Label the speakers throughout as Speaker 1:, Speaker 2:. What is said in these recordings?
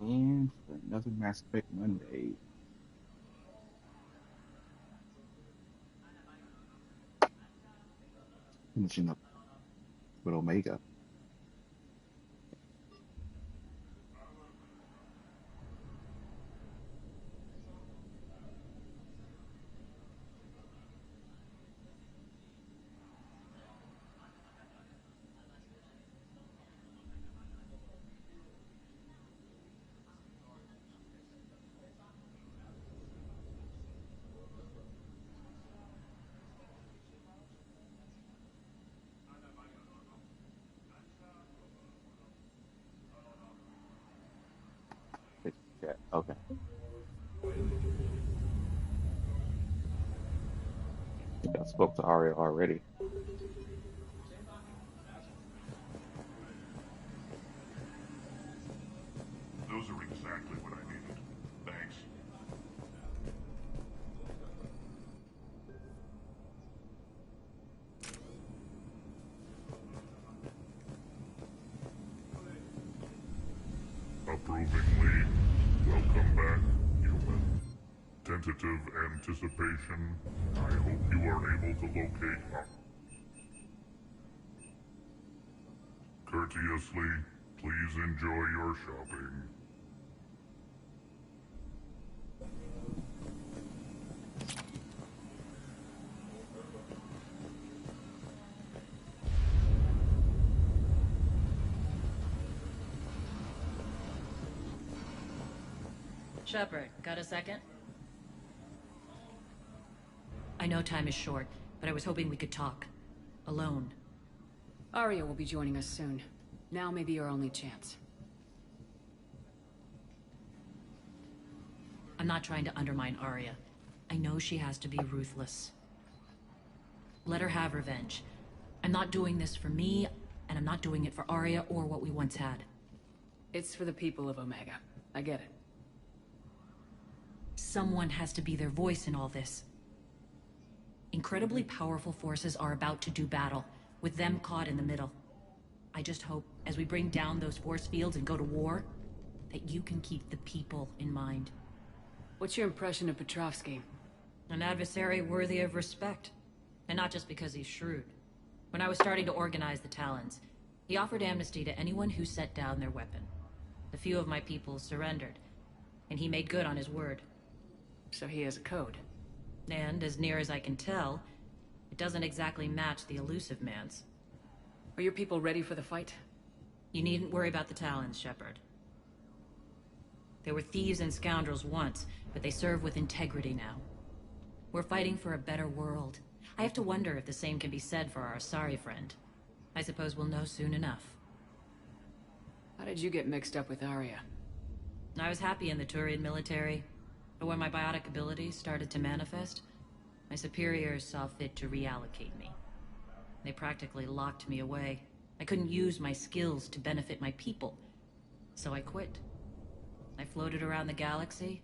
Speaker 1: And for another Mass Effect Monday, finishing up with Omega. Yeah, okay. I spoke to Aria already.
Speaker 2: Those are exactly what I needed. Thanks. Approvingly, welcome back, human. Tentative anticipation. I hope you are able to locate Courteously, please enjoy your shopping.
Speaker 3: Shepard, got a second? I know time is short, but I was hoping we could talk. Alone.
Speaker 4: Arya will be joining us soon. Now may be your only chance.
Speaker 3: I'm not trying to undermine Arya. I know she has to be ruthless. Let her have revenge. I'm not doing this for me, and I'm not doing it for Arya or what we once had.
Speaker 4: It's for the people of Omega. I get it.
Speaker 3: Someone has to be their voice in all this. Incredibly powerful forces are about to do battle, with them caught in the middle. I just hope, as we bring down those force fields and go to war, that you can keep the people in mind.
Speaker 4: What's your impression of Petrovsky?
Speaker 3: An adversary worthy of respect. And not just because he's shrewd. When I was starting to organize the Talons, he offered amnesty to anyone who set down their weapon. A few of my people surrendered, and he made good on his word.
Speaker 4: So he has a code.
Speaker 3: And, as near as I can tell, it doesn't exactly match the Illusive Man's.
Speaker 4: Are your people ready for the fight?
Speaker 3: You needn't worry about the Talons, Shepard. They were thieves and scoundrels once, but they serve with integrity now. We're fighting for a better world. I have to wonder if the same can be said for our Asari friend. I suppose we'll know soon enough.
Speaker 4: How did you get mixed up with Arya?
Speaker 3: I was happy in the Turian military, but when my biotic abilities started to manifest, my superiors saw fit to reallocate me. They practically locked me away. I couldn't use my skills to benefit my people, so I quit. I floated around the galaxy,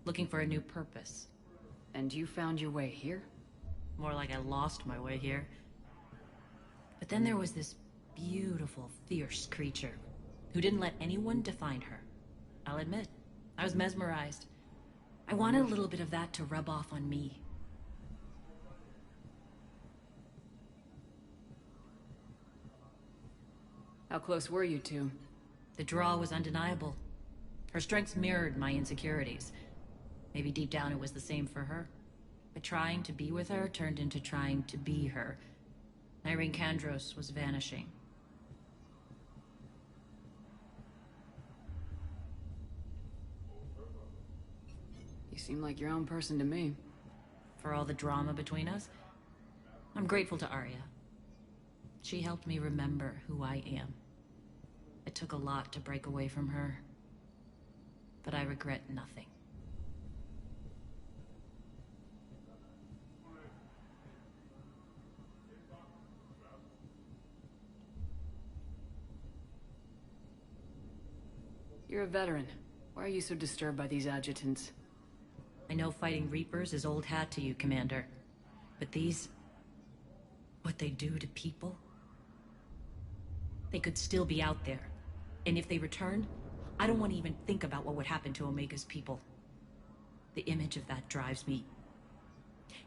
Speaker 3: looking for a new purpose.
Speaker 4: And you found your way here?
Speaker 3: More like I lost my way here. But then there was this beautiful, fierce creature who didn't let anyone define her. I'll admit, I was mesmerized. I wanted a little bit of that to rub off on me.
Speaker 4: How close were you two?
Speaker 3: The draw was undeniable. Her strengths mirrored my insecurities. Maybe deep down it was the same for her. But trying to be with her turned into trying to be her. Irene Kandros was vanishing.
Speaker 4: You seem like your own person to me.
Speaker 3: For all the drama between us, I'm grateful to Arya. She helped me remember who I am. It took a lot to break away from her, but I regret nothing.
Speaker 4: You're a veteran. Why are you so disturbed by these adjutants?
Speaker 3: I know fighting Reapers is old hat to you, Commander. But these... what they do to people? They could still be out there. And if they return, I don't want to even think about what would happen to Omega's people. The image of that drives me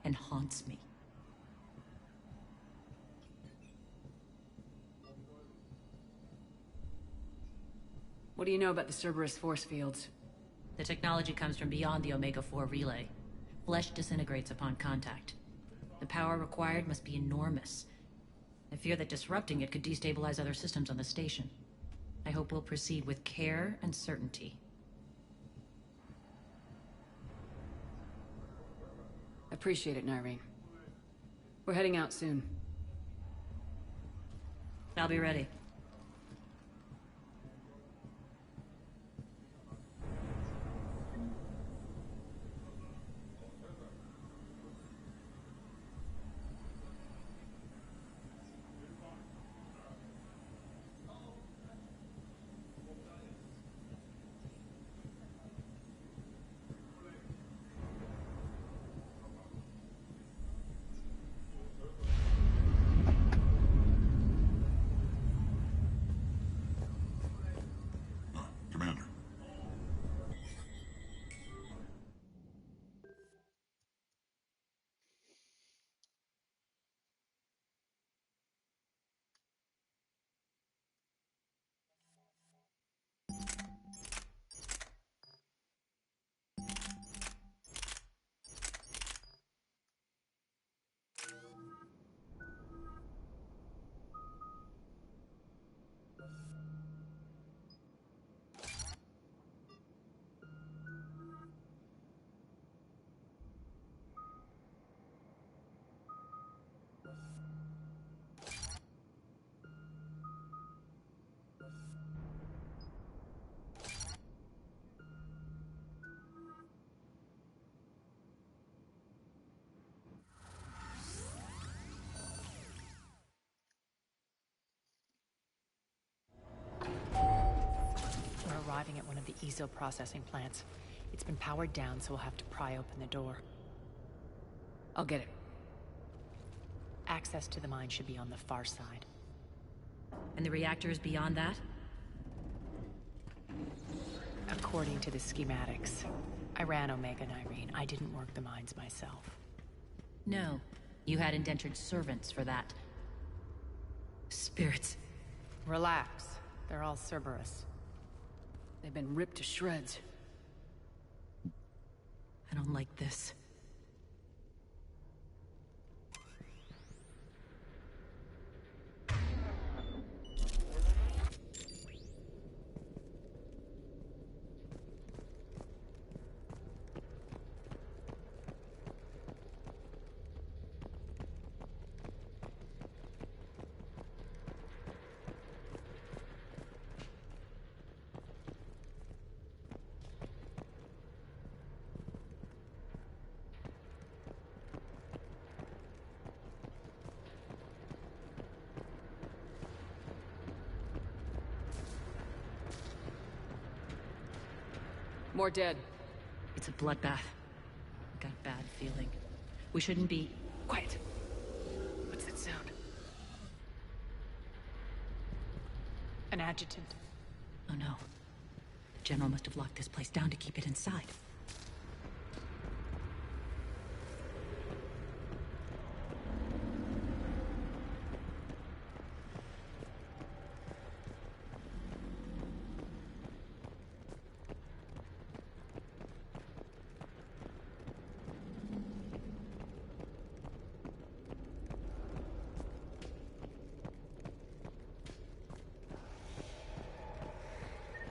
Speaker 3: and haunts me.
Speaker 4: What do you know about the Cerberus force fields?
Speaker 3: The technology comes from beyond the Omega-4 relay. Flesh disintegrates upon contact. The power required must be enormous. I fear that disrupting it could destabilize other systems on the station. I hope we'll proceed with care and certainty.
Speaker 4: Appreciate it, Nyreen. We're heading out soon.
Speaker 3: I'll be ready.
Speaker 2: Commander.
Speaker 5: We're arriving at one of the ESO processing plants. It's been powered down, so we'll have to pry open the door.
Speaker 4: I'll get it.
Speaker 5: Access to the mine should be on the far side.
Speaker 3: And the reactor is beyond that?
Speaker 5: According to the schematics. I ran Omega, Nyreen. I didn't work the mines myself.
Speaker 3: No. You had indentured servants for that. Spirits.
Speaker 5: Relax. They're all Cerberus.
Speaker 4: They've been ripped to shreds.
Speaker 3: I don't like this.
Speaker 4: More dead.
Speaker 3: It's a bloodbath. I got a bad feeling. We shouldn't be...
Speaker 4: Quiet. What's that sound?
Speaker 5: An adjutant.
Speaker 3: Oh no. The General must have locked this place down to keep it inside.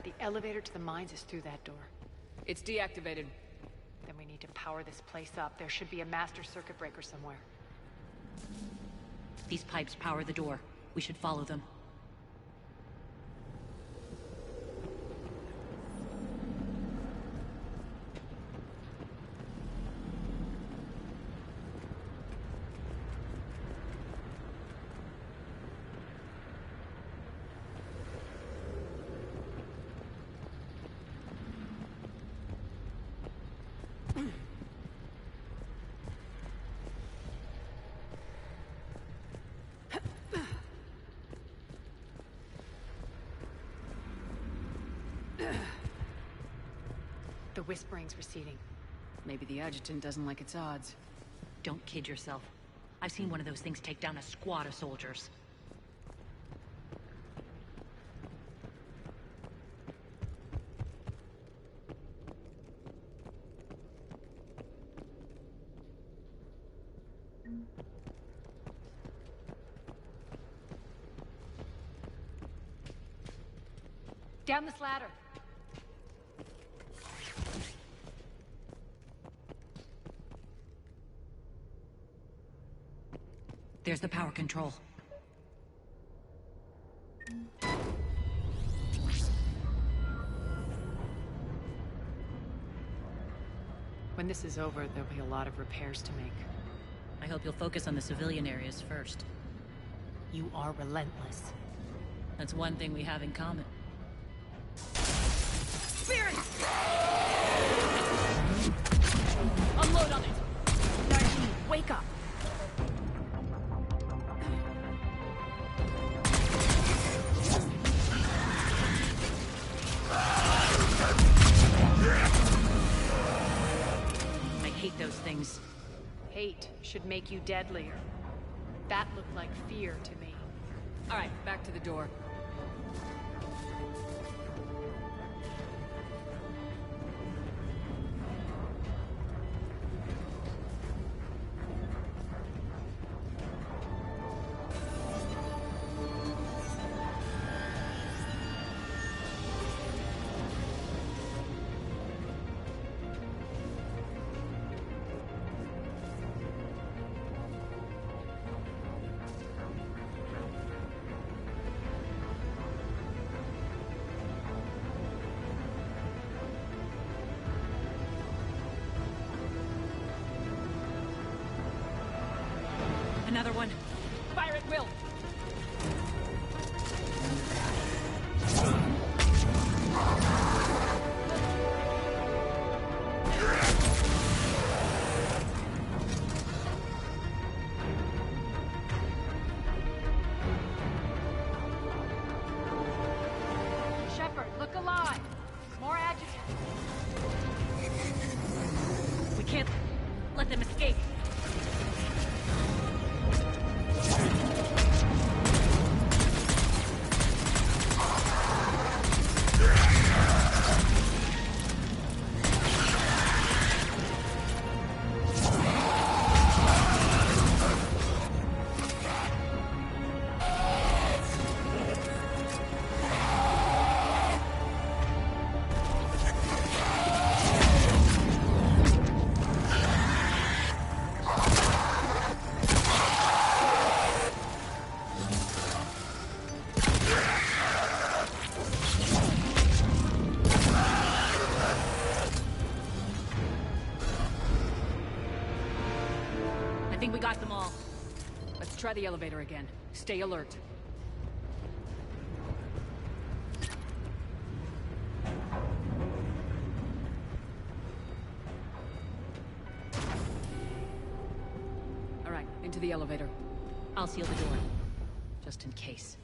Speaker 5: The elevator to the mines is through that door.
Speaker 4: It's deactivated.
Speaker 5: Then we need to power this place up. There should be a master circuit breaker somewhere.
Speaker 3: These pipes power the door. We should follow them.
Speaker 5: The whispering's receding.
Speaker 4: Maybe the adjutant doesn't like its odds.
Speaker 3: Don't kid yourself. I've seen one of those things take down a squad of soldiers.
Speaker 5: Down this ladder.
Speaker 3: There's the power control.
Speaker 5: When this is over, there'll be a lot of repairs to make.
Speaker 3: I hope you'll focus on the civilian areas first.
Speaker 5: You are relentless.
Speaker 3: That's one thing we have in common. Spirit! Unload on it!
Speaker 5: Najee, wake up!
Speaker 3: I hate those things.
Speaker 5: Hate should make you deadlier. That looked like fear to me.
Speaker 4: All right, back to the door.
Speaker 3: Another one.
Speaker 5: Fire at will! Shepard, look alive! More adjutants!
Speaker 3: We can't let them escape. I think we got them all.
Speaker 4: Let's try the elevator again. Stay alert. All right, into the elevator.
Speaker 3: I'll seal the door. Just in case.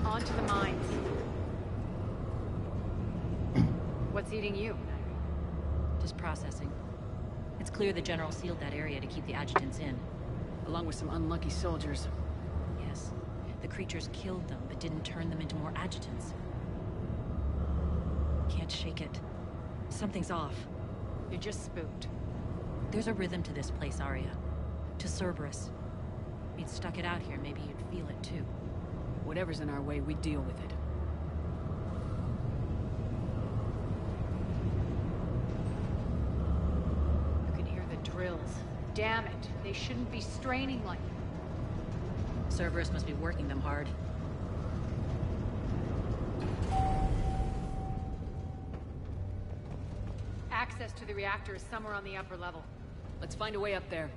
Speaker 5: On to the mines. What's eating you?
Speaker 3: Just processing. It's clear the General sealed that area to keep the adjutants in.
Speaker 4: Along with some unlucky soldiers.
Speaker 3: Yes. The creatures killed them, but didn't turn them into more adjutants. Can't shake it. Something's off.
Speaker 5: You're just spooked.
Speaker 3: There's a rhythm to this place, Arya. To Cerberus. If you'd stuck it out here, maybe you'd feel it too.
Speaker 4: Whatever's in our way, we deal with it.
Speaker 5: You can hear the drills. Damn it, they shouldn't be straining like that.
Speaker 3: Cerberus must be working them hard.
Speaker 5: Access to the reactor is somewhere on the upper level.
Speaker 4: Let's find a way up there.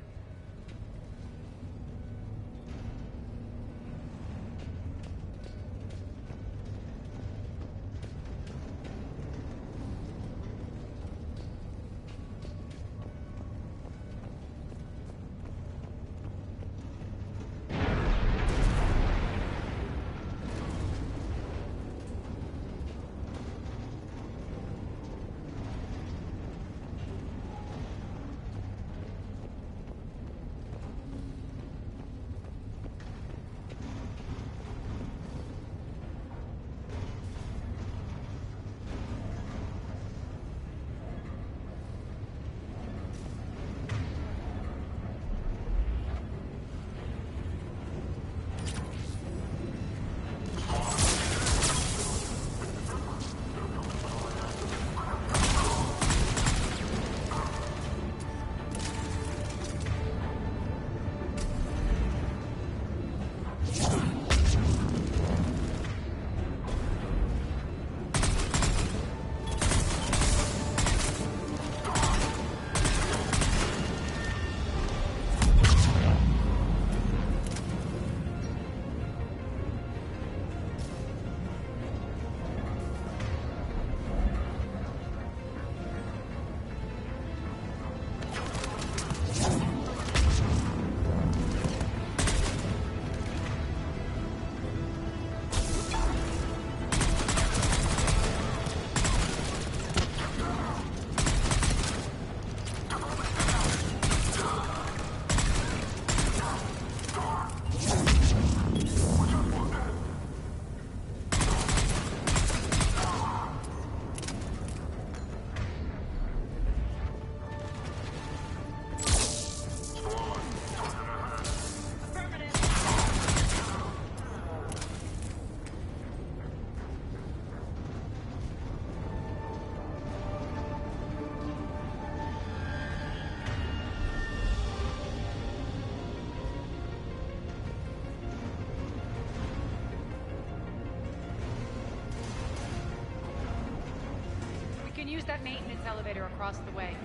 Speaker 5: use that maintenance elevator across the way.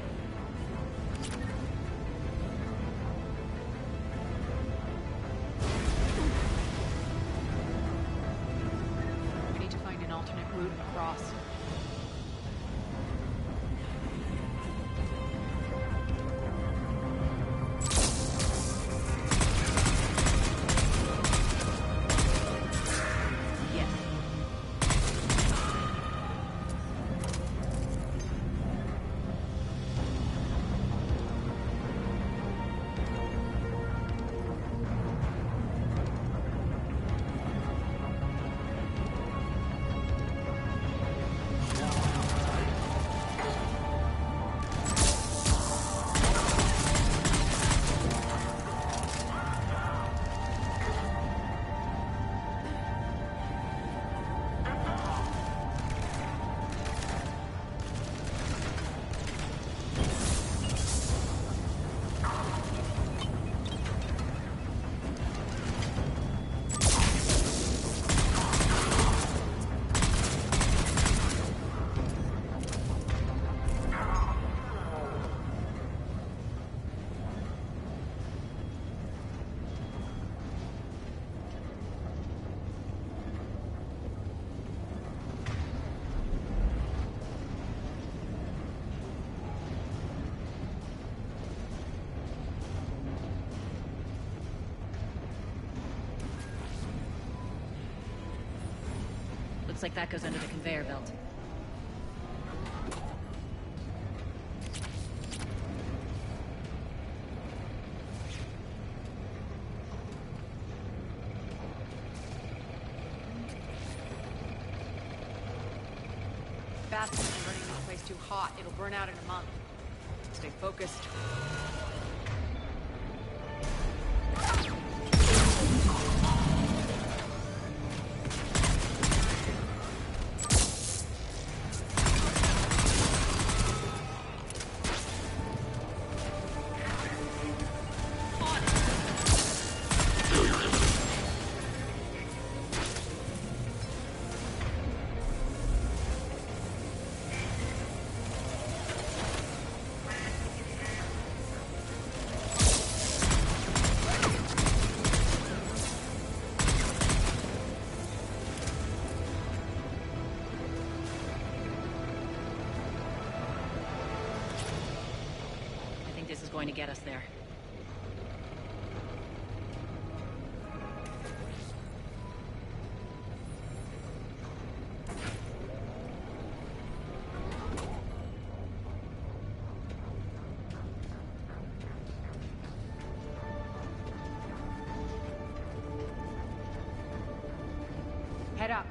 Speaker 5: We need to find an alternate route across.
Speaker 3: Looks like that goes under the conveyor belt.
Speaker 5: Bastards are running this place too hot. It'll burn out in a month. Stay focused.
Speaker 3: This is going to get us there.
Speaker 5: Head up.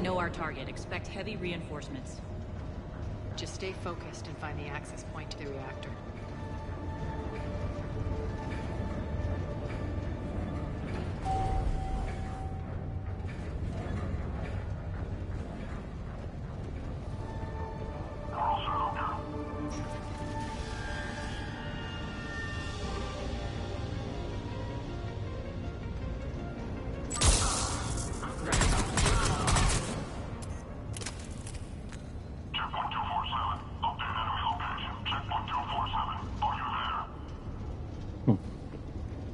Speaker 3: know our target. Expect heavy reinforcements.
Speaker 5: Just stay focused and find the access point to the reactor.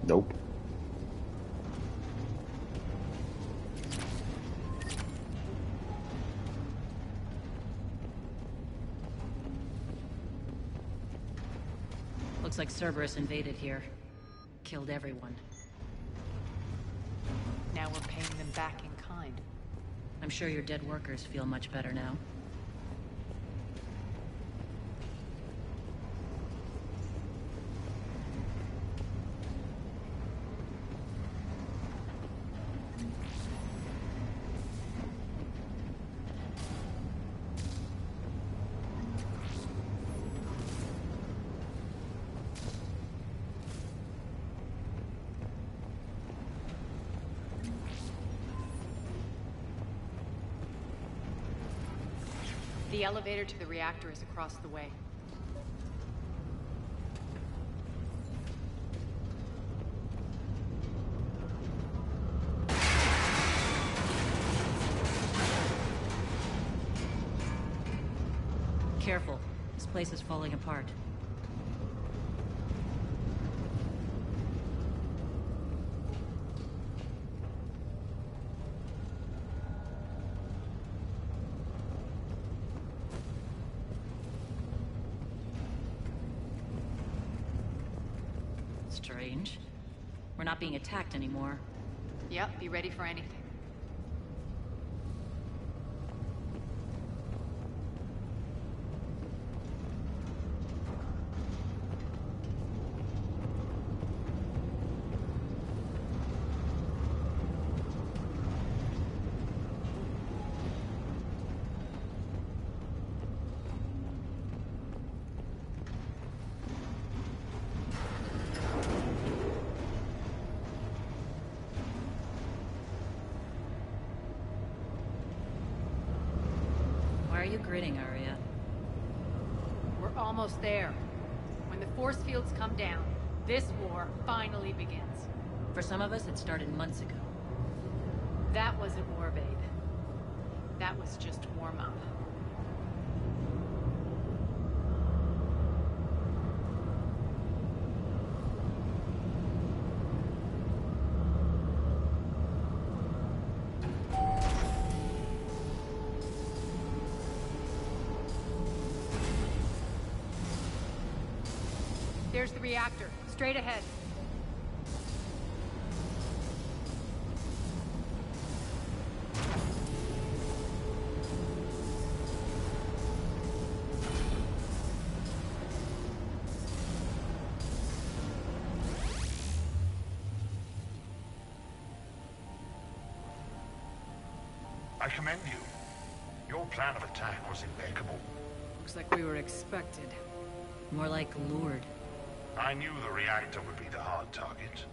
Speaker 1: Nope.
Speaker 3: Looks like Cerberus invaded here. Killed everyone.
Speaker 5: Now we're paying them back in kind.
Speaker 3: I'm sure your dead workers feel much better now.
Speaker 5: The elevator to the reactor is across the way.
Speaker 3: Careful. This place is falling apart. Strange. We're not being attacked anymore.
Speaker 5: Yep, be ready for anything.
Speaker 3: Why are you grinning, Arya?
Speaker 5: We're almost there. When the force fields come down, this war finally begins.
Speaker 3: For some of us, it started months ago.
Speaker 5: That wasn't war, babe. That was just warm-up. There's the reactor, straight ahead.
Speaker 6: I commend you. Your plan of attack was impeccable.
Speaker 4: Looks like we were expected.
Speaker 3: More like lured.
Speaker 6: I knew the reactor would be the hard target.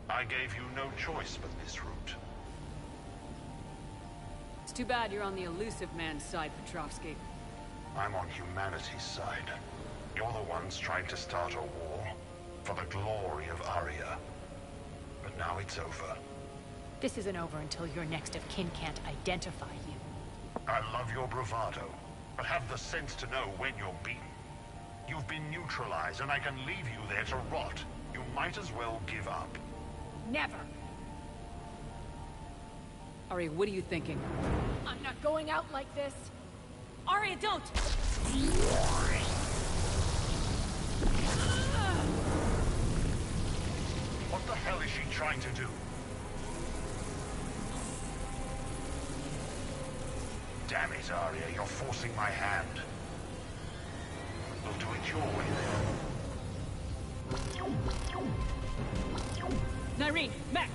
Speaker 6: I gave you no choice but this route.
Speaker 4: It's too bad you're on the elusive man's side, Petrovsky.
Speaker 6: I'm on humanity's side. You're the ones trying to start a war for the glory of Arya. But now it's over.
Speaker 5: This isn't over until your next of kin can't identify you.
Speaker 6: I love your bravado, but have the sense to know when you're beaten. You've been neutralized, and I can leave you there to rot. You might as well give up.
Speaker 5: Never!
Speaker 4: Ari, what are you thinking?
Speaker 5: I'm not going out like this!
Speaker 3: Arya, don't!
Speaker 6: What the hell is she trying to do? Damn it, Arya, you're forcing my hand. We'll do it your way then.
Speaker 4: Nyreen, Max!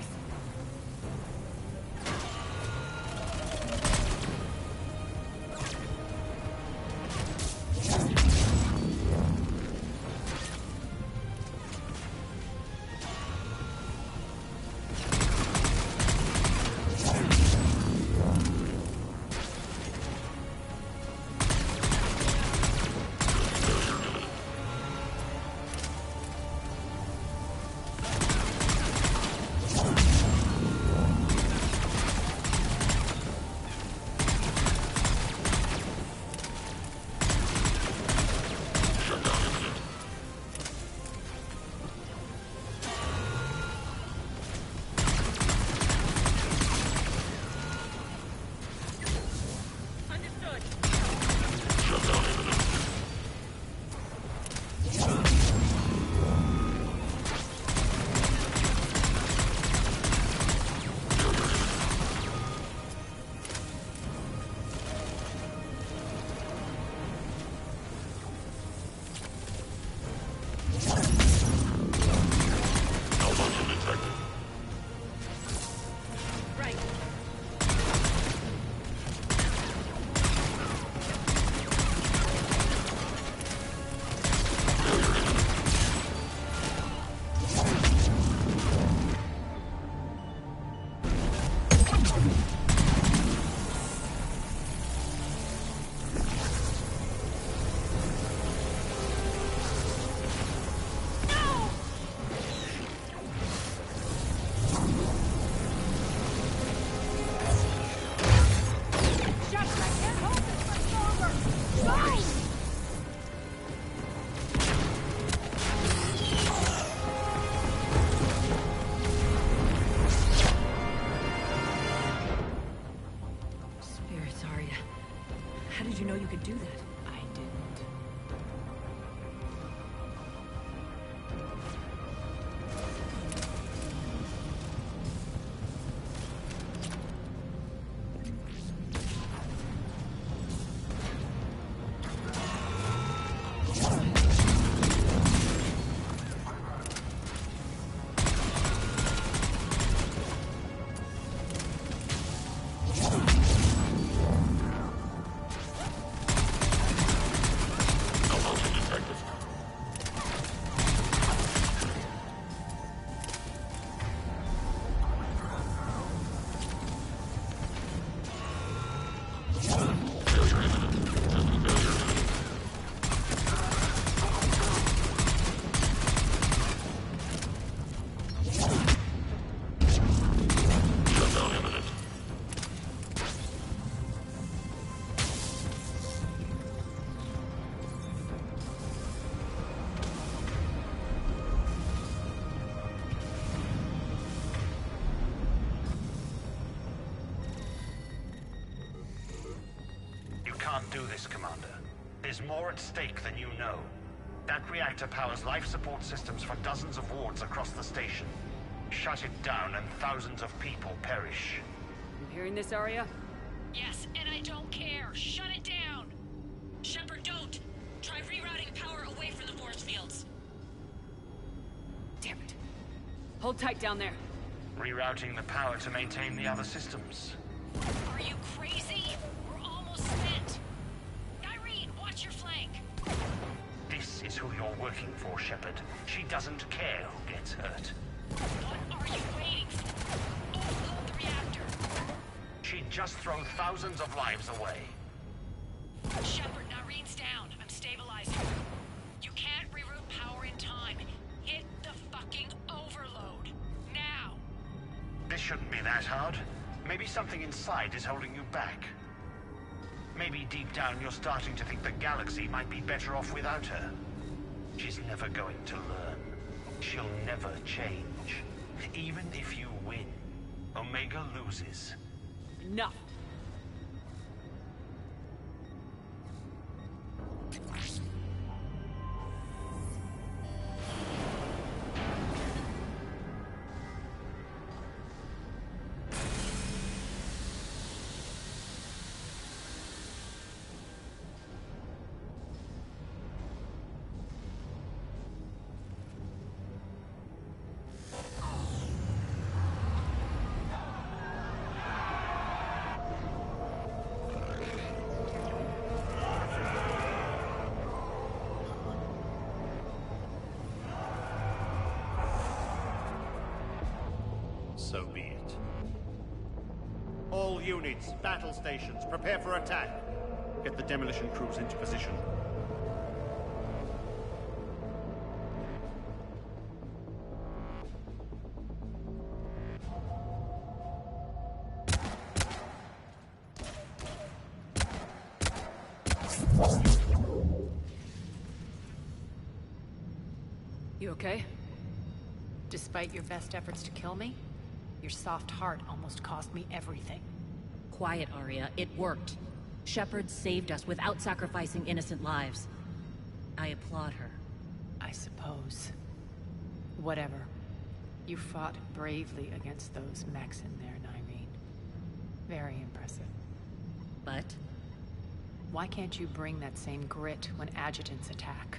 Speaker 3: do that?
Speaker 5: I didn't.
Speaker 6: Can't do this, Commander. There's more at stake than you know. That reactor powers life support systems for dozens of wards across the station. Shut it down and thousands of people perish.
Speaker 4: You hearing this, Arya?
Speaker 3: Yes, and I don't care. Shut it down! Shepard, don't! Try rerouting power away from the force fields.
Speaker 4: Damn it. Hold tight down there.
Speaker 6: Rerouting the power to maintain the other systems.
Speaker 3: Are you crazy? We're almost spent. Irene, watch your flank.
Speaker 6: This is who you're working for, Shepard. She doesn't care who gets hurt.
Speaker 3: What are you waiting for? Overload the reactor.
Speaker 6: She'd just throw thousands of lives away.
Speaker 3: Shepard, Irene's down. I'm stabilizing. You can't reroute power in time. Hit the fucking overload. Now!
Speaker 6: This shouldn't be that hard. Maybe something inside is holding you back. Maybe deep down you're starting to think the galaxy might be better off without her. She's never going to learn. She'll never change. Even if you win, Omega loses.
Speaker 4: Enough.
Speaker 7: So be it. All units, battle stations, prepare for attack. Get the demolition crews into position.
Speaker 4: You okay?
Speaker 5: Despite your best efforts to kill me, your soft heart almost cost me everything.
Speaker 3: Quiet, Arya. It worked. Shepard saved us without sacrificing innocent lives. I applaud her.
Speaker 5: I suppose. Whatever. You fought bravely against those mechs in there, Nyreen. Very impressive.
Speaker 3: But
Speaker 5: Why can't you bring that same grit when adjutants attack?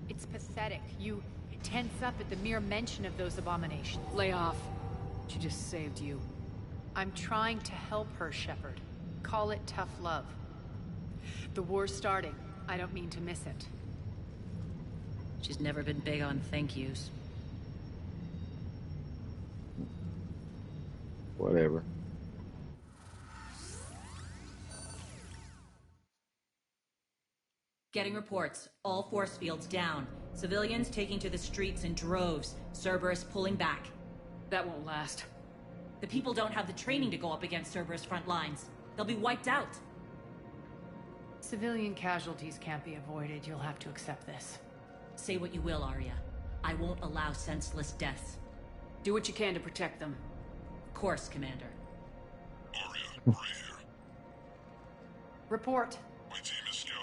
Speaker 5: It's pathetic. You tense up at the mere mention of those abominations.
Speaker 4: Lay off. She just saved you.
Speaker 5: I'm trying to help her, Shepard. Call it tough love. The war's starting. I don't mean to miss it.
Speaker 3: she's never been big on thank yous.
Speaker 1: Whatever.
Speaker 3: Getting reports. All force fields down. Civilians taking to the streets in droves. Cerberus pulling back.
Speaker 4: That won't last.
Speaker 3: The people don't have the training to go up against Cerberus front lines. They'll be wiped out.
Speaker 5: Civilian casualties can't be avoided. You'll have to accept this.
Speaker 3: Say what you will, Arya. I won't allow senseless deaths.
Speaker 4: Do what you can to protect them.
Speaker 3: Of course, Commander.
Speaker 2: Arya, right here.
Speaker 5: Report.
Speaker 2: My team is scouting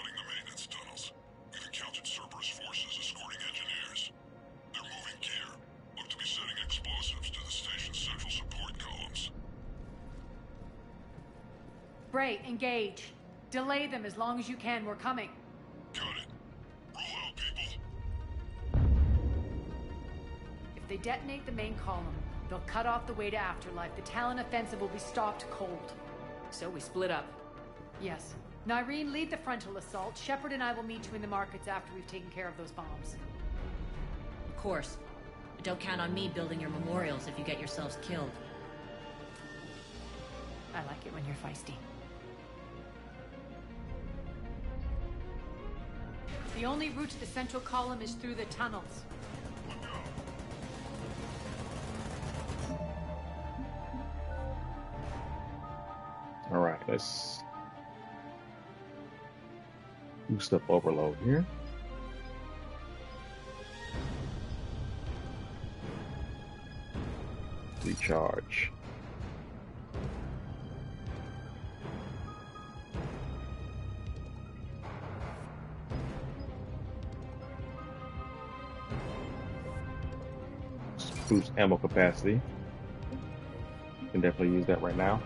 Speaker 5: Bray, engage. Delay them as long as you can. We're coming.
Speaker 2: Got it. Roll out, people.
Speaker 5: If they detonate the main column, they'll cut off the way to Afterlife. The Talon offensive will be stopped cold.
Speaker 4: So we split up.
Speaker 5: Yes. Nyreen, lead the frontal assault. Shepard and I will meet you in the markets after we've taken care of those bombs.
Speaker 3: Of course. But don't count on me building your memorials if you get yourselves killed.
Speaker 5: I like it when you're feisty. The only route to the central column is through the tunnels.
Speaker 1: All right, let's boost up overload here. Recharge. Boost ammo capacity. Can definitely use that right now.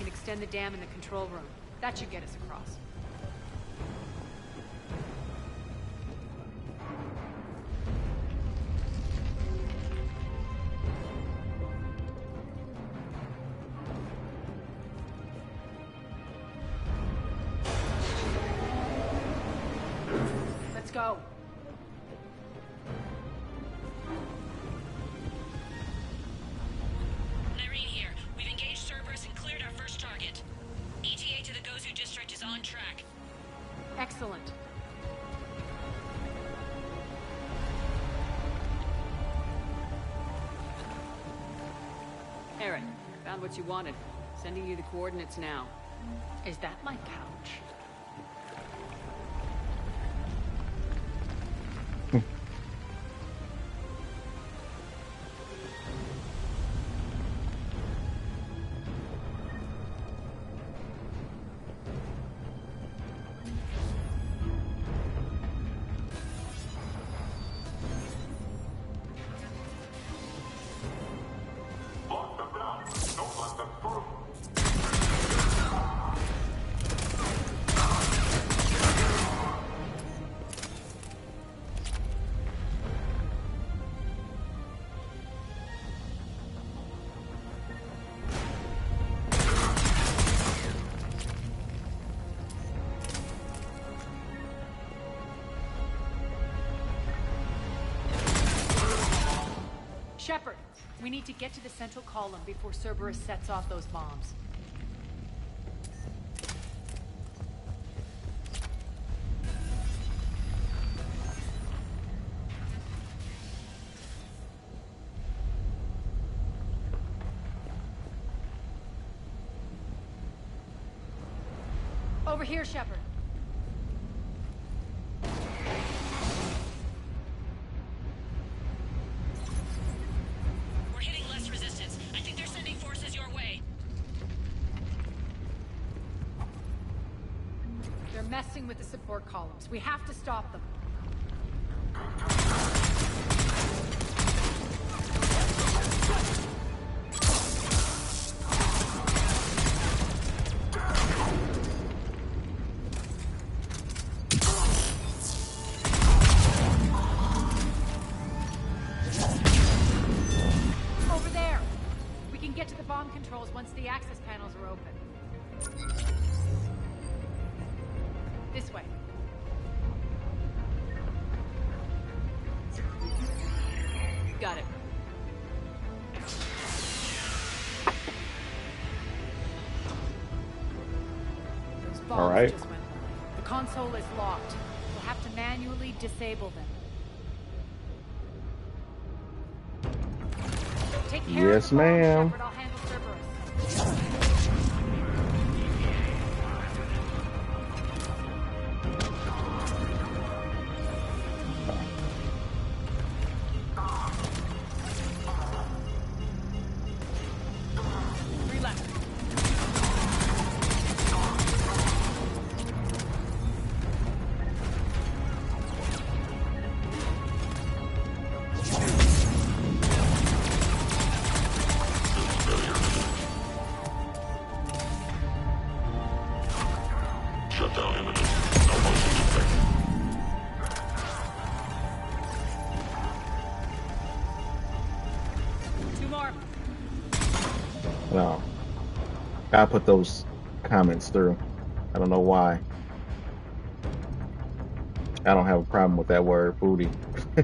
Speaker 5: Extend the dam in the control room. That should get us across. Let's go.
Speaker 3: Nyreen here. We've engaged Cerberus and cleared our first target. ETA to the Gozu district is on track.
Speaker 5: Excellent.
Speaker 4: Aaron, found what you wanted. Sending you the coordinates now.
Speaker 5: Is that my couch? Shepard, we need to get to the central column before Cerberus sets off those bombs. Over here, Shepard.
Speaker 3: We're hitting less resistance. I think they're sending forces your way.
Speaker 5: They're messing with the support columns. We have to stop them. Over there. We can get to the bomb controls once the access panels are open. This way.
Speaker 4: Got it.
Speaker 5: Those bombs
Speaker 1: All right.
Speaker 5: just went live. The console is locked. We'll have to manually disable them. Take care
Speaker 1: Yes,
Speaker 5: of the bombs,
Speaker 1: ma'am.
Speaker 5: Shepard. I'll handle Cerberus. Three left.
Speaker 2: Shutdown imminent. No motion detected.
Speaker 5: Two more.
Speaker 1: No. I put those comments through. I don't know why. I don't have a problem with that word, booty. I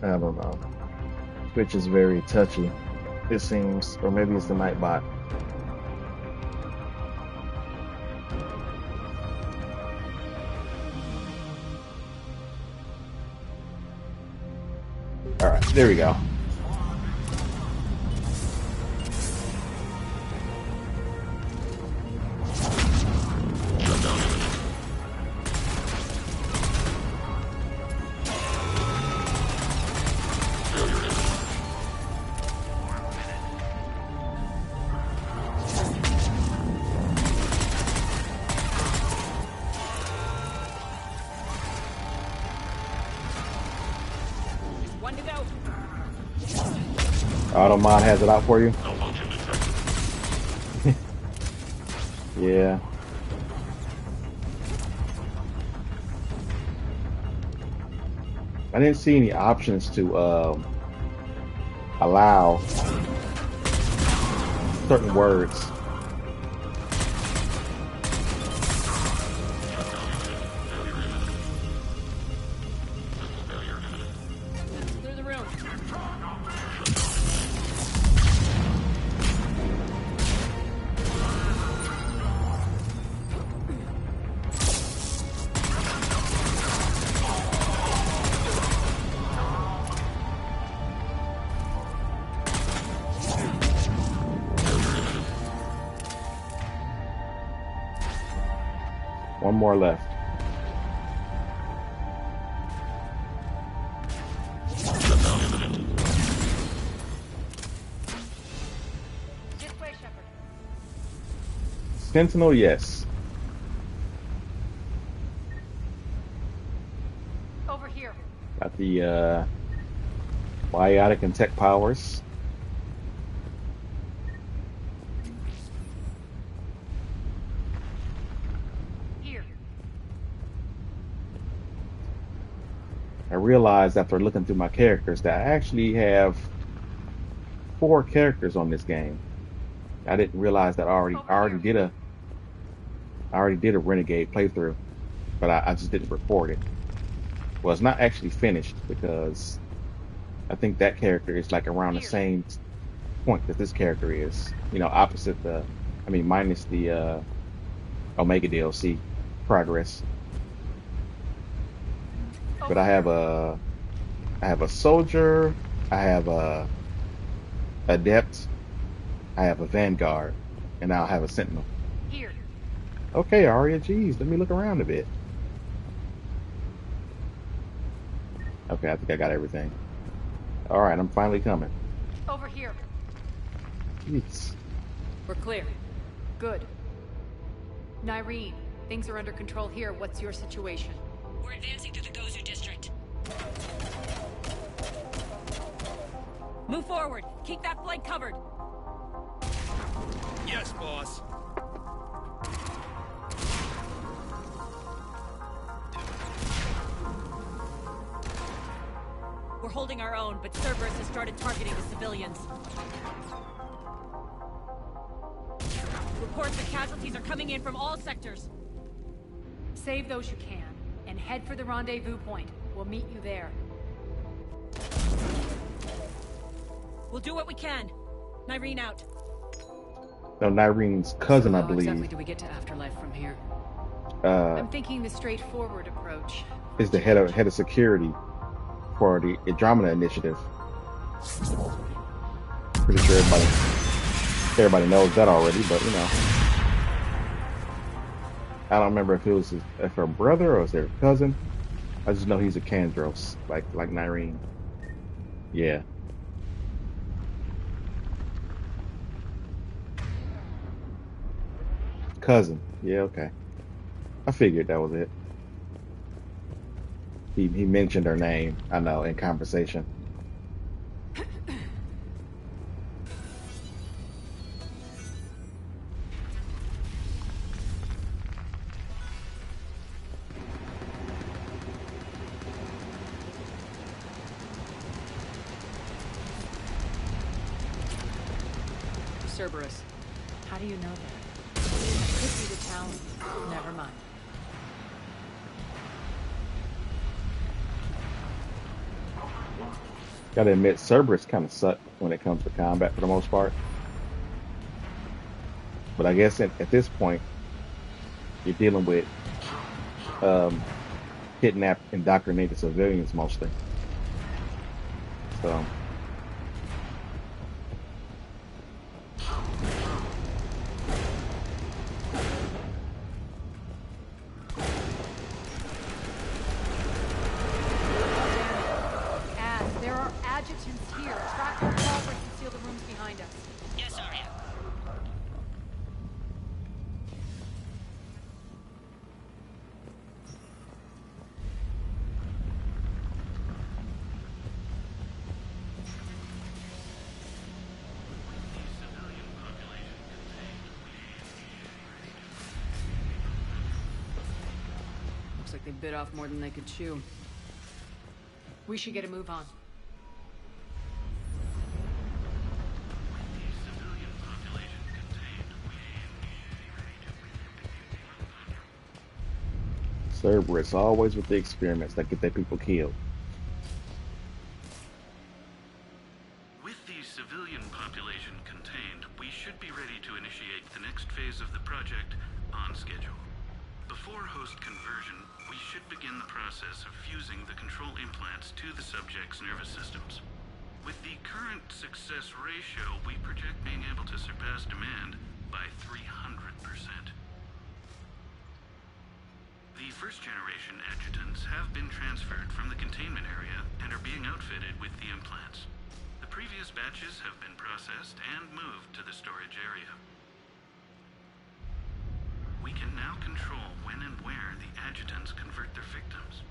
Speaker 1: don't know. Twitch is very touchy, it seems. Or maybe it's the Nightbot. Alright, there we go.
Speaker 2: Shutdown imminent. Failure imminent.
Speaker 5: One to go.
Speaker 1: Automod has it out for you?
Speaker 2: No motion detected.
Speaker 1: Yeah. I didn't see any options to allow certain words.
Speaker 2: Failure imminent.
Speaker 5: Clear the room.
Speaker 1: One more left.
Speaker 2: Shutdown imminent.
Speaker 5: This way, Shepard.
Speaker 1: Sentinel, yes.
Speaker 5: Over here.
Speaker 1: Got the biotic and tech powers.
Speaker 5: Here.
Speaker 1: I realized after looking through my characters that I actually have 4 characters on this game. I didn't realize that I already did a Renegade playthrough, but I just didn't record it. Well, it's not actually finished because I think that character is like around the
Speaker 5: Here.
Speaker 1: same point that this character is. You know, opposite the, I mean, minus the Omega DLC progress. But
Speaker 5: Over here.
Speaker 1: I have a soldier, I have a adept, I have a vanguard, and I'll have a sentinel.
Speaker 5: Here.
Speaker 1: Okay, Arya, geez, let me look around a bit. Okay, I think I got everything. All right, I'm finally coming.
Speaker 5: Over here.
Speaker 1: Jeez.
Speaker 4: We're clear.
Speaker 5: Good. Nyreen, things are under control here. What's your situation?
Speaker 3: We're advancing to the Gozu district. Move forward. Keep that flank covered.
Speaker 8: Yes, boss.
Speaker 3: We're holding our own, but Cerberus has started targeting the civilians. Reports that casualties are coming in from all sectors.
Speaker 5: Save those you can, and head for the rendezvous point. We'll meet you there.
Speaker 3: We'll do what we can. Nyreen out.
Speaker 1: No, Nyreen's cousin,
Speaker 4: So
Speaker 1: I
Speaker 4: how
Speaker 1: believe,
Speaker 4: exactly do we get to Afterlife from here?
Speaker 5: I'm thinking the straightforward approach.
Speaker 1: is the head of security for the Andromeda Initiative. Pretty sure everybody knows that already, but you know, I don't remember if it was if her brother or was their cousin. I just know he's a Kandros, like Nyreen. Yeah. Cousin. Yeah, okay. I figured that was it. He mentioned her name, I know, in conversation.
Speaker 4: Cerberus.
Speaker 5: How do you know that? Could be the town.
Speaker 4: Never mind.
Speaker 1: Gotta admit, Cerberus kind of sucked when it comes to combat for the most part. But I guess at this point, you're dealing with kidnapped, indoctrinated civilians mostly. So,
Speaker 5: There are adjutants here. Track their progress and seal the rooms behind us.
Speaker 3: Yes, Arya.
Speaker 4: Looks like they bit off more than they could chew.
Speaker 5: We should get a move on.
Speaker 1: Cerberus always with the experiments that get their people killed.
Speaker 9: With the civilian population contained, we should be ready to initiate the next phase of the project on schedule. Before host conversion, we should begin the process of fusing the control implants to the subject's nervous systems. With the current success ratio, we project being able to surpass demand by 300%. The first-generation adjutants have been transferred from the containment area and are being outfitted with the implants. The previous batches have been processed and moved to the storage area. We can now control when and where the adjutants convert their victims.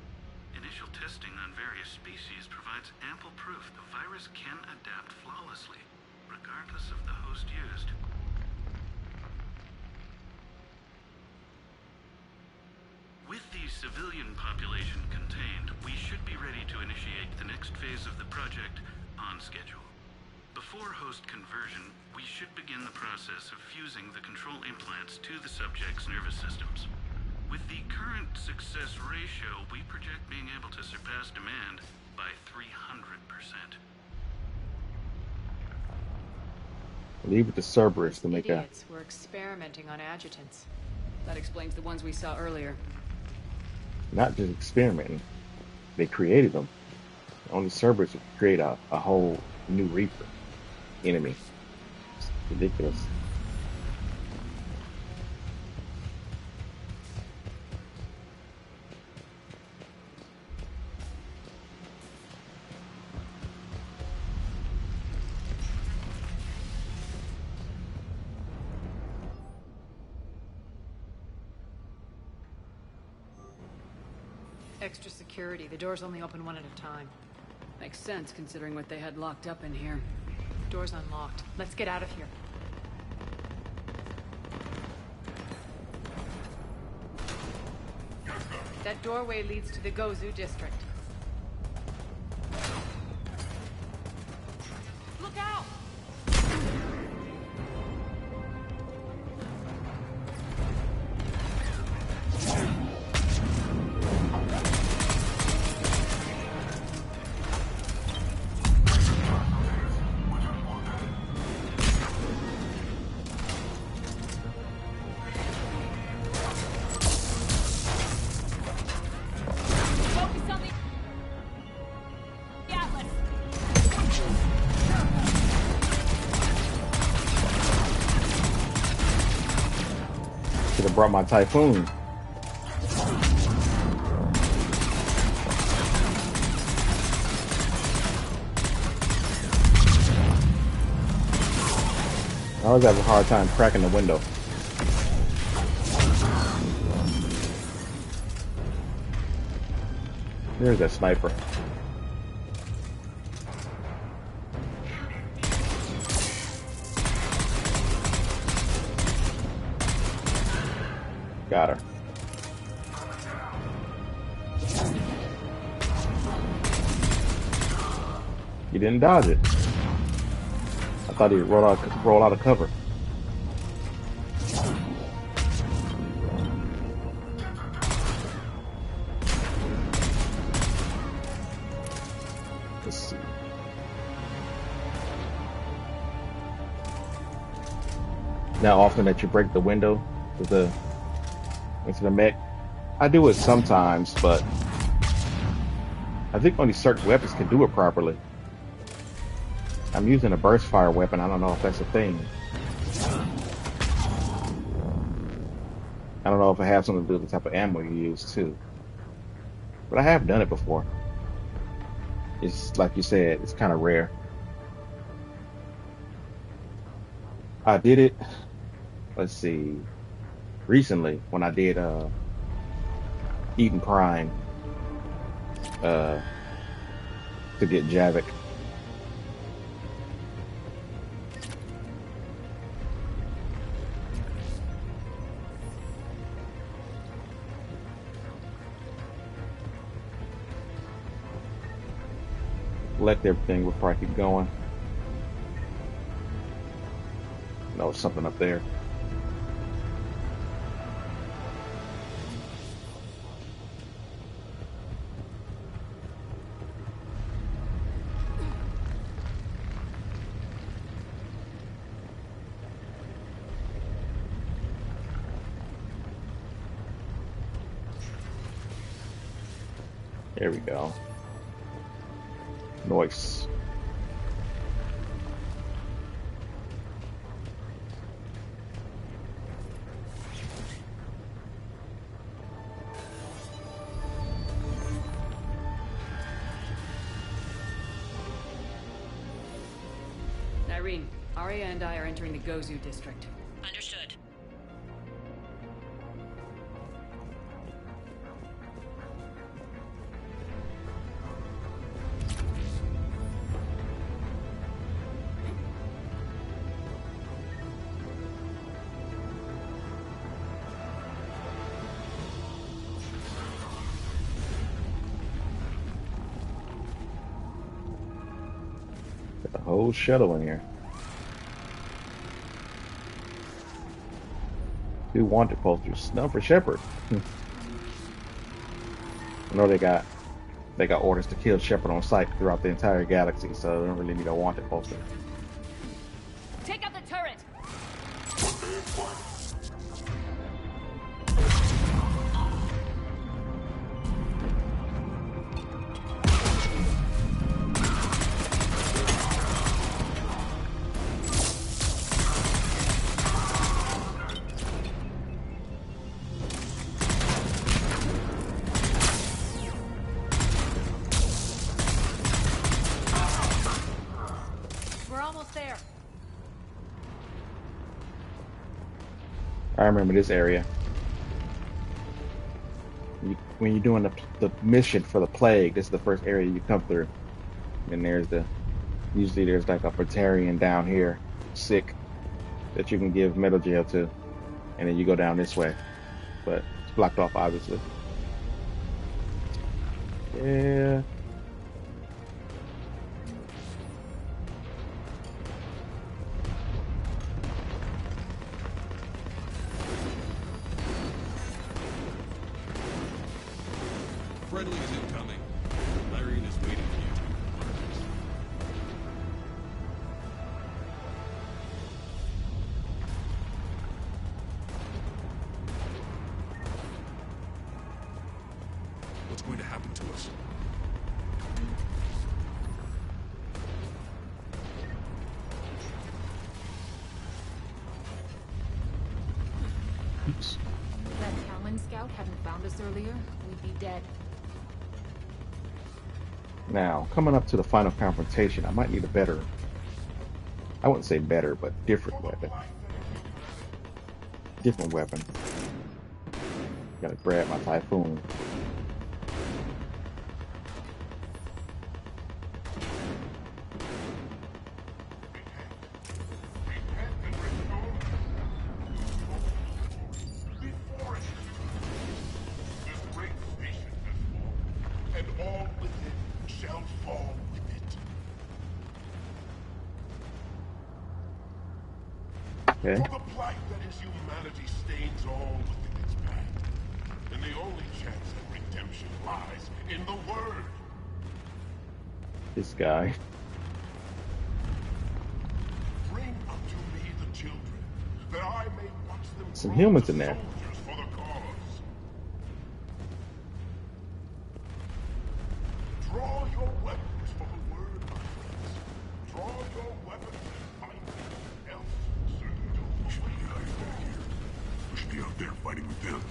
Speaker 9: Initial testing on various species provides ample proof the virus can adapt flawlessly, regardless of the host used. With the civilian population contained, we should be ready to initiate the next phase of the project on schedule. Before host conversion, we should begin the process of fusing the control implants to the subject's nervous systems. With the current success ratio, we project being able to surpass demand by 300%.
Speaker 1: Leave it to Cerberus to make a.
Speaker 5: Idiots. We're experimenting on adjutants.
Speaker 4: That explains the ones we saw earlier.
Speaker 1: Not just experimenting. They created them. Only Cerberus would create a whole new Reaper enemy. It's ridiculous.
Speaker 5: Extra security. The doors only open one at a time.
Speaker 4: Makes sense considering what they had locked up in here.
Speaker 5: Door's unlocked. Let's get out of here. That doorway leads to the Gozu district. Look out! Focus on the Atlas.
Speaker 1: Should have brought my Typhoon. I always have a hard time cracking the window. There's that sniper. Got her. You didn't dodge it. I thought he'd roll out of cover. Let's see. Now, often that you break the window with the into the mech, I do it sometimes, but I think only certain weapons can do it properly. I'm using a burst fire weapon. I don't know if that's a thing. I don't know if it has something to do with the type of ammo you use too. But I have done it before. It's like you said, it's kind of rare. I did it, let's see, recently when I did Eden Prime to get Javik. Collect everything before I keep going. No, it's something up there. There we go. Nice.
Speaker 4: Irene, Arya and I are entering the Gozu district.
Speaker 3: Understood.
Speaker 1: Got the whole shuttle in here. Two wanted posters. None for Shepard. I know they got They got orders to kill Shepard on sight throughout the entire galaxy, so they don't really need a wanted poster.
Speaker 5: Take out the turret! We're almost there.
Speaker 1: I remember this area. When you're doing the mission for the plague, this is the first area you come through. And usually there's like a Praetorian down here, sick, that you can give metal gel to. And then you go down this way. But it's blocked off, obviously. Yeah.
Speaker 8: Friendly is incoming. Irene is waiting for you. What's going to happen to us?
Speaker 1: Oops.
Speaker 4: If that Talon scout hadn't found us earlier, we'd be dead.
Speaker 1: Now, coming up to the final confrontation, I might need a better, I wouldn't say better, but different weapon. Different weapon. Gotta grab my Typhoon.
Speaker 2: Before us, this great nation has fallen, and all within shall fall with it.
Speaker 1: Okay.
Speaker 2: For the plight that is humanity stains all within its path, and the only chance at redemption lies in the Word.
Speaker 1: This guy.
Speaker 2: Bring unto me the children, that I may watch them
Speaker 1: Some
Speaker 2: grow
Speaker 1: humans
Speaker 2: to
Speaker 1: in there.
Speaker 2: soldiers for the cause. Draw your weapons for the Word, my friends. Draw your weapons and fight them, else certain doom. We should be hiding back here. We should be out there fighting with them.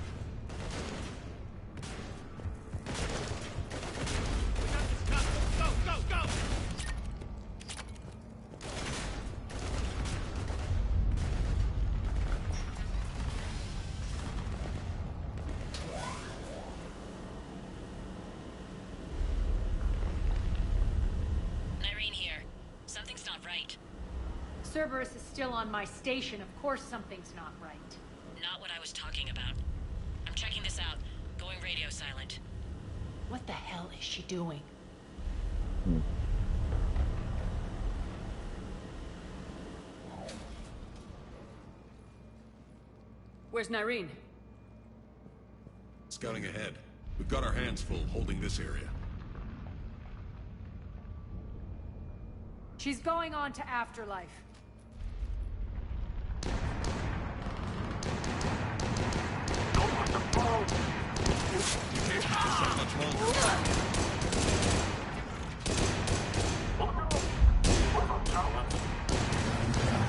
Speaker 3: Irene here. Something's not right.
Speaker 5: Cerberus is still on my station. Of course something's not right.
Speaker 3: Not what I was talking about. I'm checking this out. Going radio silent.
Speaker 5: What the hell is she doing?
Speaker 4: Where's Nyreen?
Speaker 8: Scouting ahead. We've got our hands full holding this area.
Speaker 5: She's going on to Afterlife.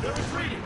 Speaker 2: They're retreating!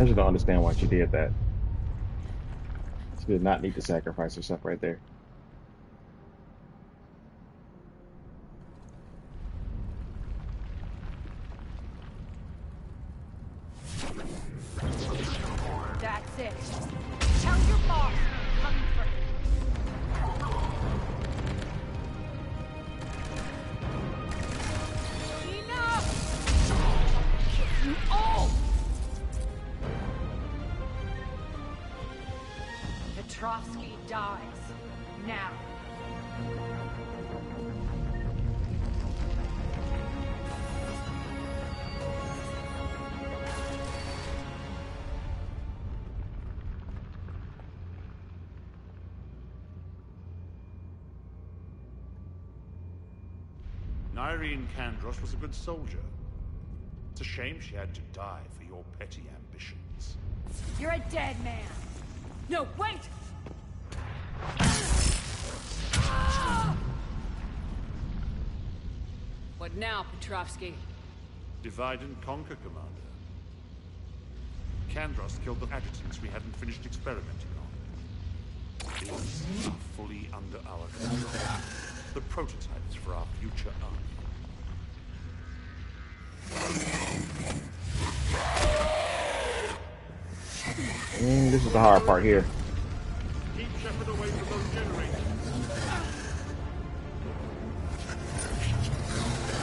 Speaker 1: I just don't understand why she did that. She did not need to sacrifice herself right there.
Speaker 5: That's it. Tell your boss I'm coming for him. Enough! You all! Petrovsky dies. Now.
Speaker 7: Irene Kandros was a good soldier. It's a shame she had to die for your petty ambitions.
Speaker 5: You're a dead man. No, wait!
Speaker 4: What now, Petrovsky?
Speaker 7: Divide and conquer, Commander. Kandros killed the adjutants we hadn't finished experimenting on. These are fully under our control. The prototypes for our future army.
Speaker 1: This is the hard part here.
Speaker 7: Keep Shepard away from those generators.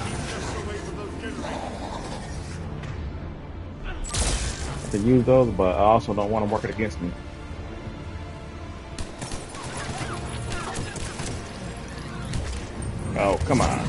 Speaker 7: Keep Shepard away from those generators.
Speaker 1: To use those, but I also don't want them working against me. Oh, come on.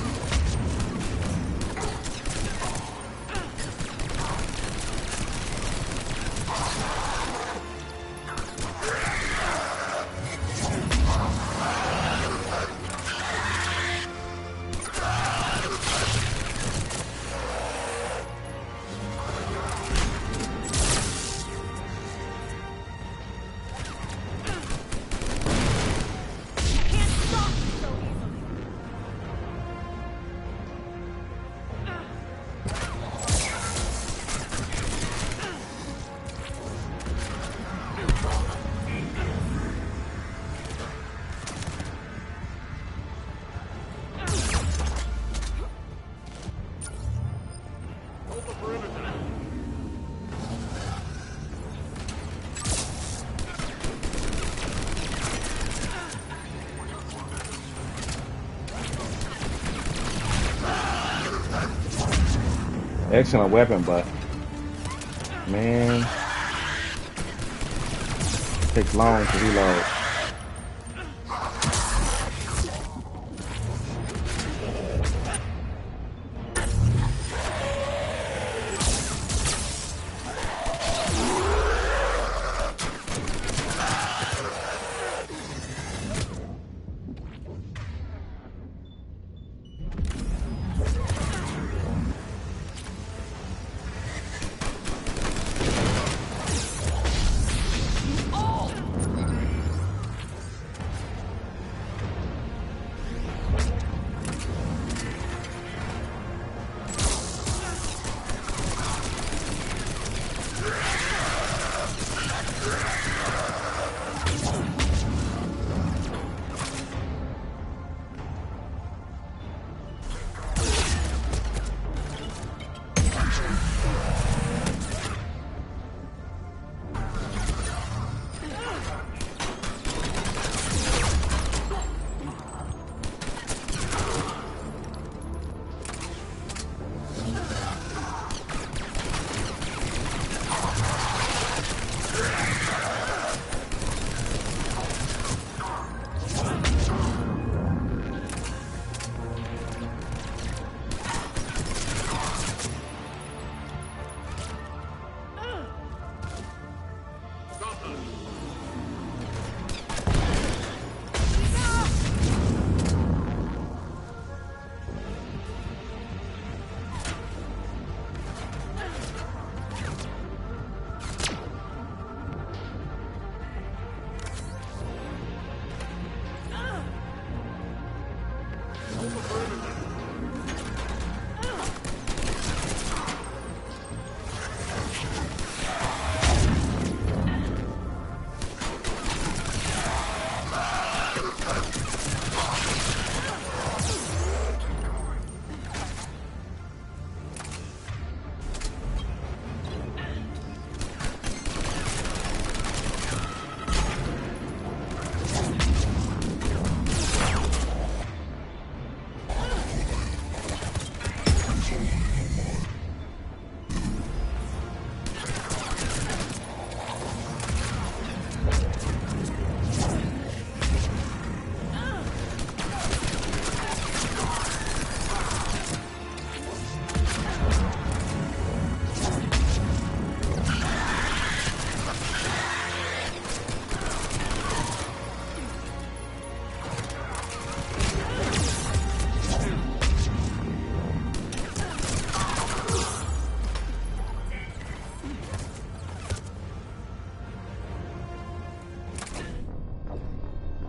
Speaker 1: Excellent weapon, but man, it takes long to reload.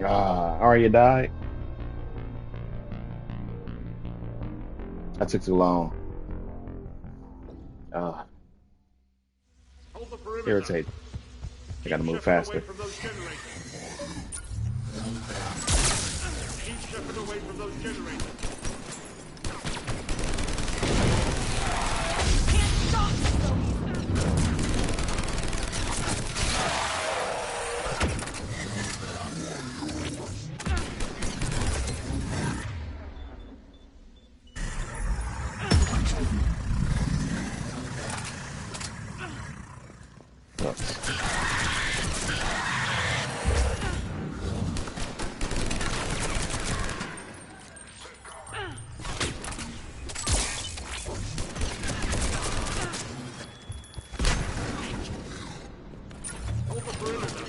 Speaker 1: Arya died. That took too long. Uh,
Speaker 7: Hold the perimeter.
Speaker 1: irritating. I
Speaker 7: Keep
Speaker 1: gotta move
Speaker 7: Shepard away
Speaker 1: faster.
Speaker 7: from those generators. Keep Shepard away from those generators.
Speaker 1: Sucks.
Speaker 7: Hold the perimeter.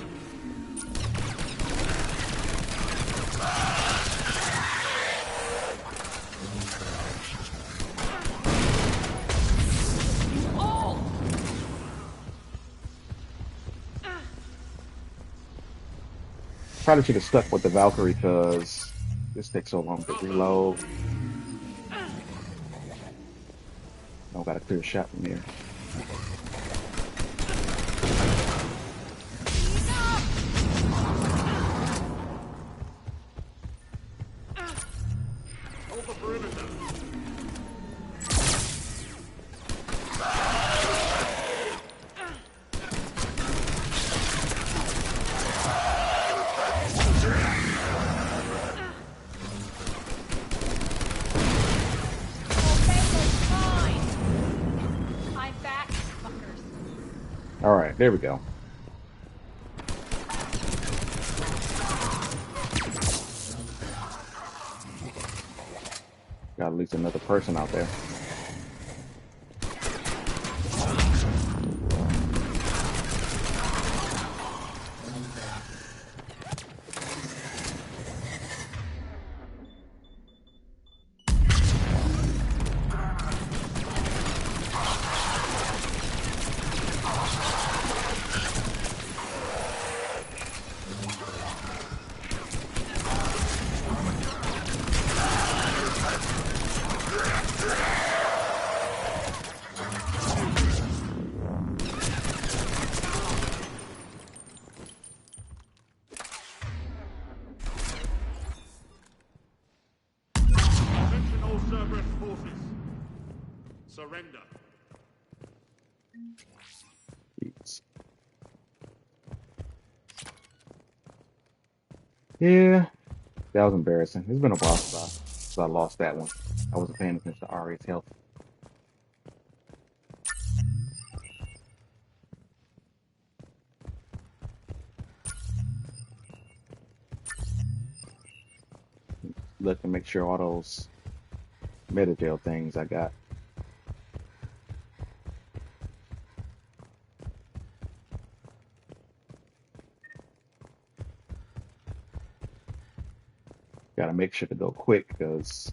Speaker 1: Probably should have stuck with the Valkyrie because this takes so long to reload. I got a clear shot from here.
Speaker 7: Hold the perimeter.
Speaker 5: I'm back, fuckers.
Speaker 1: All right, there we go. Got at least another person out there.
Speaker 7: Attention all Cerberus forces. Surrender.
Speaker 1: Jeez. Yeah, that was embarrassing. It's been a while since I lost that one. I wasn't paying attention to Arya's health. Look and make sure all those metagel things I got. Gotta make sure to go quick because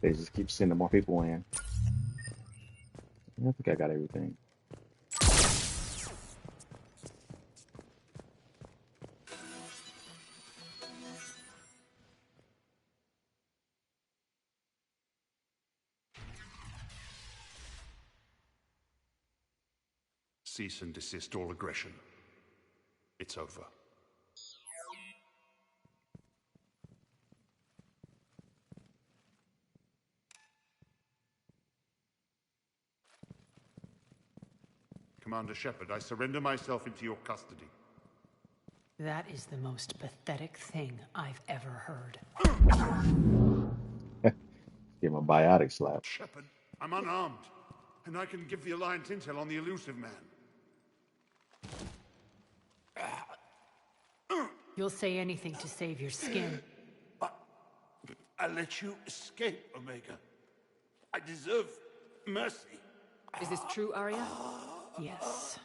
Speaker 1: they just keep sending more people in. I think I got everything.
Speaker 7: Cease and desist all aggression. It's over. Commander Shepard, I surrender myself into your custody.
Speaker 4: That is the most pathetic thing I've ever heard.
Speaker 1: Give him a biotic slap.
Speaker 7: Shepard, I'm unarmed, and I can give the Alliance intel on the elusive man.
Speaker 4: You'll say anything to save your skin.
Speaker 2: I let you escape, Omega. I deserve mercy.
Speaker 4: Is this true, Arya? Yes.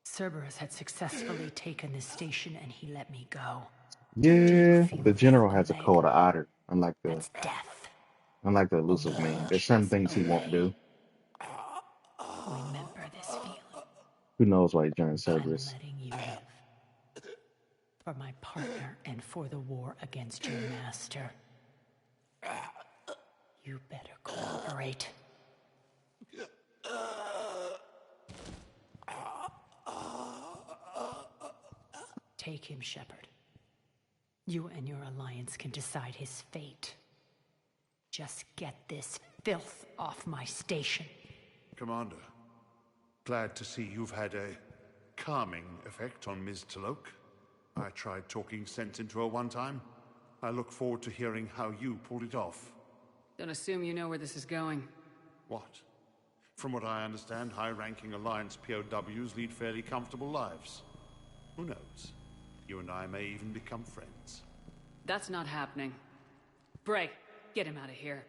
Speaker 4: Cerberus had successfully taken this station and he let me go.
Speaker 1: Yeah, the general has a code of honor, unlike
Speaker 4: That's death.
Speaker 1: the elusive man. There's some things he won't do.
Speaker 4: Remember this feeling.
Speaker 1: Who knows why he joined
Speaker 4: I'm
Speaker 1: Cerberus?
Speaker 4: letting you live. For my partner and for the war against your master. You better cooperate. Take him, Shepard. You and your alliance can decide his fate. Just get this filth off my station.
Speaker 7: Commander, glad to see you've had a calming effect on Ms. T'Loak. I tried talking sense into her one time. I look forward to hearing how you pulled it off.
Speaker 5: Don't assume you know where this is going.
Speaker 7: What? From what I understand, high-ranking Alliance POWs lead fairly comfortable lives. Who knows? You and I may even become friends.
Speaker 5: That's not happening. Bray, get him out of here.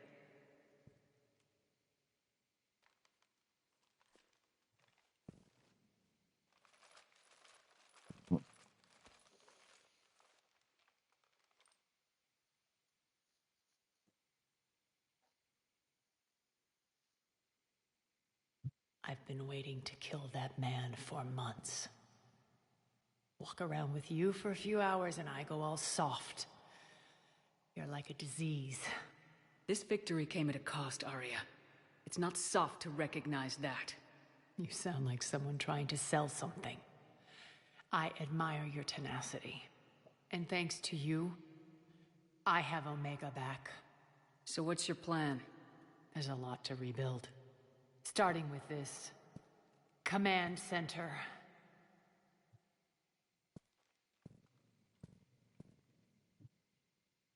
Speaker 4: I've been waiting to kill that man for months. Walk around with you for a few hours and I go all soft. You're like a disease.
Speaker 5: This victory came at a cost, Arya. It's not soft to recognize that.
Speaker 4: You sound like someone trying to sell something. I admire your tenacity. And thanks to you, I have Omega back.
Speaker 5: So what's your plan?
Speaker 4: There's a lot to rebuild. Starting with this command center.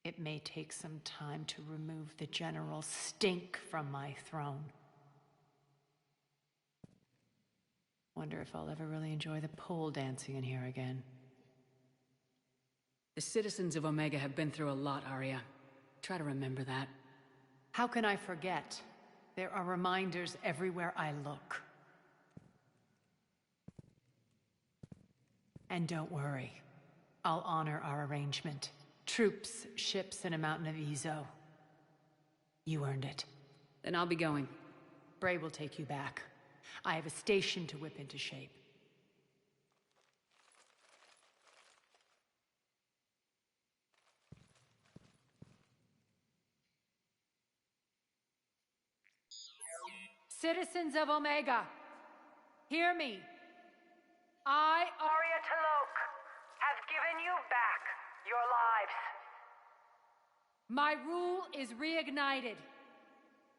Speaker 4: It may take some time to remove the general stink from my throne. Wonder if I'll ever really enjoy the pole dancing in here again.
Speaker 5: The citizens of Omega have been through a lot, Arya. Try to remember that.
Speaker 4: How can I forget? There are reminders everywhere I look. And don't worry, I'll honor our arrangement. Troops, ships, and a mountain of Ezo. You earned it.
Speaker 5: Then I'll be going.
Speaker 4: Bray will take you back. I have a station to whip into shape. Citizens of Omega, hear me. I, Arya T'Loak, have given you back your lives. My rule is reignited.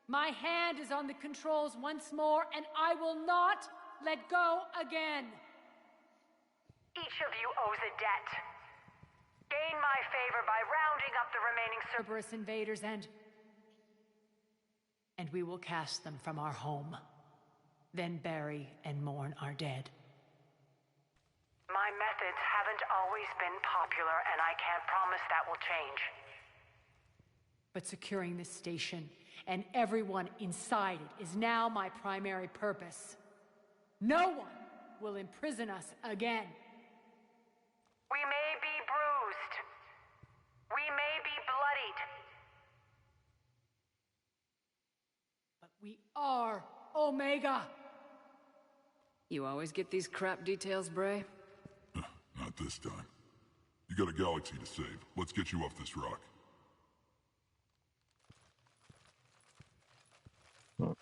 Speaker 4: My hand is on the controls once more, and I will not let go again. Each of you owes a debt. Gain my favor by rounding up the remaining Cerberus invaders and we will cast them from our home. Then bury and mourn our dead. My methods haven't always been popular, and I can't promise that will change. But securing this station and everyone inside it is now my primary purpose. No one will imprison us again. We may be bruised. We may be bloodied. But we are Omega.
Speaker 5: You always get these crap details, Bray?
Speaker 2: Not this time. You got a galaxy to save. Let's get you off this rock.
Speaker 1: It's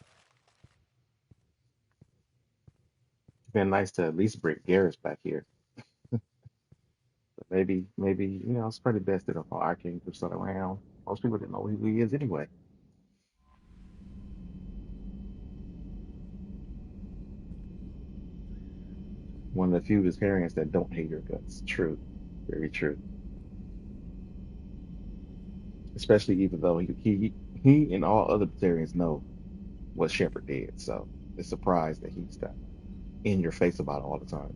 Speaker 1: been nice to at least bring Garrus back here. But maybe, it's probably best that Arcane puts that around. Most people didn't know who he is anyway. One of the few Viscarians that don't hate your guts. True. Very true. Especially even though he and all other Viscarians know what Shepard did. So it's surprised that he's that in your face about it all the time.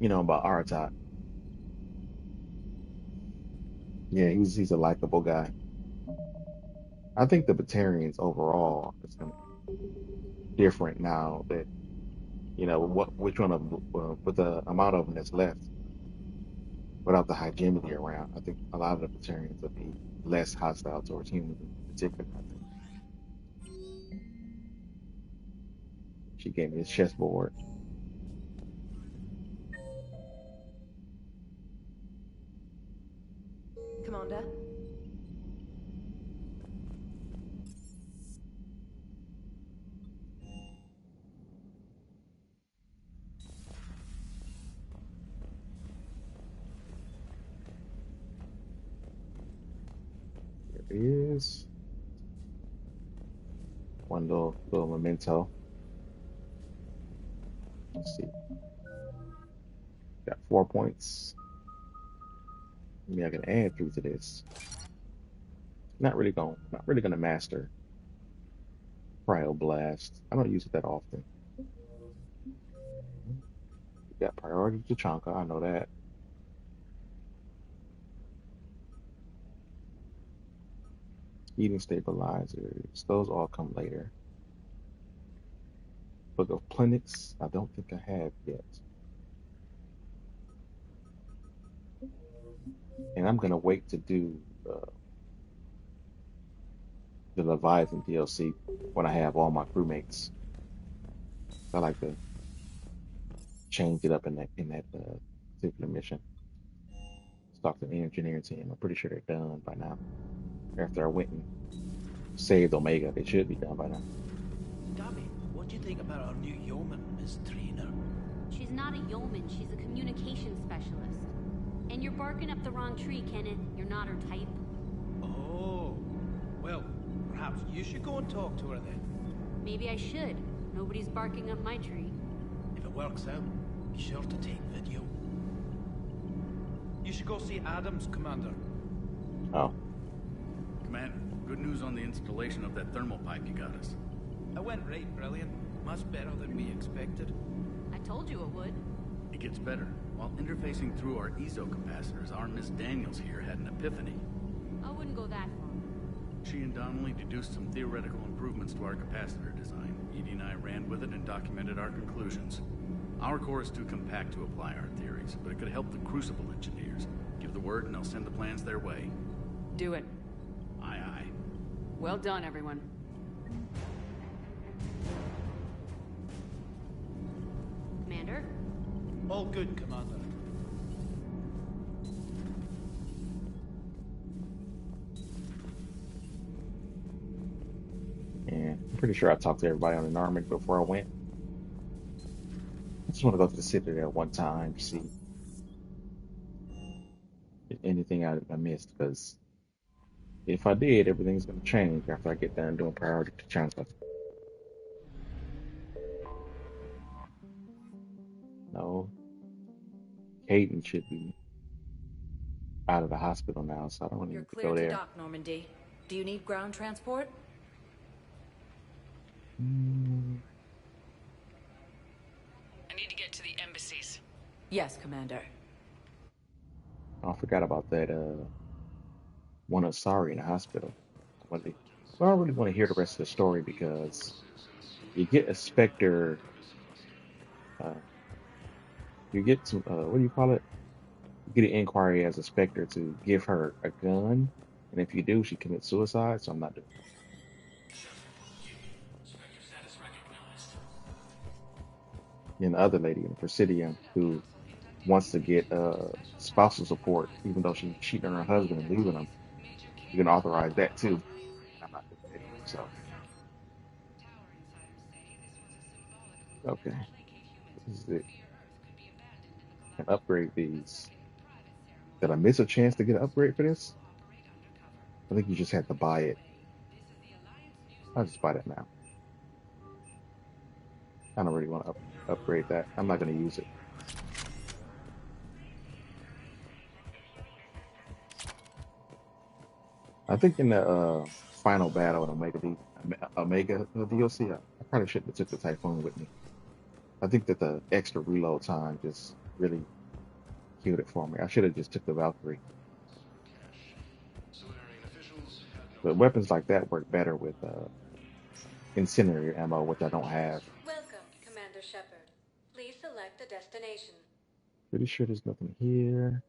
Speaker 1: About Aratak. Yeah, he's a likable guy. I think the Batarians overall is gonna be different now that which one of with the amount of them that's left without the hegemony around. I think a lot of the Batarians will be less hostile towards humans in particular. I think she gave me a chessboard.
Speaker 10: Commander.
Speaker 1: There it is. One little memento. Let's see. Got 4 points. Maybe I can add 3 to this. Not really gonna master Cryoblast. I don't use it that often. We got Priority Tachanka, I know that. Eating Stabilizers, those all come later. Book of Plenix, I don't think I have yet. And I'm gonna wait to do the Leviathan DLC when I have all my crewmates. I like to change it up in that particular mission. Talk to the engineering team. I'm pretty sure they're done by now. After I went and saved Omega, they should be done by now.
Speaker 11: Gabby, what do you think about our new yeoman, Miss Trainer?
Speaker 12: She's not a yeoman, she's a communications specialist. And you're barking up the wrong tree, Kenneth. You're not her type.
Speaker 11: Oh, well, perhaps you should go and talk to her then.
Speaker 12: Maybe I should. Nobody's barking up my tree.
Speaker 11: If it works out, be sure to take video. You should go see Adams, Commander.
Speaker 1: Oh.
Speaker 9: Commander, good news on the installation of that thermal pipe you got us.
Speaker 11: It went right brilliant. Much better than we expected.
Speaker 12: I told you it would.
Speaker 9: It gets better. While interfacing through our ESO capacitors, our Miss Daniels here had an epiphany.
Speaker 12: I wouldn't go that far.
Speaker 9: She and Donnelly deduced some theoretical improvements to our capacitor design. Edie and I ran with it and documented our conclusions. Our core is too compact to apply our theories, but it could help the Crucible engineers. Give the word and they'll send the plans their way.
Speaker 5: Do it.
Speaker 9: Aye, aye.
Speaker 5: Well done, everyone.
Speaker 12: Commander?
Speaker 11: All good, Commander.
Speaker 1: And I'm pretty sure I talked to everybody on the Norman before I went. I just want to go to the city there one time to see if anything I missed, because if I did, everything's going to change after I get done doing Priority Tachanka. No, Hayden should be out of the hospital now, so I don't
Speaker 3: You're
Speaker 1: need to
Speaker 3: clear
Speaker 1: go
Speaker 3: to
Speaker 1: there.
Speaker 3: dock, Normandy. Do you need ground transport?
Speaker 5: I need to get to the embassies.
Speaker 3: Yes, Commander.
Speaker 1: Oh, I forgot about that one of Sari in the hospital. So I don't really want to hear the rest of the story because you get a Spectre, you get some, what do you call it? You get an inquiry as a Spectre to give her a gun, and if you do, she commits suicide, so I'm not doing it. And the other lady in Presidium who wants to get spousal support, even though she's cheating on her husband and leaving him, you can authorize that too. I'm not doing it anyway, so. Okay, this is it. And upgrade these. Did I miss a chance to get an upgrade for this? I think you just had to buy it. I'll just buy that now. I don't really want to upgrade that. I'm not going to use it. I think in the final battle in Omega DLC, I probably shouldn't have took the Typhoon with me. I think that the extra reload time just really killed it for me. I should have just took the Valkyrie. But weapons like that work better with incendiary ammo, which I don't have.
Speaker 13: Welcome, Commander Shepard. Please select a destination.
Speaker 1: Pretty sure there's nothing here.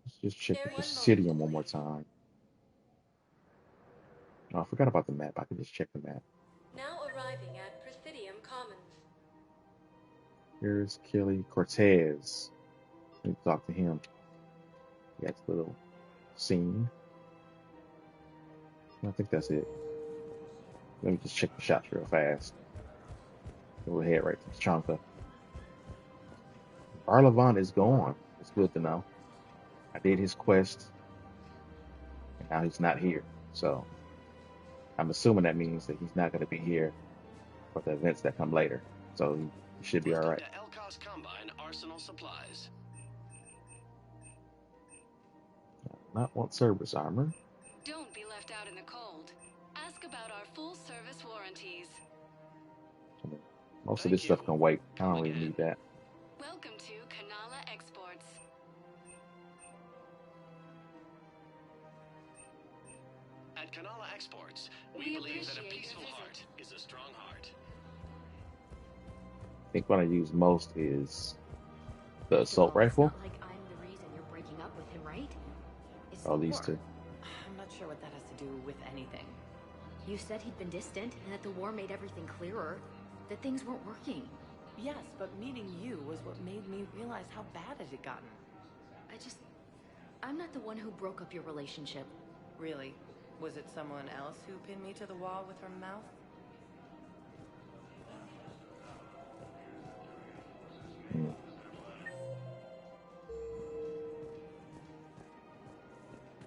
Speaker 1: Let's just check the Presidium one more time. Oh, I forgot about the map. I can just check the map.
Speaker 13: Now arriving at Presidium Commons.
Speaker 1: Here's Kelly Cortez. Let me talk to him. That's a little scene. I think that's it. Let me just check the shots real fast. We'll head right to Tachanka. Barlavon is gone. It's good to know. I did his quest, and now he's not here. So I'm assuming that means that he's not going to be here for the events that come later. So he should be all right.
Speaker 10: To Elcos Combine Arsenal Supplies.
Speaker 1: Not want service armor.
Speaker 14: Don't be left out in the cold. Ask about our full service warranties.
Speaker 1: Most of this stuff can wait. I don't really need that.
Speaker 14: Welcome to Kanala Exports.
Speaker 10: At Kanala Exports, we believe that a peaceful heart is a strong heart.
Speaker 1: I think what I use most is the assault rifle.
Speaker 15: It's not like I'm the reason you're breaking up with him, right? It's
Speaker 1: Oh,
Speaker 15: the
Speaker 1: these
Speaker 15: war.
Speaker 1: two.
Speaker 5: I'm not sure what that has to do with anything.
Speaker 15: You said he'd been distant and that the war made everything clearer, that things weren't working.
Speaker 5: Yes, but meeting you was what made me realize how bad it had gotten.
Speaker 15: I'm not the one who broke up your relationship.
Speaker 5: Really? Was it someone else who pinned me to the wall with her mouth?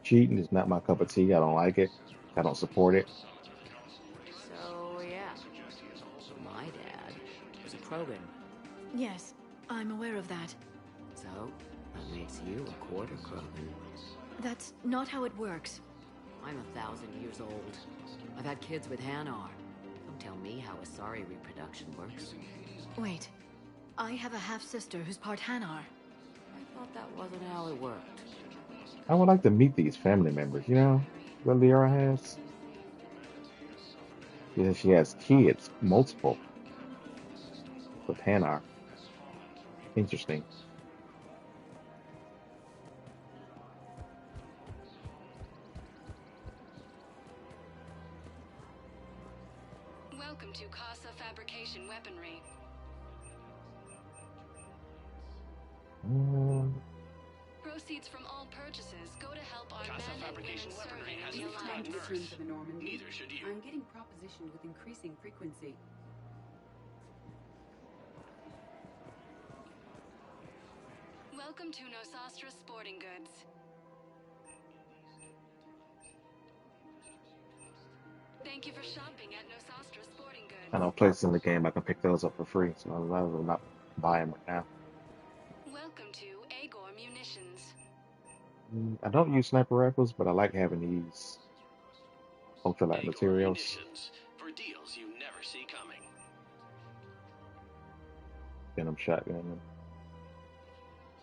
Speaker 1: Cheating is not my cup of tea. I don't like it. I don't support it.
Speaker 15: So, yeah. My dad was a Krogan.
Speaker 3: Yes, I'm aware of that.
Speaker 15: So, that makes you a quarter Krogan.
Speaker 3: That's not how it works.
Speaker 15: I'm 1,000 years old. I've had kids with Hanar. Don't tell me how Asari reproduction works.
Speaker 3: Wait, I have a half-sister who's part Hanar.
Speaker 15: I thought that wasn't how it worked.
Speaker 1: I would like to meet these family members, you know, that Liara has. Yeah, she has kids, multiple, with Hanar. Interesting.
Speaker 14: Welcome to Casa Fabrication Weaponry. Proceeds from all purchases go to help our
Speaker 10: Casa
Speaker 14: men and
Speaker 10: Fabrication
Speaker 14: women
Speaker 10: Weaponry
Speaker 14: serving
Speaker 10: has
Speaker 14: the
Speaker 10: a
Speaker 14: Alliance.
Speaker 10: fine nurse.
Speaker 16: Return to the Normandy.
Speaker 10: Neither should you.
Speaker 16: I'm getting propositioned with increasing frequency.
Speaker 14: Welcome to Nosastra Sporting Goods. Thank you for shopping at Nosastra Sporting Goods.
Speaker 1: I know places in the game I can pick those up for free, so I'd rather not buy them right now.
Speaker 14: Welcome to Agor Munitions.
Speaker 1: I don't use sniper rifles, but I like having these ultralight materials.
Speaker 10: Munitions for deals you never see coming.
Speaker 1: Venom shotgun.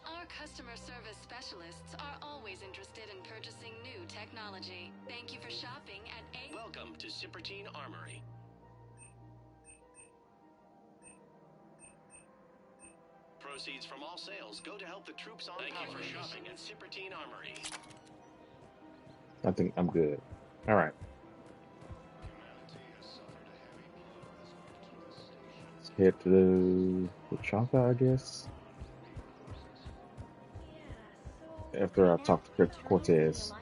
Speaker 14: Our customer service specialists are always interested in purchasing new technology. Thank you for shopping at
Speaker 10: Welcome to Cipertine Armory. Proceeds from all sales go to help the troops on Thank you for shopping at Cipertine Armory.
Speaker 1: I think I'm good. All right. Let's head to the Tachanka, I guess. After I talk to Cortez.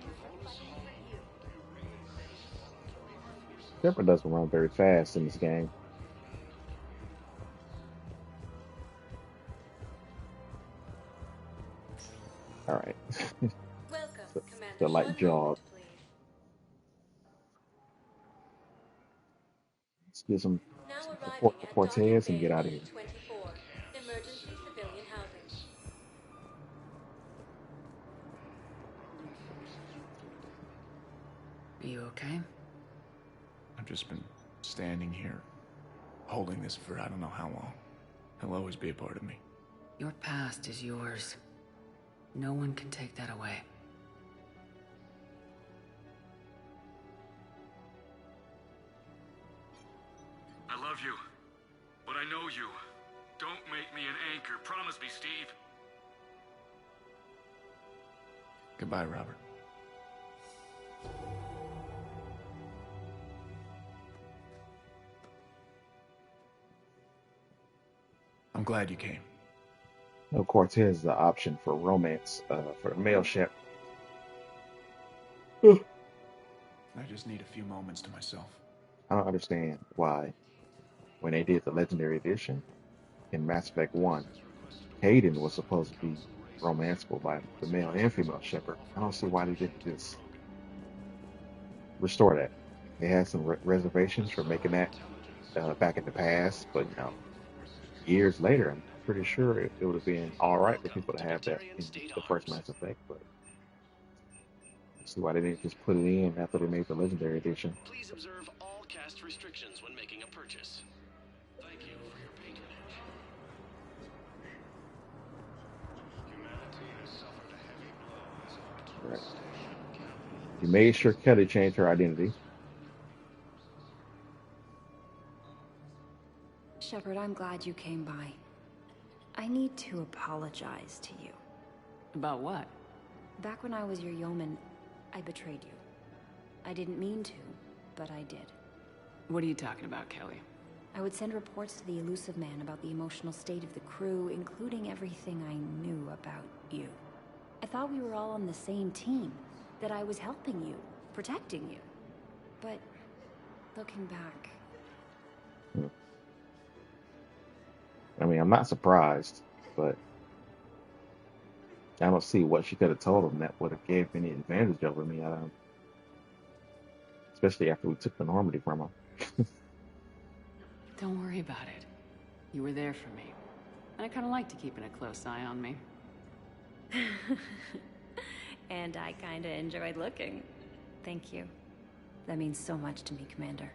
Speaker 1: Shepard doesn't run very fast in this game. All right.
Speaker 13: Welcome, Commander.
Speaker 1: The light jog. Let's get some
Speaker 13: Now
Speaker 1: support
Speaker 13: arriving
Speaker 1: for
Speaker 13: at
Speaker 1: Cortez and
Speaker 13: Docking
Speaker 1: get
Speaker 13: Bay
Speaker 1: out of here.
Speaker 13: E24, emergency civilian housing.
Speaker 5: Are you okay?
Speaker 17: I've just been standing here, holding this for I don't know how long. He'll always be a part of me.
Speaker 5: Your past is yours. No one can take that away.
Speaker 9: I love you, but I know you. Don't make me an anchor. Promise me, Steve.
Speaker 17: Goodbye, Robert. I'm glad you came.
Speaker 1: No, Cortez is the option for romance for the male
Speaker 17: I just need a few moments to myself.
Speaker 1: I don't understand why, when they did the Legendary Edition in Mass Effect 1, Hayden was supposed to be romanceable by the male and female Shepard. I don't see why they didn't just restore that. They had some reservations for making that back in the past, but years later, I'm pretty sure it would have been all right for people to have that in the first Mass Effect. But I see why they didn't just put it in after they made the Legendary Edition.
Speaker 10: Please observe all cast restrictions when making a purchase. Thank you for your patronage. Humanity has suffered a heavy blow as a
Speaker 1: Right. You made sure Kelly changed her identity.
Speaker 18: Shepard, I'm glad you came by. I need to apologize to you.
Speaker 15: About what?
Speaker 18: Back when I was your yeoman, I betrayed you. I didn't mean to, but I did.
Speaker 15: What are you talking about, Kelly?
Speaker 18: I would send reports to the Elusive Man about the emotional state of the crew, including everything I knew about you. I thought we were all on the same team, that I was helping you, protecting you. But looking back...
Speaker 1: I mean, I'm not surprised, but I don't see what she could have told him that would have gave any advantage over me. I don't, especially after we took the Normandy from her.
Speaker 15: Don't worry about it. You were there for me. And I kind of liked you keeping a close eye on me.
Speaker 18: And I kinda enjoyed looking. Thank you. That means so much to me, Commander.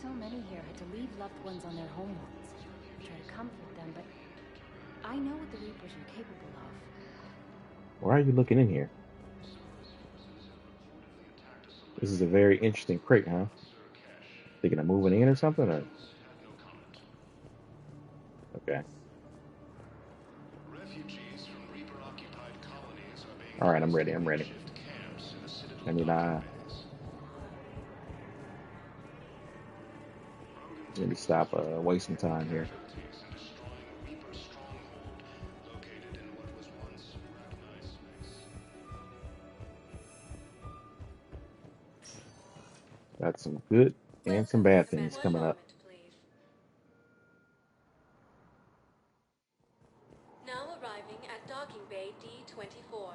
Speaker 18: So many here had to leave loved ones on their homeworlds. Try to comfort them, but I know what the Reapers are capable of.
Speaker 1: Why are you looking in here? This is a very interesting crate, huh? Thinking of moving in or something? Or... Okay. All right, I'm ready. I'm ready. I mean, let me stop wasting time here. Got some good and some bad things coming up.
Speaker 13: Now arriving at Docking Bay D-24.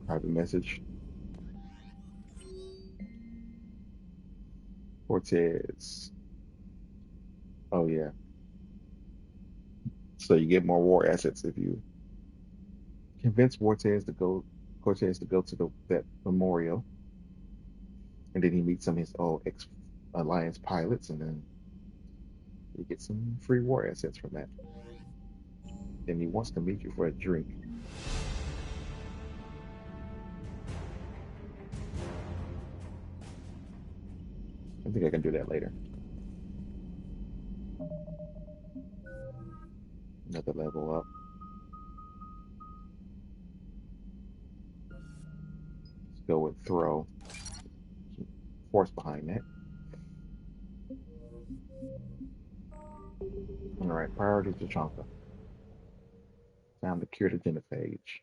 Speaker 1: Private message. Cortez. Oh yeah. So you get more war assets if you convince Cortez to go to that memorial, and then he meets some of his old ex-alliance pilots, and then you get some free war assets from that. Then he wants to meet you for a drink. I think I can do that later. Another level up. Let's go with throw. Some force behind that. All right, priority to Chonka. Time to cure the genophage.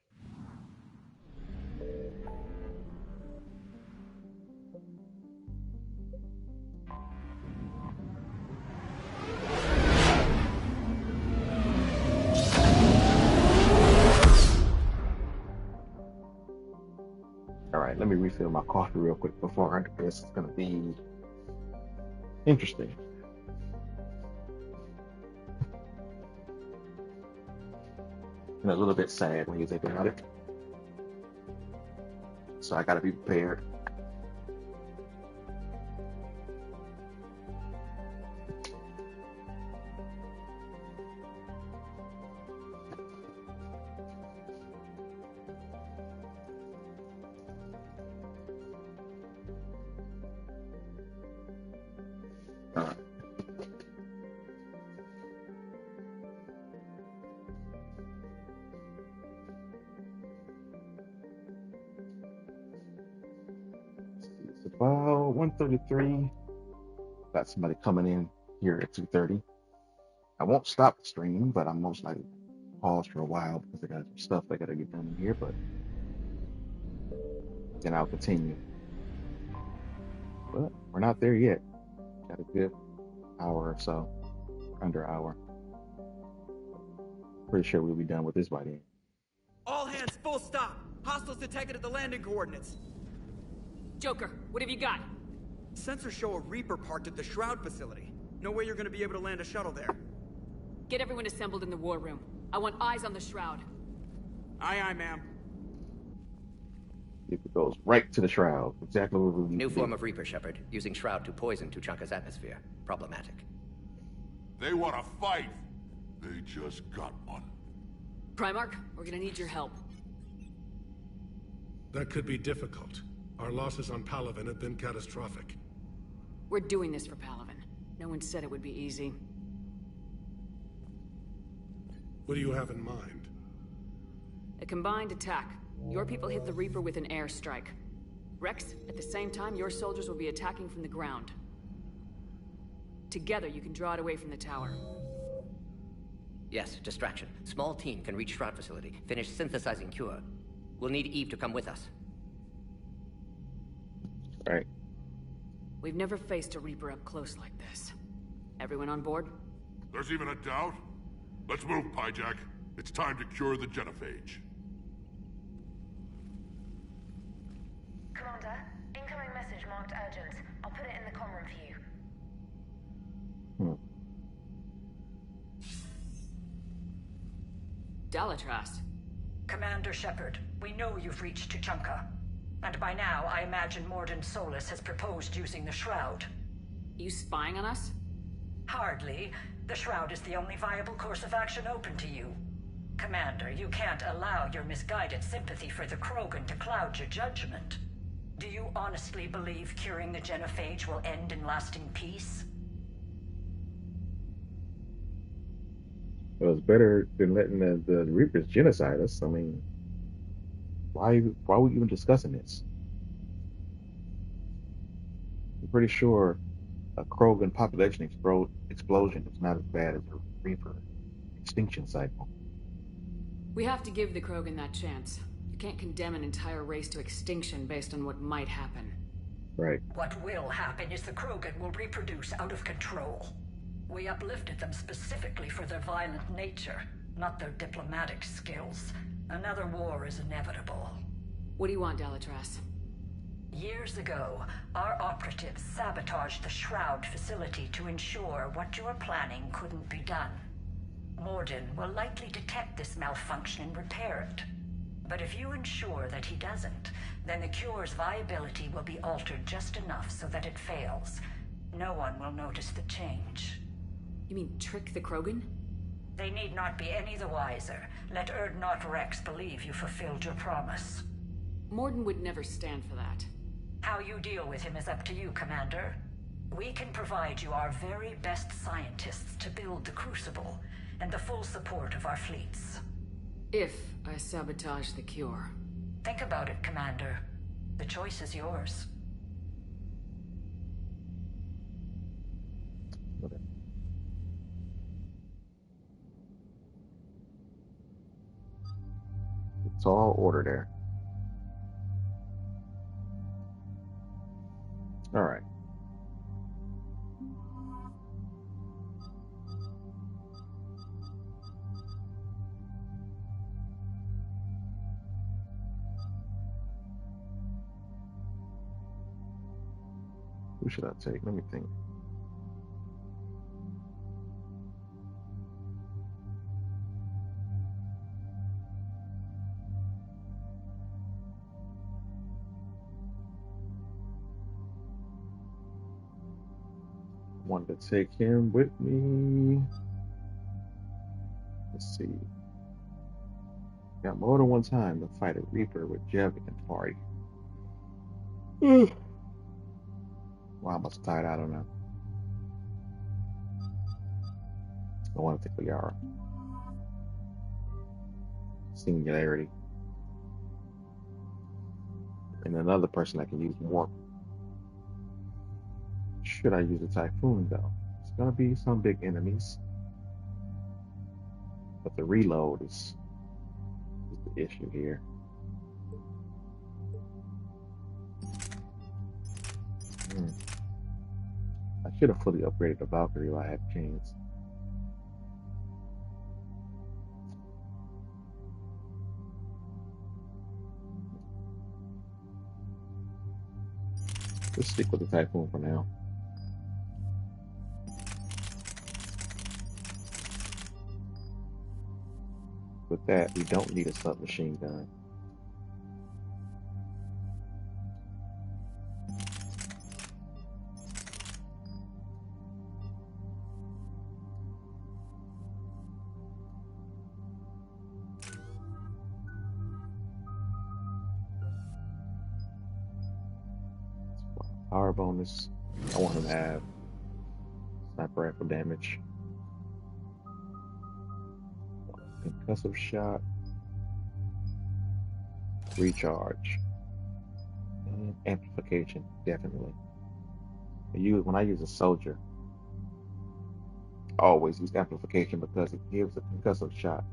Speaker 1: All right, let me refill my coffee real quick before this is going to be interesting. And a little bit sad when you think about it. So I got to be prepared. episode 133. Got somebody coming in here at 2:30. I won't stop the stream, but I'm most likely pause for a while because I got some stuff I gotta get done in here, but then I'll continue. But we're not there yet. Got a good hour or so, under an hour. Pretty sure we'll be done with this by then.
Speaker 19: All hands, full stop. Hostiles detected at the landing coordinates.
Speaker 5: Joker, what have you got?
Speaker 19: Sensors show a Reaper parked at the Shroud facility. No way you're gonna be able to land a shuttle there.
Speaker 5: Get everyone assembled in the war room. I want eyes on the Shroud.
Speaker 19: Aye, aye, ma'am.
Speaker 1: It goes right to the Shroud. Exactly what we need.
Speaker 20: New form of Reaper, Shepard. Using Shroud to poison Tuchanka's atmosphere. Problematic.
Speaker 2: They want to fight. They just got one.
Speaker 5: Primarch, we're gonna need your help.
Speaker 21: That could be difficult. Our losses on Palaven have been catastrophic.
Speaker 5: We're doing this for Palaven. No one said it would be easy.
Speaker 21: What do you have in mind?
Speaker 5: A combined attack. Your people hit the Reaper with an airstrike. Rex, at the same time, your soldiers will be attacking from the ground. Together, you can draw it away from the tower.
Speaker 20: Yes, distraction. Small team can reach Shroud facility. Finish synthesizing cure. We'll need Eve to come with us.
Speaker 1: Right.
Speaker 5: We've never faced a Reaper up close like this. Everyone on board?
Speaker 2: There's even a doubt? Let's move, Pyjak. It's time to cure the genophage.
Speaker 4: Commander, incoming message marked urgent. I'll put it in the comm room for you.
Speaker 5: Dalatras.
Speaker 22: Commander Shepard, we know you've reached Tuchanka. And by now, I imagine Mordin Solus has proposed using the Shroud.
Speaker 5: You spying on us?
Speaker 22: Hardly. The Shroud is the only viable course of action open to you. Commander, you can't allow your misguided sympathy for the Krogan to cloud your judgment. Do you honestly believe curing the genophage will end in lasting peace?
Speaker 1: Well, it's better than letting the Reapers genocide us. I mean, why are we even discussing this? I'm pretty sure a Krogan population explosion is not as bad as a Reaper extinction cycle.
Speaker 5: We have to give the Krogan that chance. You can't condemn an entire race to extinction based on what might happen.
Speaker 1: Right.
Speaker 22: What will happen is the Krogan will reproduce out of control. We uplifted them specifically for their violent nature, not their diplomatic skills. Another war is inevitable.
Speaker 5: What do you want, Dalatras?
Speaker 22: Years ago, our operatives sabotaged the Shroud facility to ensure what you were planning couldn't be done. Mordin will likely detect this malfunction and repair it. But if you ensure that he doesn't, then the cure's viability will be altered just enough so that it fails. No one will notice the change.
Speaker 5: You mean trick the Krogan?
Speaker 22: They need not be any the wiser. Let Urdnot Rex believe you fulfilled your promise.
Speaker 5: Mordin would never stand for that.
Speaker 22: How you deal with him is up to you, Commander. We can provide you our very best scientists to build the Crucible, and the full support of our fleets.
Speaker 5: If I sabotage the cure.
Speaker 22: Think about it, Commander. The choice is yours.
Speaker 1: It's all order there. All right. Who should I take? Let me think. Wanted to take him with me. Let's see. Got more than one time to fight a Reaper with Jev and Tari. Wow, I must have tired. I don't know. I want to take Liara. Singularity. And another person I can use warp. Should I use a Typhoon though? It's gonna be some big enemies, but the reload is the issue here. Hmm. I should have fully upgraded the Valkyrie while I had a chance. Let's stick with the Typhoon for now. With that, we don't need a submachine gun. Power bonus. I want him to have sniper rifle damage. Concussive shot. Recharge. And amplification, definitely. When I use a soldier, I always use amplification because it gives a concussive shot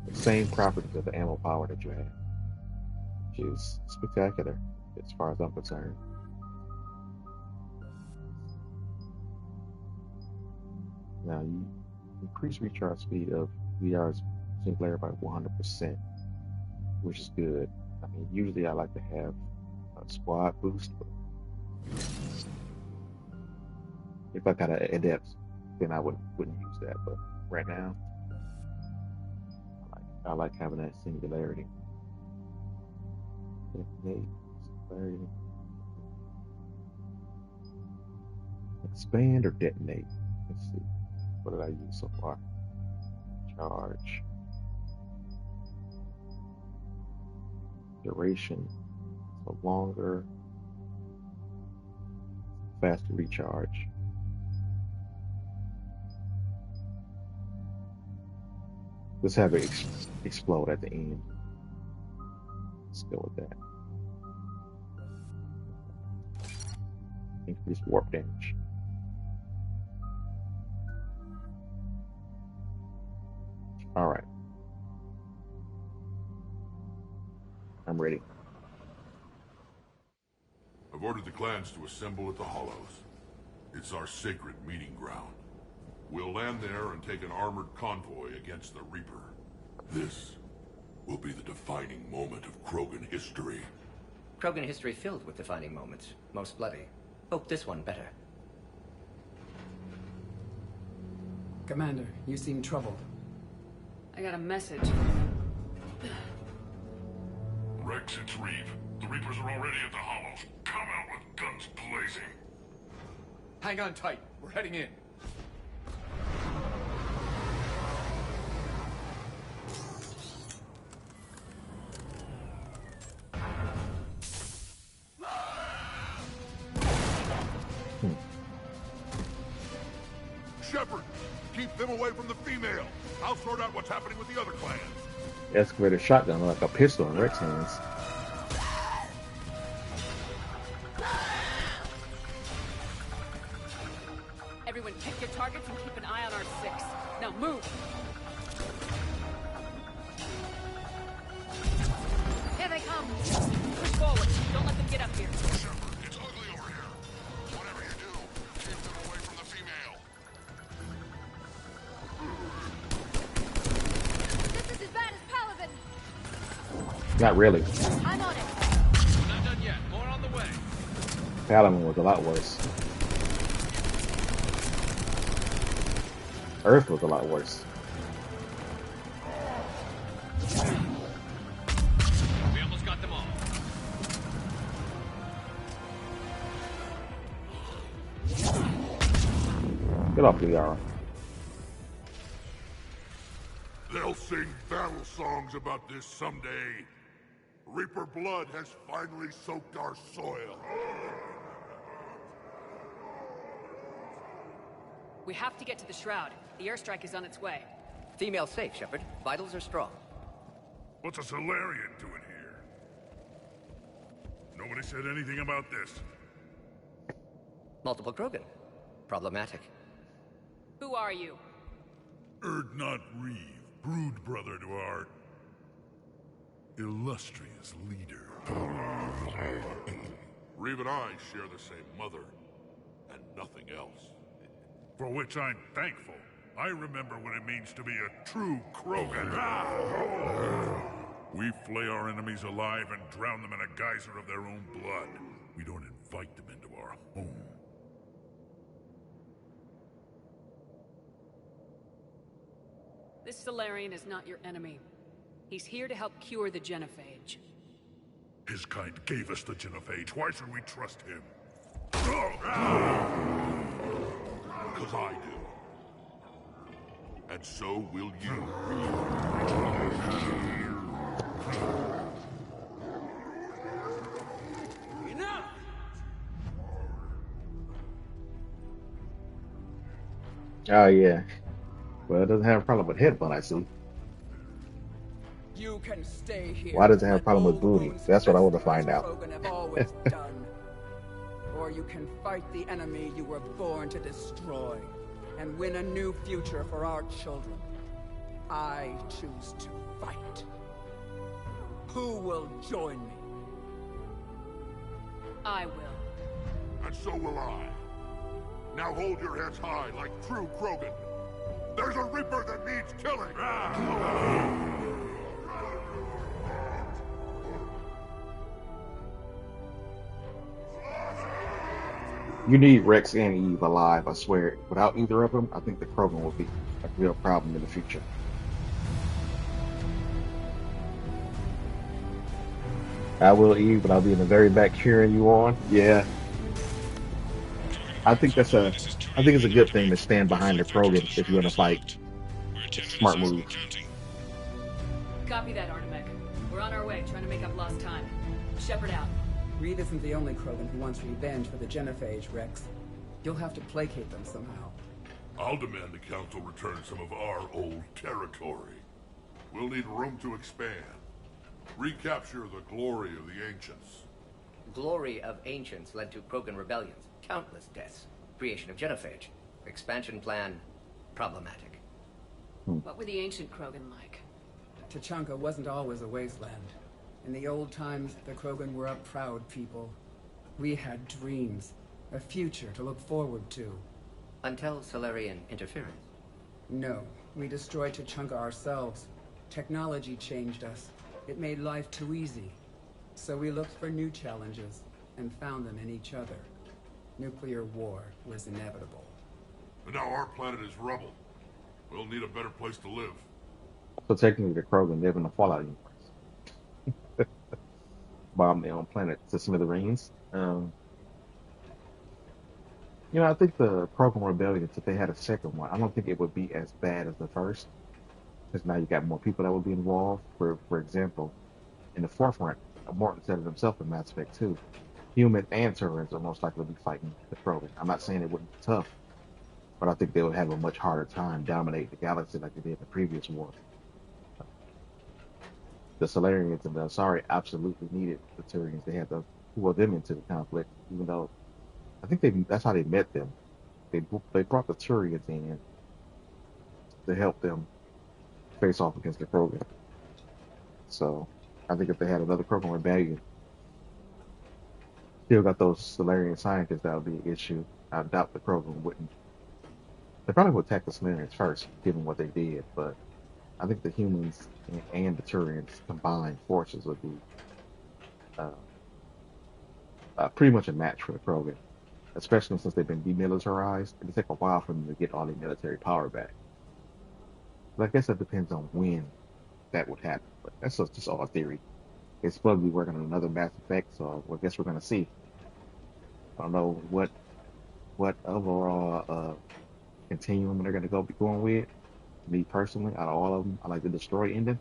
Speaker 1: the same properties of the ammo power that you have, which is spectacular as far as I'm concerned. Now, you increase recharge speed of VR's single player by 100%, which is good. I mean, usually I like to have a squad boost, but if I got an adept, then I wouldn't use that. But right now, I like having that singularity. Detonate, singularity. Expand or detonate? Let's see. What did I use so far? Charge. Duration. So longer. Faster recharge. Let's have it explode at the end. Let's go with that. Increase warp damage. All right. I'm ready.
Speaker 2: I've ordered the clans to assemble at the Hollows. It's our sacred meeting ground. We'll land there and take an armored convoy against the Reaper. This will be the defining moment of Krogan history.
Speaker 20: Krogan history filled with defining moments. Most bloody. Hope this one better.
Speaker 6: Commander, you seem troubled.
Speaker 5: I got a message.
Speaker 2: Rex, it's Reeve. The Reapers are already at the Hollows. Come out with guns blazing.
Speaker 17: Hang on tight. We're heading in.
Speaker 2: Shepard, keep them away from the female. I'll sort out what's happening with the other clans.
Speaker 1: Excavator shotgun like a pistol in Rex's hands.
Speaker 5: Everyone pick your targets and keep an eye on our six. Now move! Here they come! Push forward. Don't let them get up here.
Speaker 2: Shepard, it's ugly over here. Whatever you do, keep them away from the female.
Speaker 12: This is as bad as Paladin!
Speaker 1: Not really.
Speaker 12: I'm on it.
Speaker 11: We're not done yet. More on the way.
Speaker 1: Paladin was a lot worse. Earth was a lot worse.
Speaker 11: We almost got them all.
Speaker 1: Get off, Liara.
Speaker 2: They'll sing battle songs about this someday. Reaper blood has finally soaked our soil.
Speaker 5: We have to get to the Shroud. The airstrike is on its way.
Speaker 20: Female safe, Shepard. Vitals are strong.
Speaker 2: What's a Solarian doing here? Nobody said anything about this.
Speaker 20: Multiple Krogan. problematic.
Speaker 5: Who are you?
Speaker 2: Urdnot Reeve, brood brother to our illustrious leader. Reeve and I share the same mother, and nothing else.
Speaker 7: For which I'm thankful. I remember what it means to be a true Krogan. We flay our enemies alive and drown them in a geyser of their own blood. We don't invite them into our home.
Speaker 16: This Salarian is not your enemy. He's here to help cure the Genophage.
Speaker 7: His kind gave us the Genophage. Why should we trust him?
Speaker 2: Because I do. And so will you.
Speaker 19: Enough!
Speaker 1: Oh yeah. Well, it doesn't have a problem with headbutt, I see.
Speaker 8: You can stay here.
Speaker 1: Why does it have a problem with booty? That's what I want to find out.
Speaker 8: Krogan have always done. Or you can fight the enemy you were born to destroy and win a new future for our children. I choose to fight. Who will join me?
Speaker 16: I will.
Speaker 2: And so will I. Now hold your heads high like true Krogan. There's a Reaper that needs killing!
Speaker 1: You need Rex and Eve alive, I swear. Without either of them, I think the Krogan will be a real problem in the future. I will, Eve, but I'll be in the very back cheering you on. Yeah. I think it's a good thing to stand behind the Krogan if you're in a fight. Smart move.
Speaker 16: Copy that, Artemek. We're on our way, trying to make up lost time. Shepard out.
Speaker 8: Reed isn't the only Krogan who wants revenge for the Genophage, Rex. You'll have to placate them somehow.
Speaker 2: I'll demand the Council return some of our old territory. We'll need room to expand. Recapture the glory of the Ancients.
Speaker 20: Glory of Ancients led to Krogan rebellions, countless deaths, creation of Genophage. Expansion plan, problematic.
Speaker 16: What were the ancient Krogan like?
Speaker 8: Tuchanka wasn't always a wasteland. In the old times, the Krogan were a proud people. We had dreams, a future to look forward to.
Speaker 20: Until Salarian interference?
Speaker 8: No, we destroyed Tuchanka ourselves. Technology changed us. It made life too easy. So we looked for new challenges, and found them in each other. Nuclear war was inevitable.
Speaker 2: And now our planet is rubble. We'll need a better place to live.
Speaker 1: So technically the Krogan live in the Fallout universe. Bomb their own planet to smithereens. I think the Krogan rebellion, if they had a second one, I don't think it would be as bad as the first. Because now you got more people that would be involved. For example, in the forefront, Morton said it himself in Mass Effect 2, humans and Turians are most likely to be fighting the Krogan. I'm not saying it wouldn't be tough, but I think they would have a much harder time dominating the galaxy like they did in the previous war. The Salarians and the Asari absolutely needed the Turians. They had to pull them into the conflict, even though I think that's how they met them. They brought the Turians in to help them face off against the Krogan. So I think if they had another Krogan rebellion, still got those Salarian scientists, that would be an issue. I doubt the Krogan wouldn't. They probably would attack the Salarians first, given what they did, but I think the humans and the Turians combined forces would be pretty much a match for the Krogan, especially since they've been demilitarized. It'll take a while for them to get all their military power back. But I guess that depends on when that would happen. But that's just all a theory. They're supposed to be working on another Mass Effect, so I guess we're going to see. I don't know what overall continuum they're going to be going with. Me personally, out of all of them, I like the destroy ending.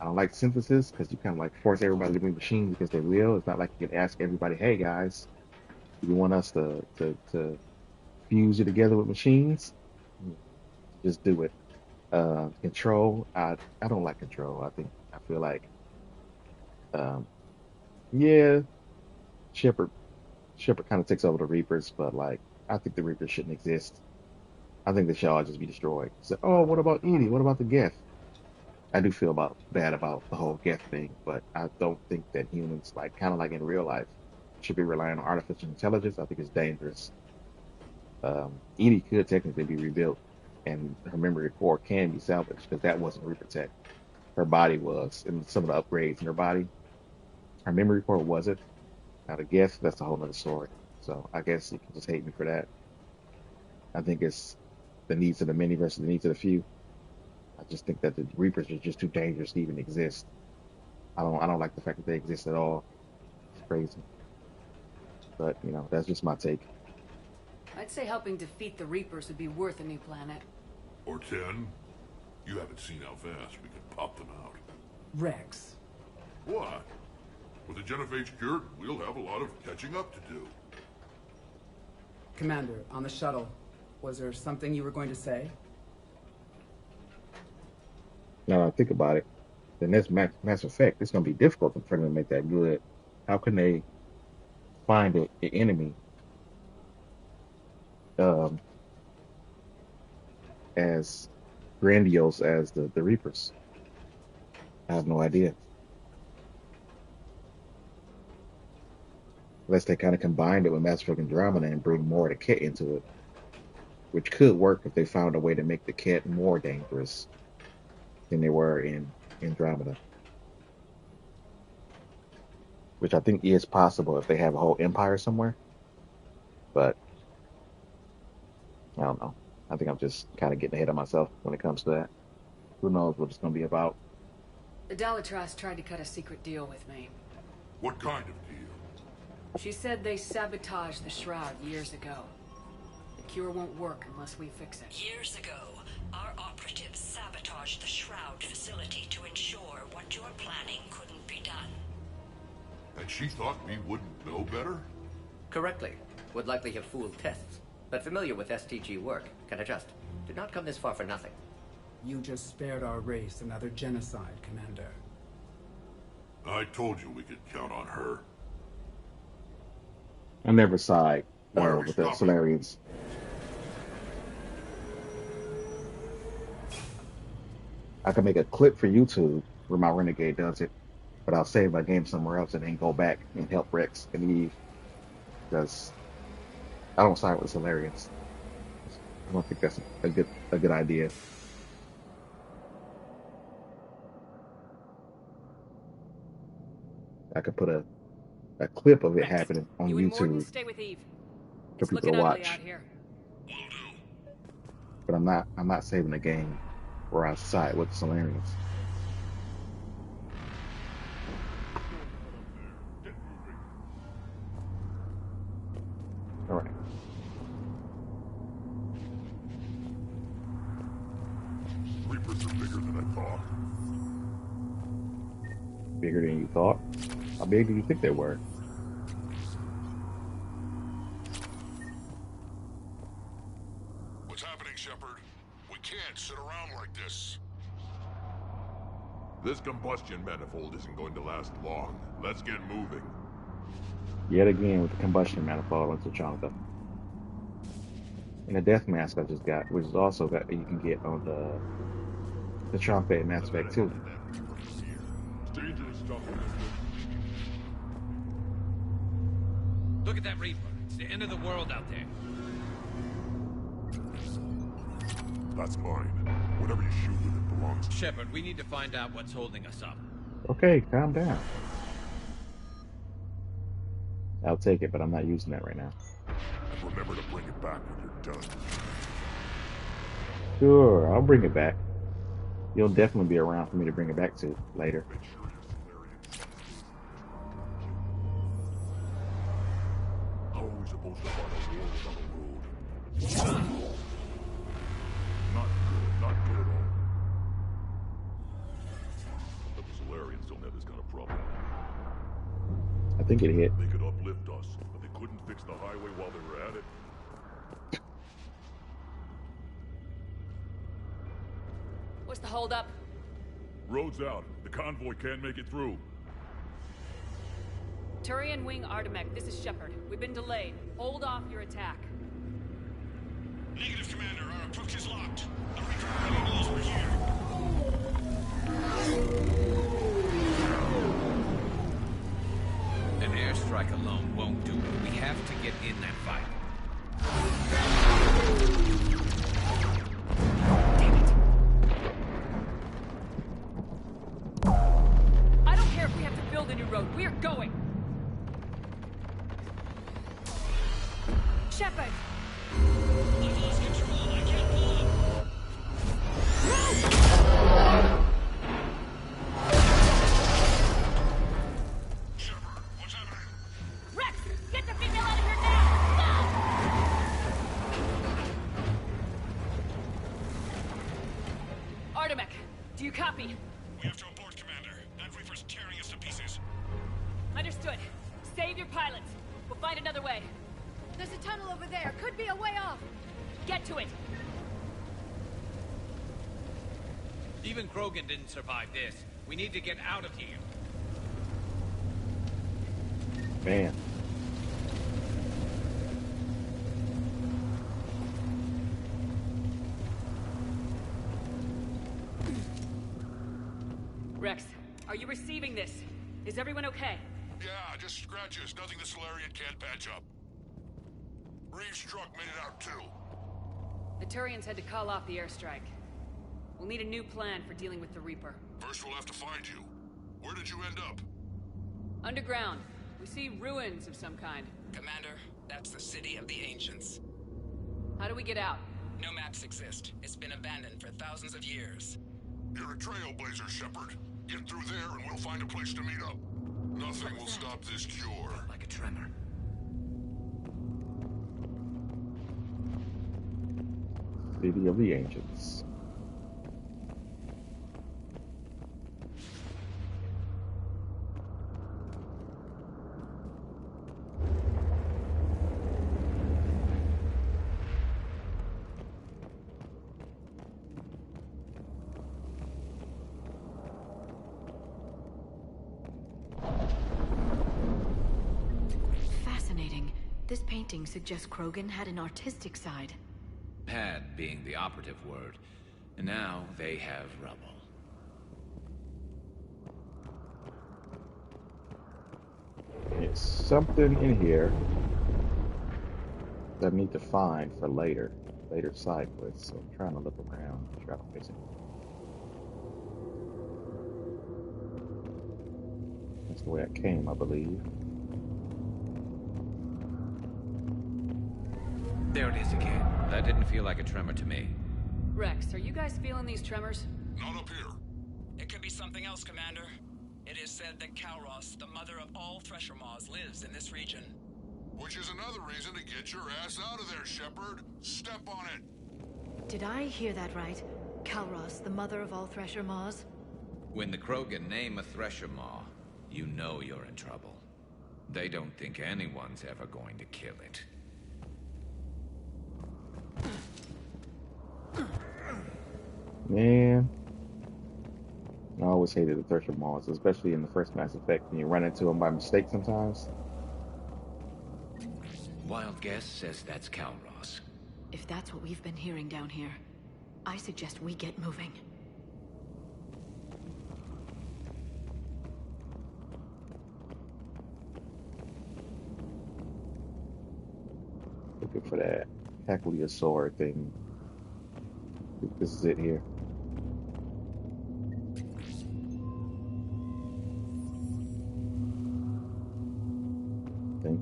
Speaker 1: I don't like synthesis because you kind of like force everybody to be machines because they will. It's not like you can ask everybody, "Hey guys, do you want us to fuse you together with machines?" Just do it. Control, I don't like control. I feel like, yeah, Shepard kind of takes over the Reapers, but like I think the Reapers shouldn't exist. I think they should all just be destroyed. So, oh, what about Edie? What about the Geth? I do feel bad about the whole Geth thing, but I don't think that humans, like kind of like in real life, should be relying on artificial intelligence. I think it's dangerous. Edie could technically be rebuilt, and her memory core can be salvaged because that wasn't Reaper tech. Her body was, and some of the upgrades in her body. Her memory core wasn't. Now the Geth, that's a whole other story. So I guess you can just hate me for that. I think it's the needs of the many versus the needs of the few. I just think that the Reapers are just too dangerous to even exist. I don't like the fact that they exist at all. It's crazy. But, you know, that's just my take.
Speaker 16: I'd say helping defeat the Reapers would be worth a new planet.
Speaker 2: Or 10. You haven't seen how fast we can pop them out.
Speaker 6: Rex.
Speaker 2: What? With the genophage cured, we'll have a lot of catching up to do.
Speaker 6: Commander, on the shuttle, was there something you were going to say?
Speaker 1: Now that I think about it, the next Mass Effect, it's going to be difficult for them to make that good. How can they find an enemy as grandiose as the Reapers? I have no idea. Unless they kind of combined it with Mass Effect Andromeda and bring more of the Kett into it, which could work if they found a way to make the Kett more dangerous than they were in Andromeda. Which I think is possible if they have a whole empire somewhere. But I don't know. I think I'm just kind of getting ahead of myself when it comes to that. Who knows what it's going to be about.
Speaker 16: The Dalatrass tried to cut a secret deal with me.
Speaker 2: What kind of deal?
Speaker 16: She said they sabotaged the Shroud years ago. The cure won't work unless we fix it.
Speaker 22: Years ago, our operatives sabotaged the Shroud facility to ensure what you were planning couldn't be done.
Speaker 2: And she thought we wouldn't know better?
Speaker 20: Correctly. Would likely have fooled tests. But familiar with STG work, can adjust. Did not come this far for nothing.
Speaker 6: You just spared our race another genocide, Commander.
Speaker 2: I told you we could count on her.
Speaker 1: I never side well with the Solarians. I can make a clip for YouTube where my Renegade does it, but I'll save my game somewhere else and then go back and help Rex and Eve, because I don't side with the Solarians. I don't think that's a good idea. I could put a clip of it happening on YouTube
Speaker 16: Stay with Eve.
Speaker 1: for
Speaker 16: It's
Speaker 1: people to
Speaker 16: looking ugly
Speaker 1: watch.
Speaker 16: out here.
Speaker 1: But I'm not saving a game where I side with the Solarians. All right.
Speaker 2: Reapers are bigger than I thought.
Speaker 1: Bigger than you thought? How big do you think they were?
Speaker 2: What's happening, Shepard? We can't sit around like this. This combustion manifold isn't going to last long. Let's get moving.
Speaker 1: Yet again with the combustion manifold on Tuchanka. And the death mask I just got, which is also got you can get on the Tuchanka and Mass Effect 2.
Speaker 2: Dangerous stuff.
Speaker 11: Look at that Reaper. It's the end of the world out there.
Speaker 2: That's mine. Whatever you shoot with it belongs.
Speaker 11: Shepard, we need to find out what's holding us up.
Speaker 1: Okay, calm down. I'll take it, but I'm not using that right now.
Speaker 2: And remember to bring it back when you're done.
Speaker 1: Sure, I'll bring it back. You'll definitely be around for me to bring it back to later.
Speaker 2: How are we supposed to fight a war without a road? Not good at all. But the Solarians don't have this kind of problem.
Speaker 1: I think it hit.
Speaker 2: They could uplift us, but they couldn't fix the highway while they were at it.
Speaker 16: What's the holdup?
Speaker 2: Road's out. The convoy can't make it through.
Speaker 16: Turian Wing Artemec, this is Shepard. We've been delayed. Hold off your attack.
Speaker 10: Negative, Commander. Our approach is locked. The Reaper already knows we're here.
Speaker 3: An airstrike alone won't do it. We have to get in that fight.
Speaker 16: Damn it. I don't care if we have to build a new road. We're going. Shepard!
Speaker 10: I've lost control. I can't pull up. Shepard, what's happening?
Speaker 16: Rex! Get the female out of here now! Now! Artemek, do you copy?
Speaker 10: We have to abort, Commander. That Reaper's tearing us to pieces.
Speaker 16: Understood. Save your pilots. We'll find another way.
Speaker 5: There's a tunnel over there. Could be a way off.
Speaker 16: Get to it.
Speaker 3: Even Krogan didn't survive this. We need to get out of here.
Speaker 1: Man.
Speaker 16: Rex, are you receiving this? Is everyone okay?
Speaker 2: Yeah, just scratches. Nothing the Solarian can't patch up. Reeves' truck made it out too.
Speaker 16: The Turians had to call off the airstrike. We'll need a new plan for dealing with the Reaper.
Speaker 2: First we'll have to find you. Where did you end up?
Speaker 16: Underground. We see ruins of some kind.
Speaker 14: Commander, that's the City of the Ancients.
Speaker 16: How do we get out?
Speaker 14: No maps exist. It's been abandoned for thousands of years.
Speaker 2: You're a trailblazer, Shepard. Get through there and we'll find a place to meet up. Nothing will stop this cure.
Speaker 20: Like a tremor.
Speaker 1: City of the Ancients.
Speaker 18: Fascinating. This painting suggests Krogan had an artistic side.
Speaker 3: Had being the operative word. And now they have rubble.
Speaker 1: It's something in here that I need to find for later side quests. So I'm trying to look around, try to miss it. That's the way I came, I believe.
Speaker 3: There it is again. That didn't feel like a tremor to me.
Speaker 16: Rex, are you guys feeling these tremors?
Speaker 2: Not up here.
Speaker 14: It could be something else, Commander. It is said that Kalros, the mother of all Thresher Maws, lives in this region.
Speaker 2: Which is another reason to get your ass out of there, Shepard. Step on it.
Speaker 18: Did I hear that right? Kalros, the mother of all Thresher Maws?
Speaker 3: When the Krogan name a Thresher Maw, you know you're in trouble. They don't think anyone's ever going to kill it.
Speaker 1: Man, I always hated the Thresher Maws, especially in the first Mass Effect when you run into them by mistake sometimes.
Speaker 3: Wild guess says that's Kalros.
Speaker 18: If that's what we've been hearing down here, I suggest we get moving.
Speaker 1: Looking for that Hackleosaur thing. I think this is it here. Thing.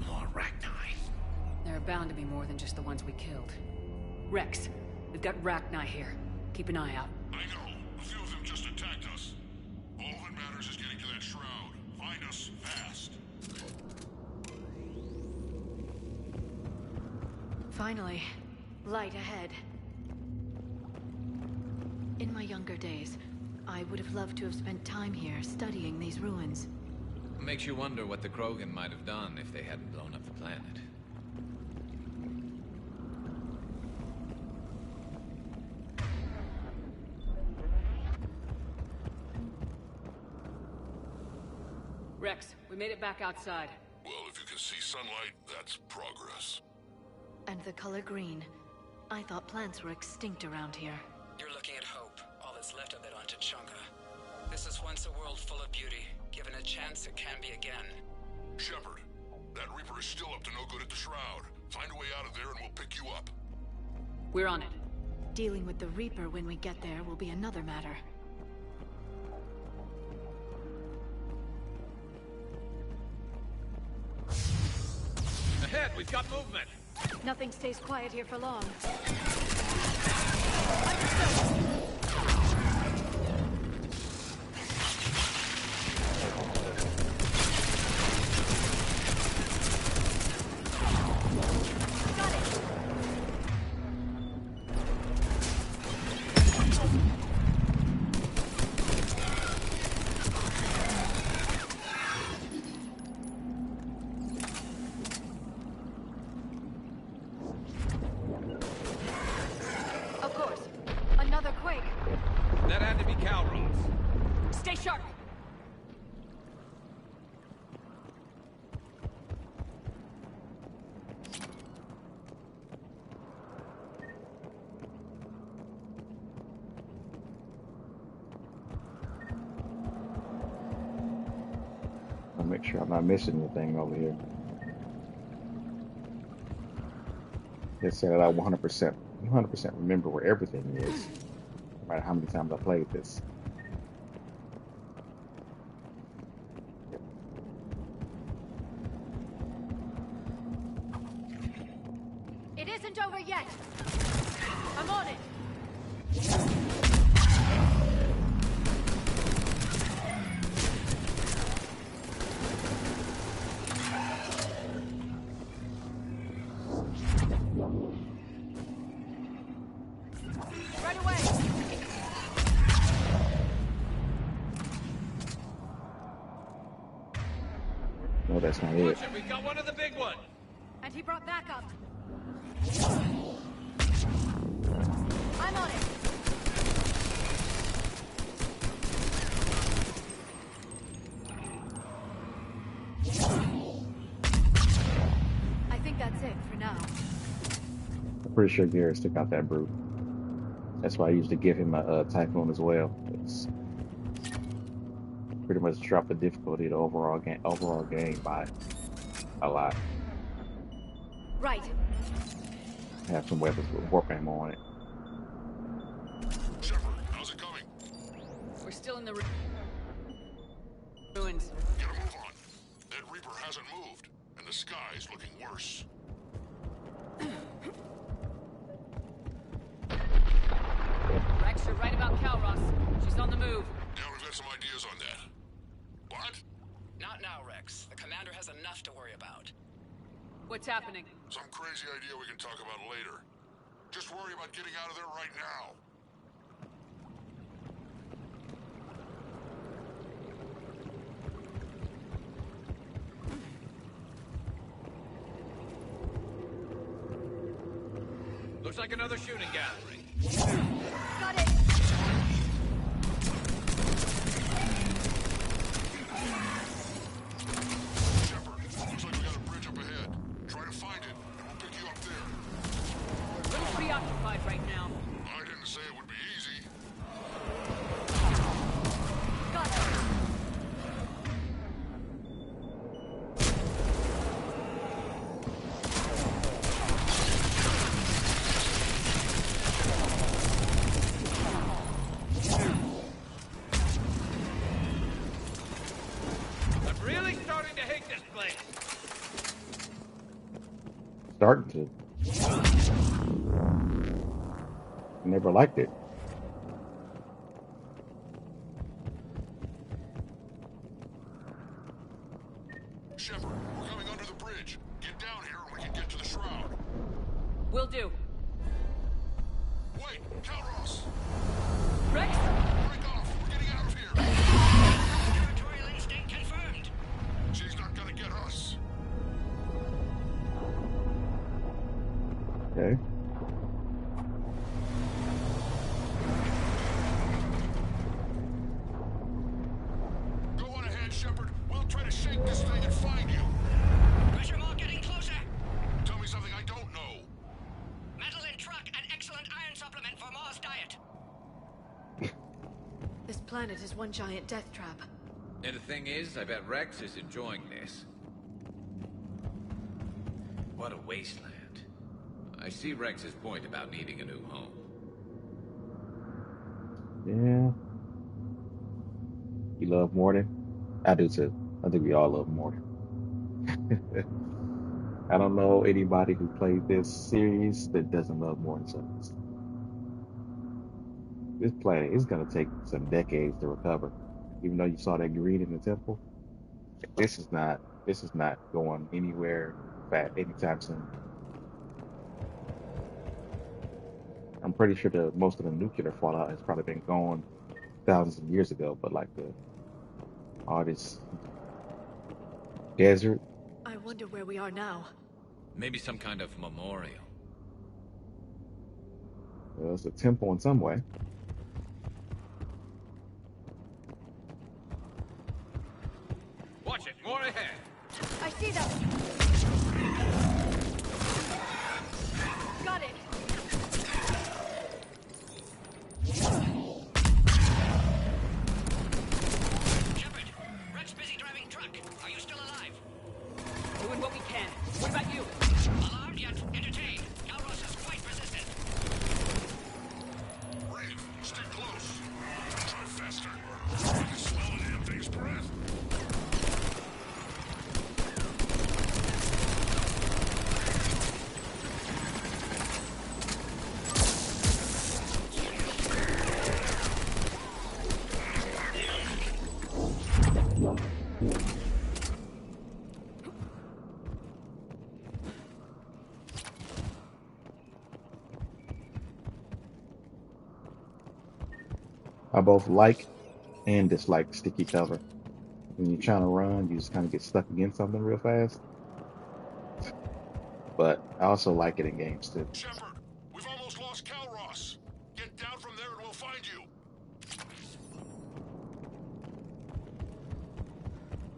Speaker 3: More Rachni.
Speaker 16: There are bound to be more than just the ones we killed. Rex, we've got Rachni here. Keep an eye out.
Speaker 2: I know. A few of them just attacked us. All that matters is getting to that shroud. Find us fast.
Speaker 18: Finally, light ahead. In my younger days, I would have loved to have spent time here studying these ruins.
Speaker 3: Makes you wonder what the Krogan might have done if they hadn't blown up the planet.
Speaker 16: made it back outside.
Speaker 2: Well, if you can see sunlight, that's progress.
Speaker 9: And the color green. I thought plants were extinct around here.
Speaker 14: You're looking at hope, all that's left of it on Tuchanka. This is once a world full of beauty. Given a chance, it can be again.
Speaker 2: Shepard, that Reaper is still up to no good at the Shroud. Find a way out of there and we'll pick you up.
Speaker 16: We're on it.
Speaker 9: Dealing with the Reaper when we get there will be another matter.
Speaker 11: Ahead, we've got movement.
Speaker 9: Nothing stays quiet here for long.
Speaker 11: That had to be Calros.
Speaker 16: Stay sharp!
Speaker 1: I'll make sure I'm not missing anything over here. They said that I 100% remember where everything is. No matter how many times I played this.
Speaker 5: It isn't over yet. I'm on it. Right away.
Speaker 1: No, that's not it.
Speaker 11: We've got one of the big ones.
Speaker 5: And he brought backup. I'm on it. I think that's it for now.
Speaker 1: I'm pretty sure Garrett took out that brute. That's why I used to give him a Typhoon as well. It's pretty much dropped the difficulty of the overall game by a lot.
Speaker 5: Right.
Speaker 1: I have some weapons with warp ammo on it.
Speaker 2: Shepard, how's it coming?
Speaker 16: We're still in the ruins.
Speaker 2: Get a move on. That Reaper hasn't moved, and the sky's looking worse.
Speaker 16: Rex, you're right about Calros. She's on the move.
Speaker 2: Yeah, we've got some ideas on that. What?
Speaker 14: Not now, Rex. The commander has enough to worry about.
Speaker 16: What's happening?
Speaker 2: Some crazy idea we can talk about later. Just worry about getting out of there right now.
Speaker 11: Looks like another shooting gallery.
Speaker 5: Got it.
Speaker 2: Shepard, looks like we got a bridge up ahead. Try to find it, and we'll pick you up there.
Speaker 16: We're a little preoccupied right now.
Speaker 2: I didn't say it would be easy.
Speaker 5: Got it.
Speaker 11: I'm really starting to hate this place.
Speaker 1: Starting to. Never liked it.
Speaker 2: Shepard, we're coming under the bridge. Get down here and we can get to the Shroud.
Speaker 16: Will do.
Speaker 2: Wait, Calros!
Speaker 16: Rex?
Speaker 2: Break off! We're getting out of here!
Speaker 10: Territorial instinct confirmed.
Speaker 2: She's not gonna get us.
Speaker 1: Okay.
Speaker 2: Go on ahead, Shepard. We'll try to shake this thing
Speaker 9: planet is one giant death trap.
Speaker 3: And the thing is, I bet Rex is enjoying this. What a wasteland. I see Rex's point about needing a new home.
Speaker 1: Yeah. You love Mordin? I do too. I think we all love Mordin. I don't know anybody who played this series that doesn't love Mordin Summons. This planet is going to take some decades to recover. Even though you saw that green in the temple, this is not going anywhere fast anytime soon. I'm pretty sure that most of the nuclear fallout has probably been gone thousands of years ago, but like all this desert.
Speaker 9: I wonder where we are now.
Speaker 3: Maybe some kind of memorial.
Speaker 1: Well, it's a temple in some way.
Speaker 3: Watch it, more ahead.
Speaker 9: I see them. Got it.
Speaker 10: Shepard, Rex busy driving truck. Are you still alive?
Speaker 16: Doing what we can. What about you?
Speaker 10: Alarmed yet entertained. Calros is quite resistant.
Speaker 7: Reeve, stay close. Try faster. I can smell the damn thing's breath.
Speaker 1: I both like and dislike sticky cover. When you're trying to run, you just kind of get stuck against something real fast. But I also like it in games too.
Speaker 7: Shepard, we've almost lost Calros. Get down from there and we'll find you.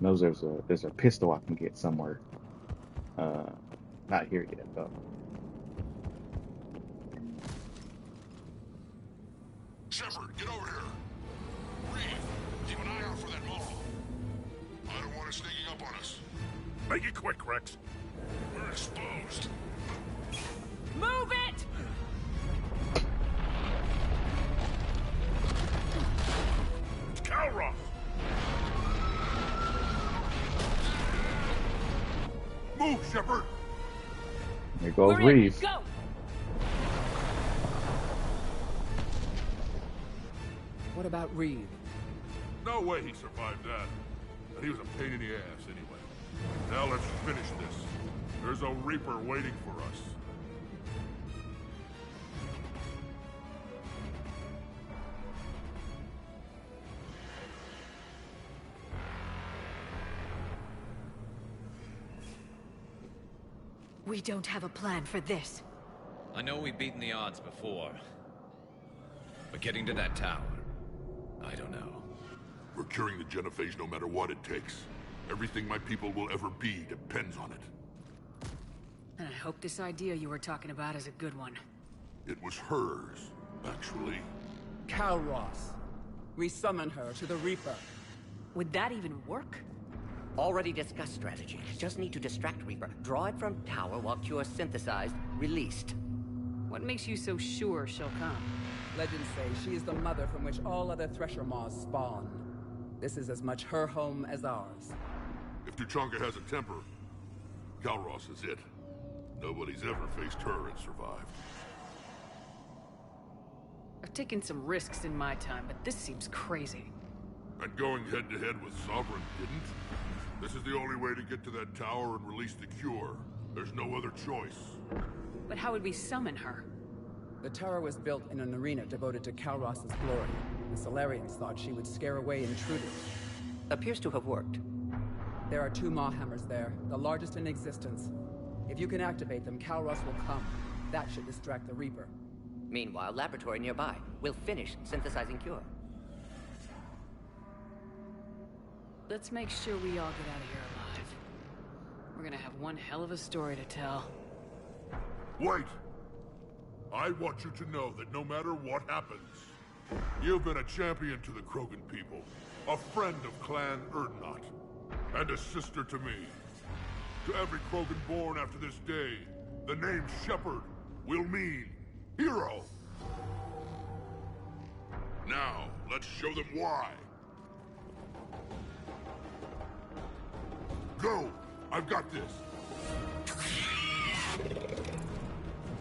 Speaker 1: Knows there's a pistol I can get somewhere. Not here yet though.
Speaker 7: Shepard, get over here. Reeve, keep an eye out for that model. I don't want it sneaking up on us. Make it quick, Rex. We're exposed.
Speaker 16: Move it!
Speaker 7: It's Calros. Move, Shepard.
Speaker 1: There goes
Speaker 16: We're in.
Speaker 1: Reeve.
Speaker 16: Go!
Speaker 8: What about Reeve?
Speaker 2: No way he survived that. But he was a pain in the ass anyway. Now let's finish this. There's a Reaper waiting for us.
Speaker 9: We don't have a plan for this.
Speaker 3: I know we've beaten the odds before. But getting to that tower, I don't know.
Speaker 2: We're curing the genophage no matter what it takes. Everything my people will ever be depends on it.
Speaker 16: And I hope this idea you were talking about is a good one.
Speaker 2: It was hers, actually.
Speaker 8: Calros. We summon her to the Reaper.
Speaker 16: Would that even work?
Speaker 20: Already discussed strategy. Just need to distract Reaper. Draw it from tower while Cure synthesized, released.
Speaker 16: What makes you so sure she'll come?
Speaker 8: Legends say she is the mother from which all other Thresher Maws spawn. This is as much her home as ours.
Speaker 2: If Tuchanka has a temper, Calros is it. Nobody's ever faced her and survived.
Speaker 16: I've taken some risks in my time, but this seems crazy.
Speaker 2: And going head-to-head with Sovereign didn't? This is the only way to get to that tower and release the cure. There's no other choice.
Speaker 16: But how would we summon her?
Speaker 8: The tower was built in an arena devoted to Calros' glory. The Solarians thought she would scare away intruders.
Speaker 20: Appears to have worked.
Speaker 8: There are 2 Maw hammers there, the largest in existence. If you can activate them, Calros will come. That should distract the Reaper.
Speaker 20: Meanwhile, laboratory nearby. We'll finish synthesizing Cure.
Speaker 16: Let's make sure we all get out of here alive. We're gonna have one hell of a story to tell.
Speaker 2: Wait! I want you to know that no matter what happens, You've been a champion to the Krogan people, a friend of Clan Urdnot, and a sister to me. To every Krogan born after this day, the name Shepard will mean hero. Now, let's show them why. Go! I've got this.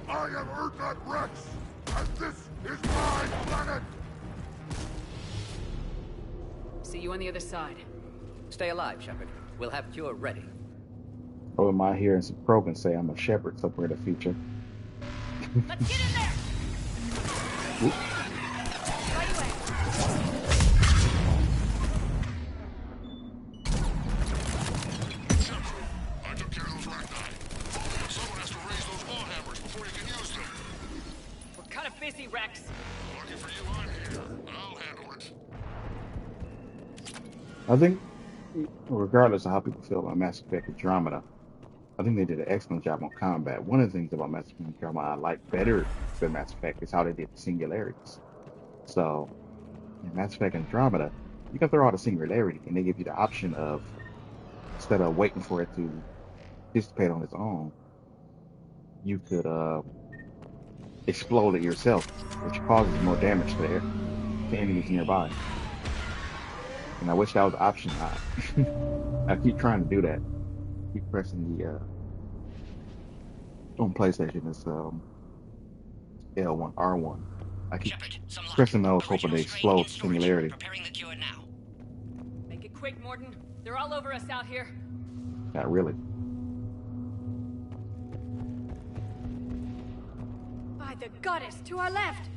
Speaker 2: I am Urdnot Rex, and this is my planet!
Speaker 16: See you on the other side.
Speaker 20: Stay alive, Shepard. We'll have Cure ready.
Speaker 1: Or am I hearing some Krogan say I'm a Shepard somewhere in the future?
Speaker 16: Let's get in there!
Speaker 1: Oop.
Speaker 16: Right away.
Speaker 7: Shepard, I took care of those Rachni. Someone has to raise those wall hammers before you can use them.
Speaker 16: We're kind of busy, Rex.
Speaker 7: Lucky for you, I'm here. I'll handle it.
Speaker 1: I think, regardless of how people feel about Mass Effect Andromeda, I think they did an excellent job on combat. One of the things about Mass Effect Andromeda I like better than Mass Effect is how they did the singularities. So, in Mass Effect Andromeda, you can throw out a singularity, and they give you the option of, instead of waiting for it to dissipate on its own, you could explode it yourself, which causes more damage to enemies nearby. And I wish that was an option. I keep trying to do that. Keep pressing the on PlayStation. It's L1, R1. I keep pressing those, hoping they explode singularity.
Speaker 16: Make it quick, Mordin. They're all over us out here.
Speaker 1: Not really.
Speaker 16: By the goddess, to our left.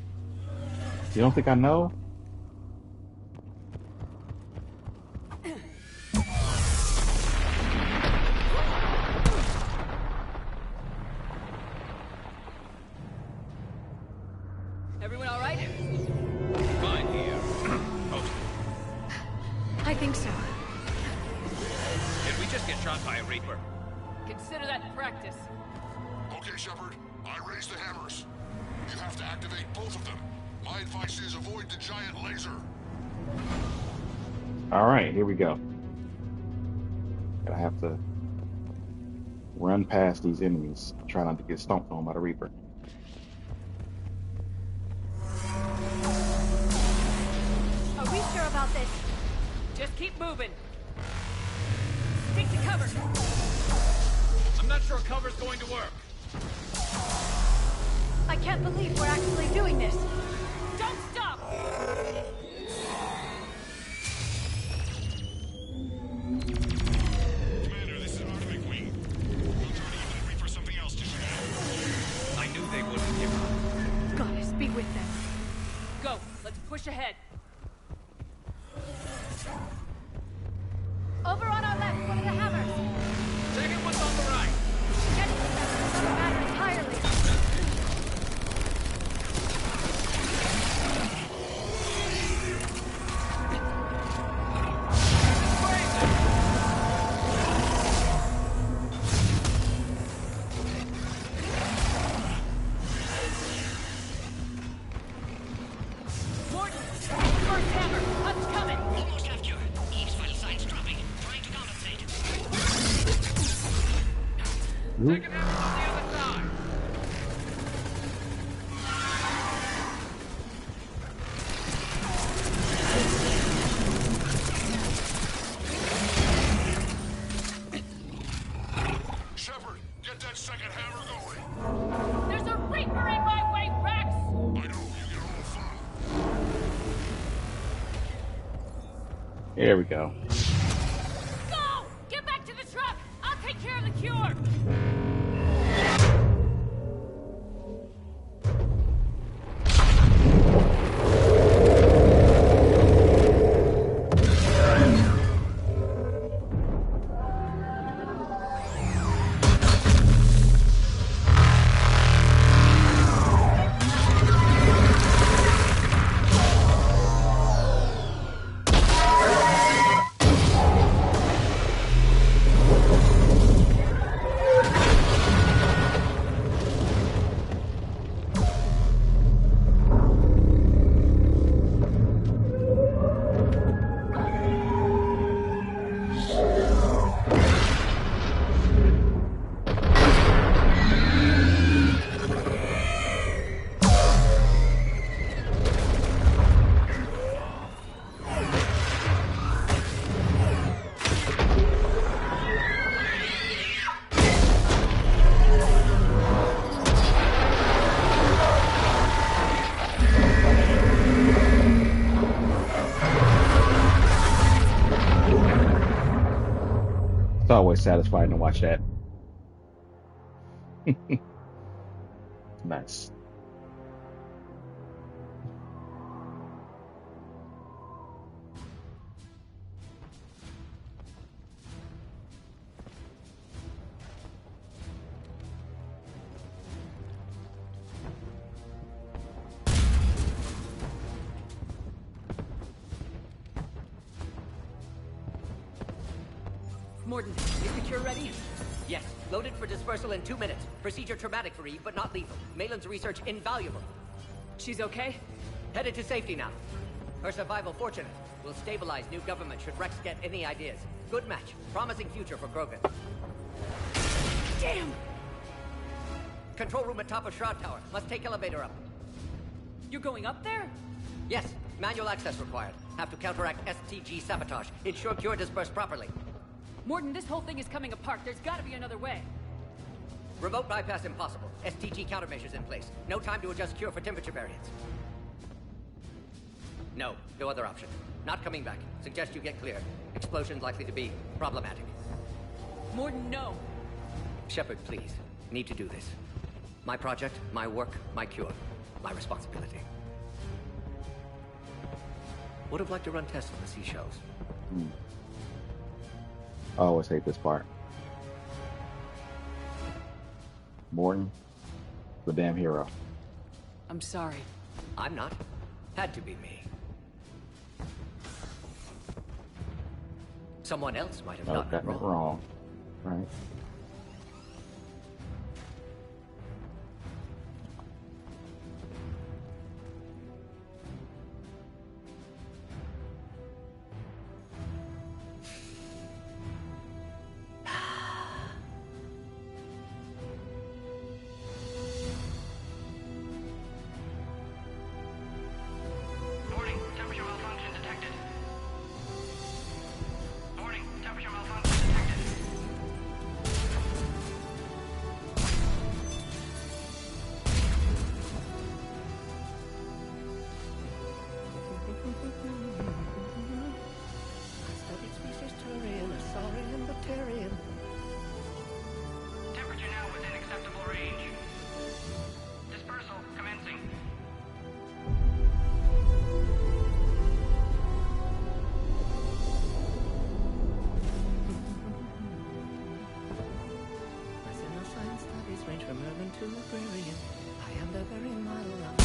Speaker 1: You don't think I know?
Speaker 16: Everyone all right?
Speaker 3: Fine here.
Speaker 16: I think so.
Speaker 3: Did we just get shot by a Reaper?
Speaker 16: Consider that practice.
Speaker 7: Okay, Shepard. I raised the hammers. You have to activate both of them. My advice is avoid the giant laser.
Speaker 1: All right, here we go. I have to run past these enemies, try not to get stomped on by the Reaper.
Speaker 16: Are we sure about this? Just keep moving. Stick to cover.
Speaker 3: I'm not sure cover's going to work.
Speaker 16: I can't believe we're actually doing this. Don't stop!
Speaker 7: Commander, this is Arthur McQueen. We'll try to give the Reaper something else to shoot at.
Speaker 3: I knew they wouldn't give up.
Speaker 16: Goddess, be with them. Go, let's push ahead. Over on our left, one of the hammers.
Speaker 3: Second one's on the right.
Speaker 16: Getting the hammers doesn't matter entirely. Morton, first hammer, punch coming.
Speaker 10: Almost have you. Eve's vital signs dropping. Trying to compensate.
Speaker 3: Second hammer's on the other side.
Speaker 7: Shepard, get that second hammer going.
Speaker 16: There's a Reaper in my way, Rex!
Speaker 7: I know, you get a little fun.
Speaker 1: There we go.
Speaker 16: Go! Get back to the truck! I'll take care of the cure!
Speaker 1: always satisfying to watch that. Nice.
Speaker 20: Mordin, is the cure ready? Yes. Loaded for dispersal in 2 minutes. Procedure traumatic for Eve, but not lethal. Malin's research invaluable.
Speaker 16: She's okay?
Speaker 20: Headed to safety now. Her survival fortunate. Will stabilize new government should Rex get any ideas. Good match. Promising future for Krogan.
Speaker 16: Damn!
Speaker 20: Control room at top of Shroud Tower. Must take elevator up.
Speaker 16: You're going up there?
Speaker 20: Yes. Manual access required. Have to counteract STG sabotage. Ensure cure dispersed properly.
Speaker 16: Mordin, this whole thing is coming apart. There's gotta be another way.
Speaker 20: Remote bypass impossible. STG countermeasures in place. No time to adjust cure for temperature variance. No other option. Not coming back. Suggest you get clear. Explosion likely to be problematic.
Speaker 16: Mordin, no.
Speaker 20: Shepard, please. Need to do this. My project, my work, my cure. My responsibility. Would have liked to run tests on the seashells.
Speaker 1: I always hate this part. Mordin, the damn hero.
Speaker 16: I'm sorry.
Speaker 20: I'm not. Had to be me. Someone else might have gotten it wrong.
Speaker 1: Right.
Speaker 14: Warning, temperature malfunction detected. Warning, temperature malfunction detected. Temperature now within acceptable range. Dispersal commencing.
Speaker 20: Science studies range from urban to agrarian. I am the very model of...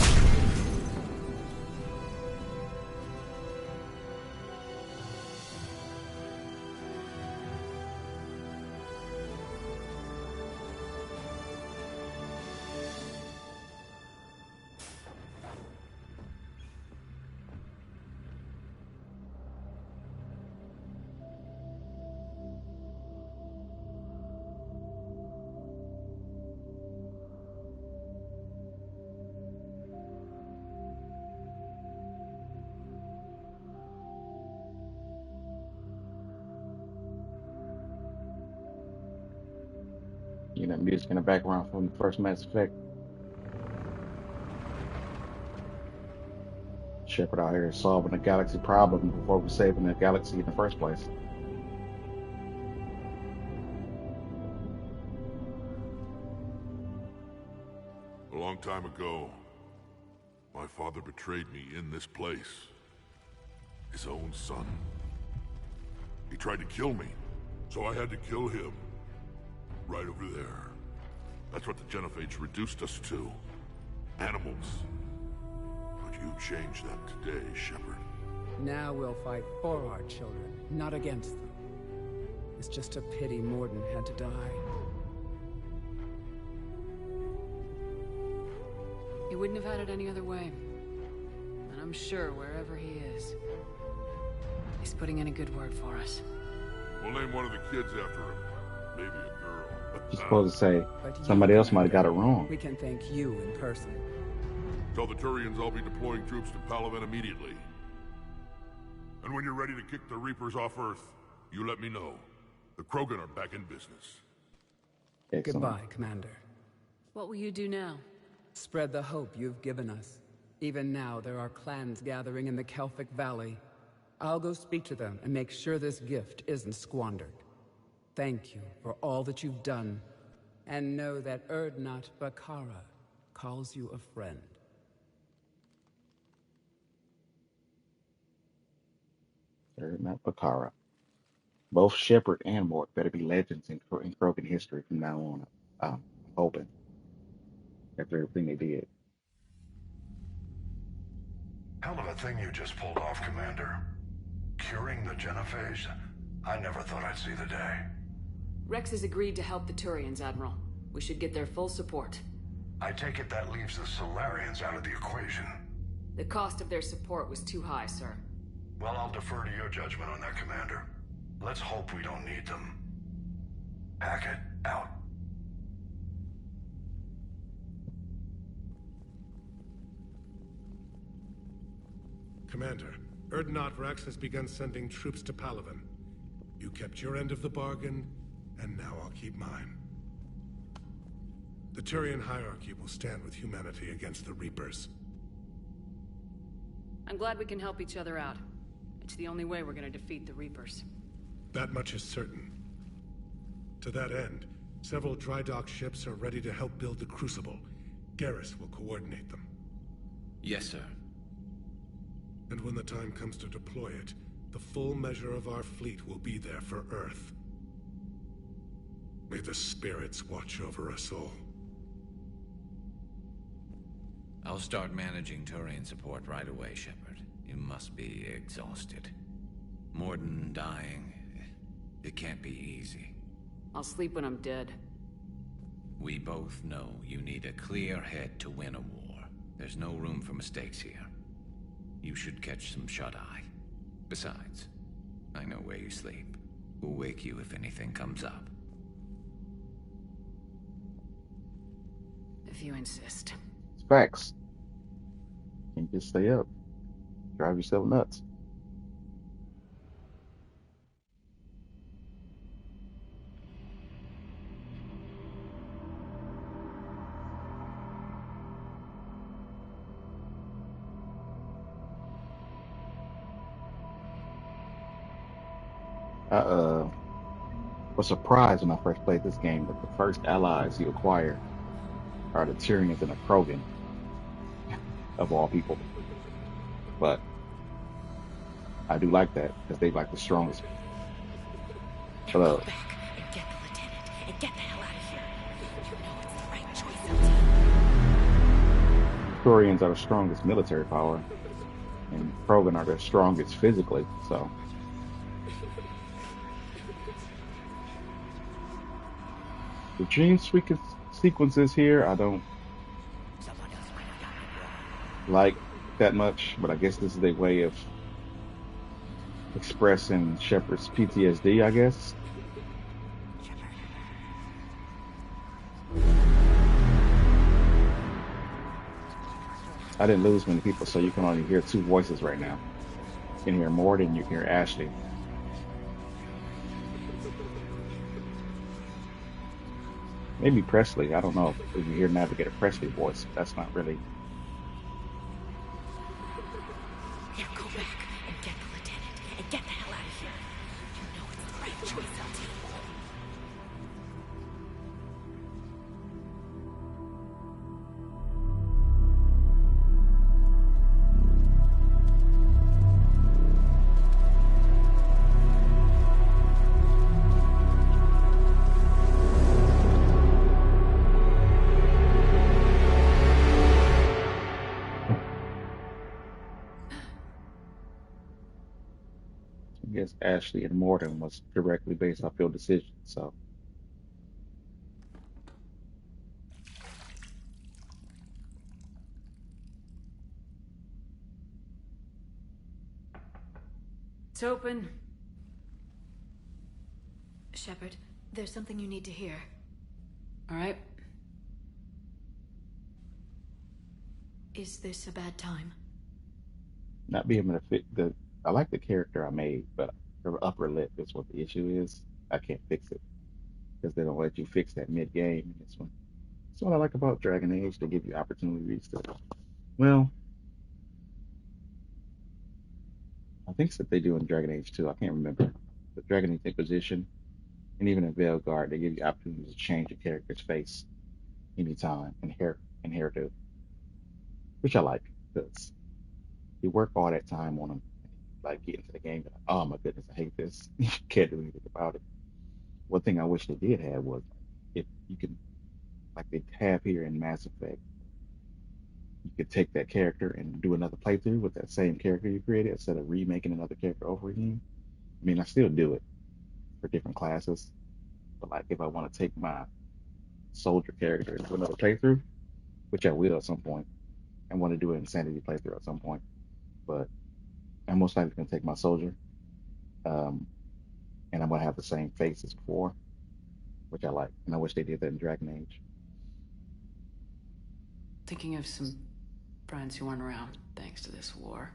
Speaker 1: You know, music in the background from the first Mass Effect. Shepard out here solving a galaxy problem before we're saving the galaxy in the first place.
Speaker 2: A long time ago, my father betrayed me in this place. His own son. He tried to kill me, so I had to kill him. Right over there. That's what the Genophage reduced us to. Animals. But you changed that today, Shepard.
Speaker 8: Now we'll fight for our children, not against them. It's just a pity Mordin had to die.
Speaker 16: He wouldn't have had it any other way. And I'm sure wherever he is, he's putting in a good word for us.
Speaker 2: We'll name one of the kids after him. Maybe a girl.
Speaker 1: You're supposed to say somebody else might have got it wrong.
Speaker 8: We can thank you in person.
Speaker 2: Tell the Turians I'll be deploying troops to Palaven immediately. And when you're ready to kick the Reapers off Earth, you let me know. The Krogan are back in business.
Speaker 1: Excellent.
Speaker 8: Goodbye, Commander.
Speaker 16: What will you do now?
Speaker 8: Spread the hope you've given us. Even now, there are clans gathering in the Kelphic Valley. I'll go speak to them and make sure this gift isn't squandered.
Speaker 6: thank you for all that you've done, and know that Urdnot Bakara calls you a friend.
Speaker 1: Urdnot Bakara. Both Shepard and Mort better be legends in Krogan history from now on. I'm hoping after everything they did.
Speaker 7: Hell of a thing you just pulled off, Commander. Curing the genophage? I never thought I'd see the day.
Speaker 16: Rex has agreed to help the Turians, Admiral. We should get their full support.
Speaker 7: I take it that leaves the Solarians out of the equation.
Speaker 16: The cost of their support was too high, sir.
Speaker 7: Well, I'll defer to your judgment on that, Commander. Let's hope we don't need them. Hackett, out.
Speaker 21: Commander, Urdnot Rex has begun sending troops to Palaven. You kept your end of the bargain, and now I'll keep mine. The Turian hierarchy will stand with humanity against the Reapers.
Speaker 16: I'm glad we can help each other out. It's the only way we're gonna defeat the Reapers.
Speaker 21: That much is certain. To that end, several dry dock ships are ready to help build the Crucible. Garrus will coordinate them.
Speaker 3: Yes, sir.
Speaker 21: And when the time comes to deploy it, the full measure of our fleet will be there for Earth. May the spirits watch over us all.
Speaker 3: I'll start managing Turian support right away, Shepard. You must be exhausted. Mordin dying. It can't be easy.
Speaker 16: I'll sleep when I'm dead.
Speaker 3: We both know you need a clear head to win a war. There's no room for mistakes here. You should catch some shut-eye. Besides, I know where you sleep. We'll wake you if anything comes up.
Speaker 16: If you insist.
Speaker 1: It's facts. Can't just stay up. Drive yourself nuts. I was surprised when I first played this game that the first allies you acquire are the Tyrians and the Krogan, of all people. But I do like that, because they like the strongest. Hello.
Speaker 18: Go back and get the lieutenant and get the hell out of here. You know it's the right choice, LT.
Speaker 1: Turians are the strongest military power, and Krogan are the strongest physically, so. The dream sequences here, I don't like that much, but I guess this is their way of expressing Shepard's PTSD, I guess. I didn't lose many people, so you can only hear two voices right now. You can hear Mordin, you can hear Ashley. Maybe Presley. I don't know if you hear Navigator Presley voice. That's not really.
Speaker 18: Now go back and get the lieutenant and get the hell out of here. You know it's the right choice, LT.
Speaker 1: I guess Ashley and Mordin was directly based off your decision, so.
Speaker 16: It's open.
Speaker 9: Shepard, there's something you need to hear.
Speaker 16: All right.
Speaker 9: Is this a bad time?
Speaker 1: Not being able to fit the. I like the character I made, but her upper lip is what the issue is. I can't fix it because they don't let you fix that mid-game in this one. That's what I like about Dragon Age. They give you opportunities to, well, I think that they do in Dragon Age 2. I can't remember. The Dragon Age Inquisition, And even in Veilguard, they give you opportunities to change your character's face anytime and hairdo, which I like because you work all that time on them, like get into the game. You're like, oh my goodness, I hate this. You can't do anything about it. One thing I wish they did have was if you can, like they have here in Mass Effect, you could take that character and do another playthrough with that same character you created instead of remaking another character over again. I mean, I still do it for different classes, but like if I want to take my soldier character into another playthrough, which I will at some point, I want to do an Insanity playthrough at some point, but I'm most likely going to take my soldier, um, and I'm going to have the same face as before, which I like, and I wish they did that in Dragon Age.
Speaker 16: Thinking of some friends who aren't around thanks to this war.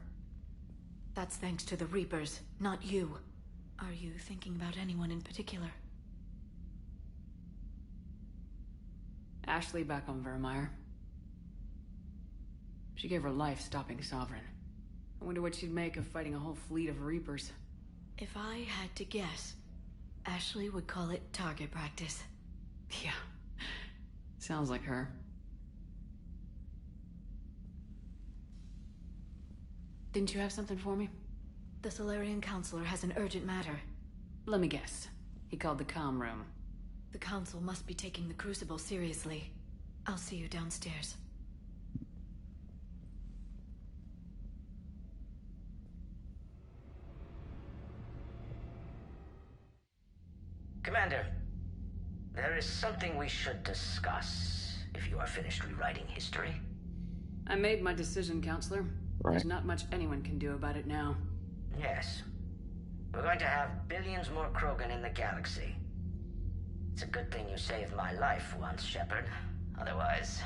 Speaker 9: That's thanks to the Reapers, not you. Are you thinking about anyone in particular?
Speaker 16: Ashley back on Vermeer. She gave her life stopping Sovereign. I wonder what she'd make of fighting a whole fleet of Reapers.
Speaker 9: If I had to guess, Ashley would call it target practice.
Speaker 16: Yeah. Sounds like her. Didn't you have something for me?
Speaker 9: The Solarian Counselor has an urgent matter.
Speaker 16: Let me guess. He called the comm room.
Speaker 9: The Council must be taking the Crucible seriously. I'll see you downstairs.
Speaker 13: Commander, there is something we should discuss, if you are finished rewriting history.
Speaker 16: I made my decision, Counselor.
Speaker 1: Right.
Speaker 16: There's not much anyone can do about it now.
Speaker 13: Yes. We're going to have billions more Krogan in the galaxy. It's a good thing you saved my life once, Shepard. Otherwise,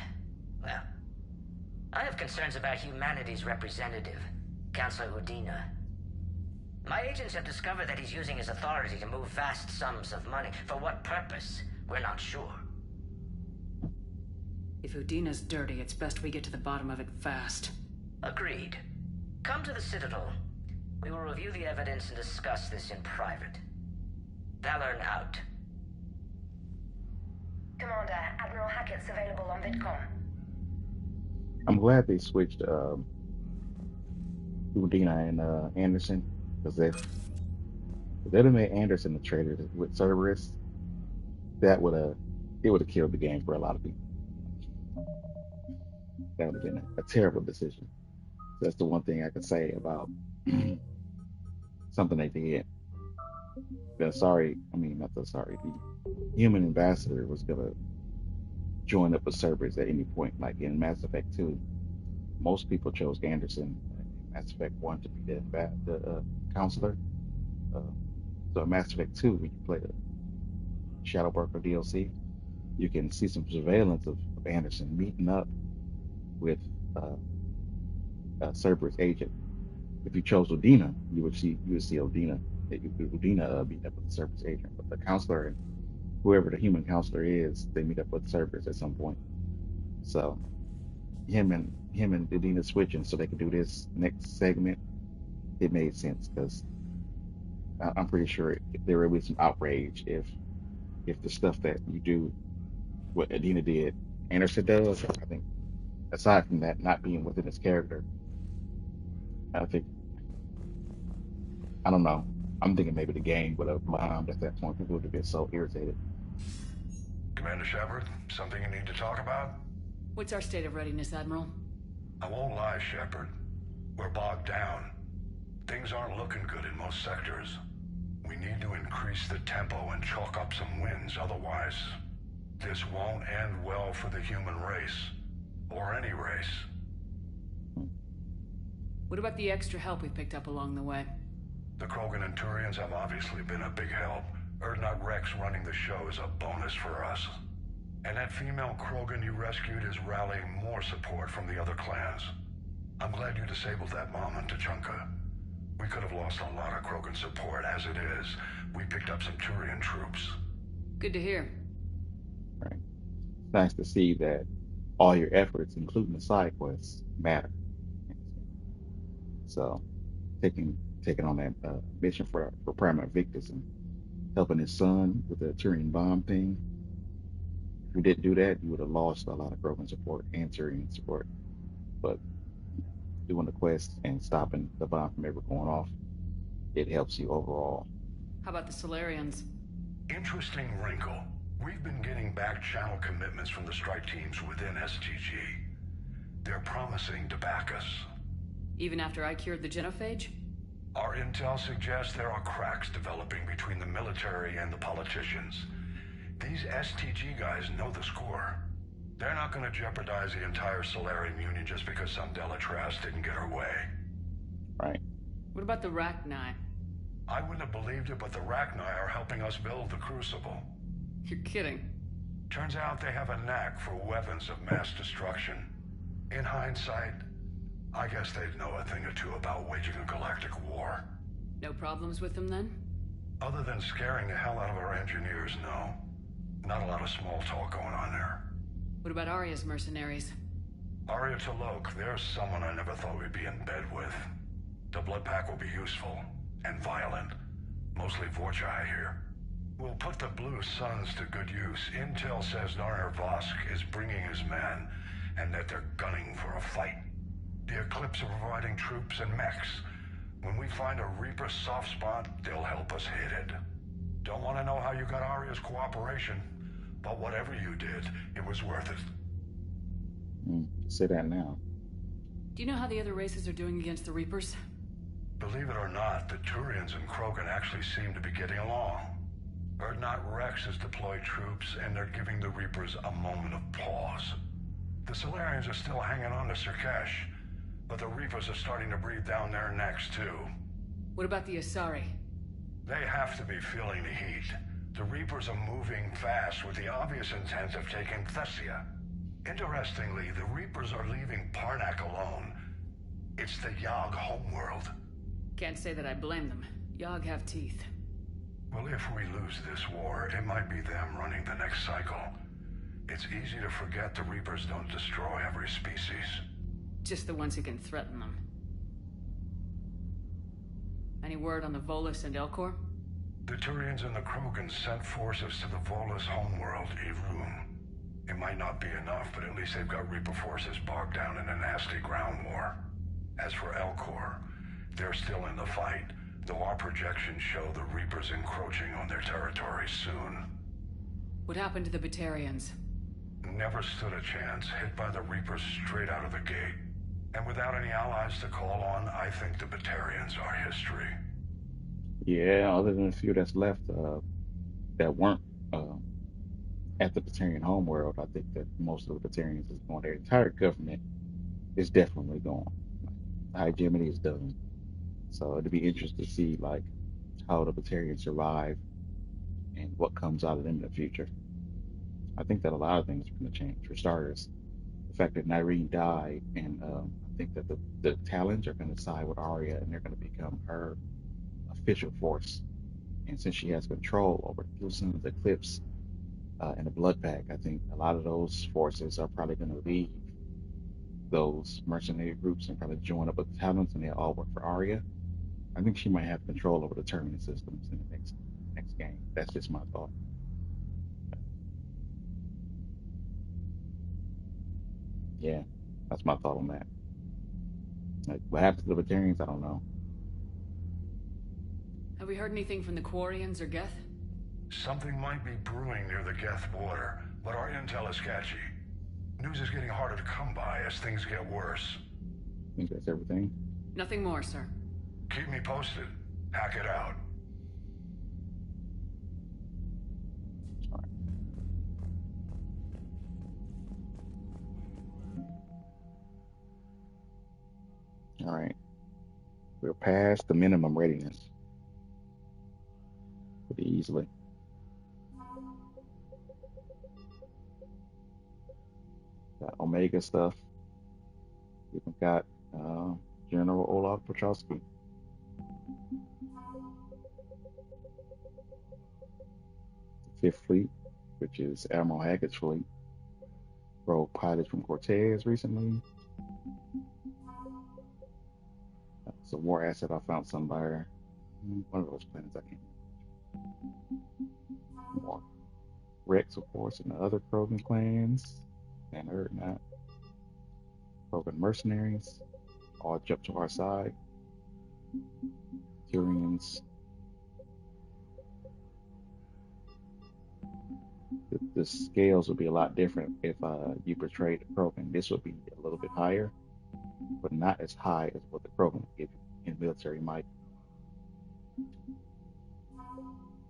Speaker 13: well... I have concerns about humanity's representative, Councilor Udina. My agents have discovered that he's using his authority to move vast sums of money. For what purpose? We're not sure.
Speaker 16: If Udina's dirty, it's best we get to the bottom of it fast.
Speaker 13: Agreed. Come to the Citadel. We will review the evidence and discuss this in private. Valorn out.
Speaker 22: Commander, Admiral Hackett's available on VidCom.
Speaker 1: I'm glad they switched Udina and Anderson, because if they'd have made Anderson the traitor with Cerberus, it would have killed the game for a lot of people. That would have been a terrible decision. That's the one thing I could say about something they did. The human ambassador was gonna join up with Cerberus at any point. Like in Mass Effect 2, most people chose Anderson in Mass Effect 1 to be the counselor. So in Mass Effect 2, when you play the Shadowbroker DLC, you can see some surveillance of Anderson meeting up with Cerberus agent. If you chose Udina, you would see Udina meeting up with the Cerberus agent. But the counselor and whoever the human counselor is, they meet up with Cerberus at some point. So him and Udina switching so they could do this next segment, it made sense because I'm pretty sure there would be some outrage if the stuff that you do, what Udina did, Anderson does. I think aside from that not being within his character, I don't know. I'm thinking maybe the game would have bombed at that point. People would have been so irritated.
Speaker 7: Commander Shepard, something you need to talk about?
Speaker 16: What's our state of readiness, Admiral?
Speaker 7: I won't lie, Shepard. We're bogged down. Things aren't looking good in most sectors. We need to increase the tempo and chalk up some wins, otherwise this won't end well for the human race. Or any race.
Speaker 16: What about the extra help we picked up along the way?
Speaker 7: The Krogan and Turians have obviously been a big help. Urdnot Rex running the show is a bonus for us. And that female Krogan you rescued is rallying more support from the other clans. I'm glad you disabled that mom on Tuchanka. We could have lost a lot of Krogan support. As it is, we picked up some Turian troops.
Speaker 16: Good to hear.
Speaker 1: Right. Nice to see that all your efforts, including the side quests, matter. So taking on that mission for Prima Victus and helping his son with the Turian bomb thing. If you didn't do that, you would have lost a lot of Krogan support and Turian support. But doing the quest and stopping the bomb from ever going off, it helps you overall.
Speaker 16: How about the Solarians?
Speaker 7: Interesting wrinkle. We've been getting back channel commitments from the strike teams within STG. They're promising to back us.
Speaker 16: Even after I cured the genophage?
Speaker 7: Our intel suggests there are cracks developing between the military and the politicians. These STG guys know the score. They're not going to jeopardize the entire Solarian Union just because some Delatras didn't get her way.
Speaker 1: Right.
Speaker 16: What about the Rachni?
Speaker 7: I wouldn't have believed it, but the Rachni are helping us build the Crucible.
Speaker 16: You're kidding.
Speaker 7: Turns out they have a knack for weapons of mass destruction. In hindsight, I guess they'd know a thing or two about waging a galactic war.
Speaker 16: No problems with them then?
Speaker 7: Other than scaring the hell out of our engineers, no. Not a lot of small talk going on there.
Speaker 16: What about Arya's mercenaries?
Speaker 7: Arya T'Loak, there's someone I never thought we'd be in bed with. The Blood Pack will be useful, and violent. Mostly Vorcha, I hear. We'll put the Blue Suns to good use. Intel says Narmer Vosk is bringing his men, and that they're gunning for a fight. The Eclipse are providing troops and mechs. When we find a Reaper soft spot, they'll help us hit it. Don't want to know how you got Arya's cooperation, but whatever you did, it was worth it.
Speaker 1: Say that now.
Speaker 16: Do you know how the other races are doing against the Reapers?
Speaker 7: Believe it or not, the Turians and Krogan actually seem to be getting along. Urdnot Rex has deployed troops, and they're giving the Reapers a moment of pause. The Solarians are still hanging on to Surkesh, but the Reapers are starting to breathe down their necks, too.
Speaker 16: What about the Asari?
Speaker 7: They have to be feeling the heat. The Reapers are moving fast with the obvious intent of taking Thessia. Interestingly, the Reapers are leaving Parnak alone. It's the Yogg homeworld.
Speaker 16: Can't say that I blame them. Yogg have teeth.
Speaker 7: Well, if we lose this war, it might be them running the next cycle. It's easy to forget the Reapers don't destroy every species.
Speaker 16: Just the ones who can threaten them. Any word on the Volus and Elcor?
Speaker 7: The Turians and the Krogan sent forces to the Volus homeworld, Irun. It might not be enough, but at least they've got Reaper forces bogged down in a nasty ground war. As for Elcor, they're still in the fight, though our projections show the Reapers encroaching on their territory soon.
Speaker 16: What happened to the Batarians?
Speaker 7: Never stood a chance, hit by the Reapers straight out of the gate. And without any allies to call on, I think the Batarians are history.
Speaker 1: Yeah, other than a few that's left that weren't at the Batarian homeworld, I think that most of the Batarians is gone. Their entire government is definitely gone. Hegemony is done. So it'd be interesting to see like how the Batarians survive and what comes out of them in the future. I think that a lot of things are going to change. For starters, the fact that Nyreen died, and I think that the Talons are going to side with Arya, and they're going to become her official force. And since she has control over the Blue Suns, the Eclipse, and the Blood Pack, I think a lot of those forces are probably going to leave those mercenary groups and probably join up with the Talons, and they all work for Arya. I think she might have control over the Terminus systems in the next game. That's just my thought. Yeah, that's my thought on that. Like, what happens to the Batarians, I don't know.
Speaker 16: Have we heard anything from the Quarians or Geth?
Speaker 7: Something might be brewing near the Geth border, but our intel is sketchy. News is getting harder to come by as things get worse.
Speaker 1: I think that's everything.
Speaker 16: Nothing more, sir.
Speaker 7: Keep me posted. Hack it out.
Speaker 1: All right. We're past the minimum readiness. Pretty easily. Got Omega stuff. We've got General Olaf Petrowski. Fifth Fleet, which is Admiral Hackett's fleet. Rogue pilots from Cortez recently. It's a war asset I found somewhere. One of those planets I can't remember. More Rex, of course, and the other Krogan clans, and Urdnot. Krogan mercenaries all jump to our side. Turians. The scales would be a lot different if you portrayed the Krogan. This would be a little bit higher, but not as high as what the Krogan would give you in military might.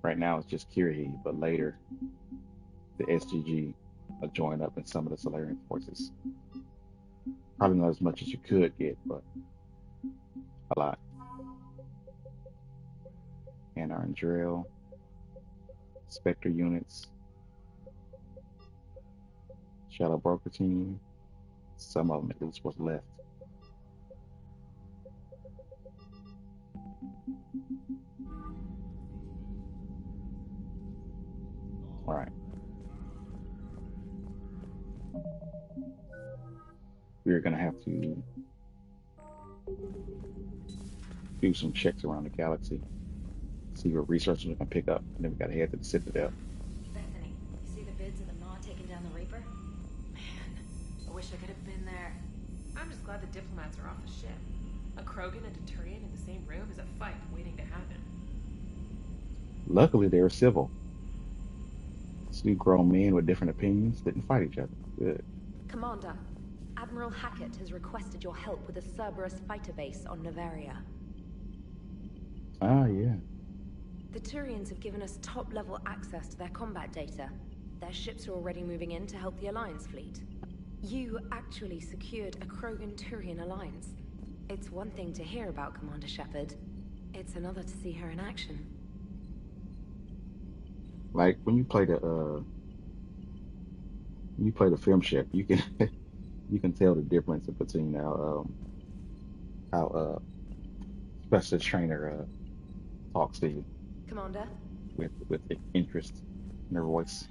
Speaker 1: Right now it's just Kirhi, but later the SGG will join up in some of the Solarian forces. Probably not as much as you could get, but a lot. And our Andrel, Spectre units, Shadow Broker team, some of them at least was left. All right. We're going to have to do some checks around the galaxy, see what resources we can pick up, and then we got to head to the Citadel.
Speaker 18: Bethany, you see the vids of the Maw taking down the Reaper? Man, I wish I could have been there.
Speaker 4: I'm just glad the diplomats are off the ship. A Krogan and a Turian in the same room is a fight waiting to happen.
Speaker 1: Luckily, they were civil. Two grown men with different opinions didn't fight each other. Good.
Speaker 18: Commander, Admiral Hackett has requested your help with a Cerberus fighter base on Novaria.
Speaker 1: Ah, yeah.
Speaker 18: The Turians have given us top-level access to their combat data. Their ships are already moving in to help the Alliance fleet. You actually secured a Krogan-Turian alliance. It's one thing to hear about, Commander Shepard. It's another to see her in action.
Speaker 1: Like when you play the film ship, you can you can tell the difference between how specialist trainer talks to you
Speaker 18: Commander?
Speaker 1: with interest in her voice.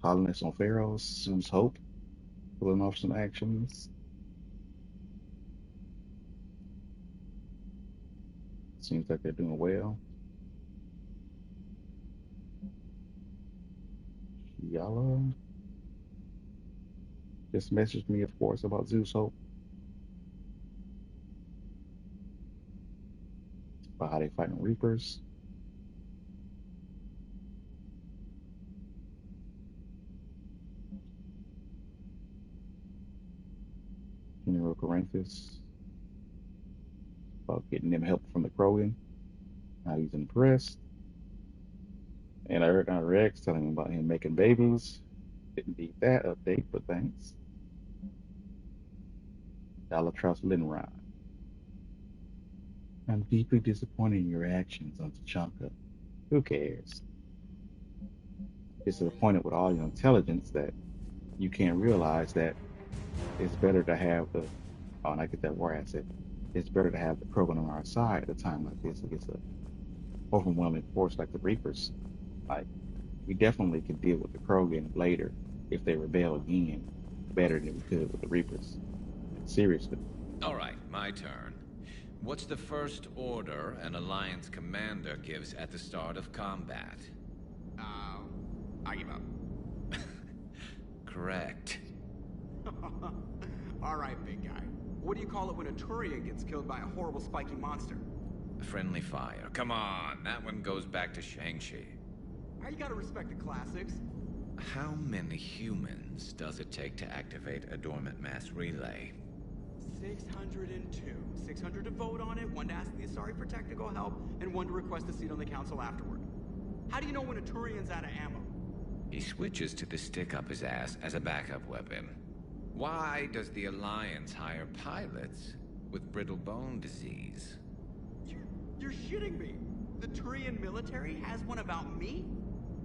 Speaker 1: Colonists on Pharaohs, Zeus Hope, pulling off some actions. Seems like they're doing well. Yala just messaged me, of course, about Zeus Hope. About how they fighting Reapers. General Corinthus about getting them help from the Krogan. How he's impressed. And I heard on Rex telling him about him making babies. Didn't need that update, but thanks. Dalatraus Linrod. I'm deeply disappointed in your actions on Tachanka. Who cares? Disappointed with all your intelligence that you can't realize that it's better to have the and I get that where I said it's better to have the Krogan on our side at a time like this against a overwhelming force like the Reapers. Like, we definitely could deal with the Krogan later if they rebel again better than we could with the Reapers. Seriously.
Speaker 3: All right, my turn. What's the first order an Alliance commander gives at the start of combat?
Speaker 15: I give up.
Speaker 3: Correct.
Speaker 15: All right, big guy. What do you call it when a Turian gets killed by a horrible spiky monster?
Speaker 3: Friendly fire. Come on, that one goes back to Shang-Chi.
Speaker 15: How you gotta respect the classics?
Speaker 3: How many humans does it take to activate a dormant mass relay?
Speaker 15: 602. 600 to vote on it, 1 to ask the Asari for technical help, and 1 to request a seat on the council afterward. How do you know when a Turian's out of ammo?
Speaker 3: He switches to the stick up his ass as a backup weapon. Why does the Alliance hire pilots with brittle bone disease?
Speaker 15: You're shitting me. The Turian military has one about me?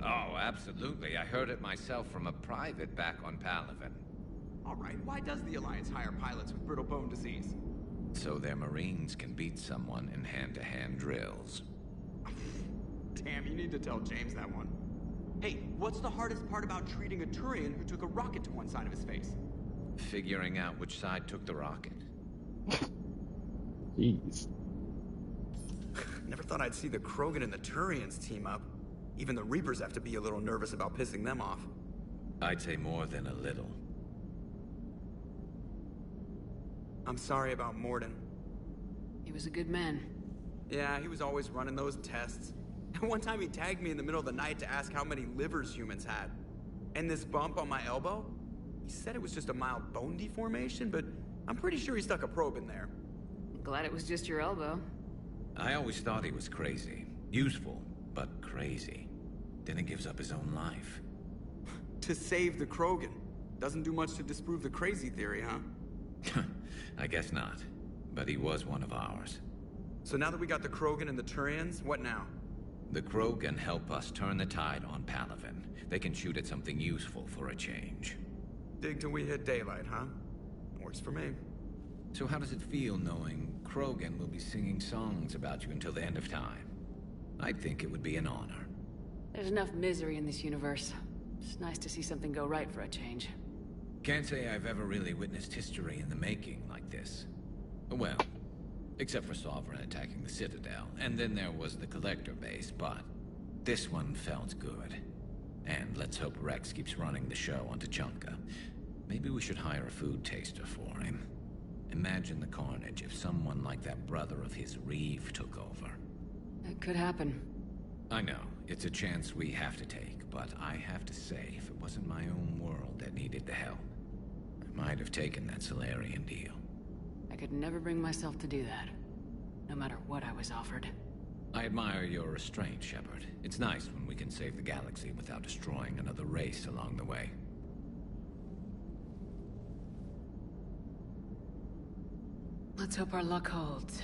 Speaker 3: Oh, absolutely. I heard it myself from a private back on Palaven.
Speaker 15: All right, why does the Alliance hire pilots with brittle bone disease?
Speaker 3: So their Marines can beat someone in hand-to-hand drills.
Speaker 15: Damn, you need to tell James that one. Hey, what's the hardest part about treating a Turian who took a rocket to one side of his face?
Speaker 3: Figuring out which side took the rocket.
Speaker 1: Jeez.
Speaker 19: Never thought I'd see the Krogan and the Turians team up. Even the Reapers have to be a little nervous about pissing them off.
Speaker 3: I'd say more than a little.
Speaker 19: I'm sorry about Mordin.
Speaker 16: He was a good man.
Speaker 19: Yeah, he was always running those tests. And one time he tagged me in the middle of the night to ask how many livers humans had. And this bump on my elbow? He said it was just a mild bone deformation, but I'm pretty sure he stuck a probe in there.
Speaker 16: Glad it was just your elbow.
Speaker 3: I always thought he was crazy. Useful, but crazy. Then he gives up his own life.
Speaker 19: To save the Krogan. Doesn't do much to disprove the crazy theory, huh?
Speaker 3: I guess not. But he was one of ours.
Speaker 19: So now that we got the Krogan and the Turians, what now?
Speaker 3: The Krogan help us turn the tide on Palaven. They can shoot at something useful for a change.
Speaker 19: Dig till we hit daylight, huh? Works for me.
Speaker 3: So how does it feel knowing Krogan will be singing songs about you until the end of time? I think it would be an honor.
Speaker 16: There's enough misery in this universe. It's nice to see something go right for a change.
Speaker 3: Can't say I've ever really witnessed history in the making like this. Well, except for Sovereign attacking the Citadel, and then there was the Collector base, but this one felt good. And let's hope Rex keeps running the show on Tuchanka. Maybe we should hire a food taster for him. Imagine the carnage if someone like that brother of his, Reeve, took over.
Speaker 16: It could happen.
Speaker 3: I know, it's a chance we have to take, but I have to say, if it wasn't my own world that needed the help, I might have taken that Salarian deal.
Speaker 16: I could never bring myself to do that, no matter what I was offered.
Speaker 3: I admire your restraint, Shepard. It's nice when we can save the galaxy without destroying another race along the way.
Speaker 16: Let's hope our luck holds.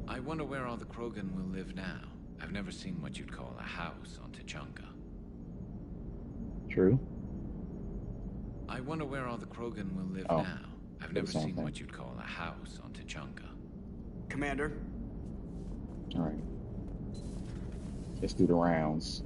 Speaker 3: I wonder where all the Krogan will live now. I've never seen what you'd call a house on Tuchanka.
Speaker 1: True.
Speaker 3: I wonder where all the Krogan will live now. I've never seen what you'd call a house on Tuchanka.
Speaker 19: Commander?
Speaker 1: Alright. Let's do the rounds.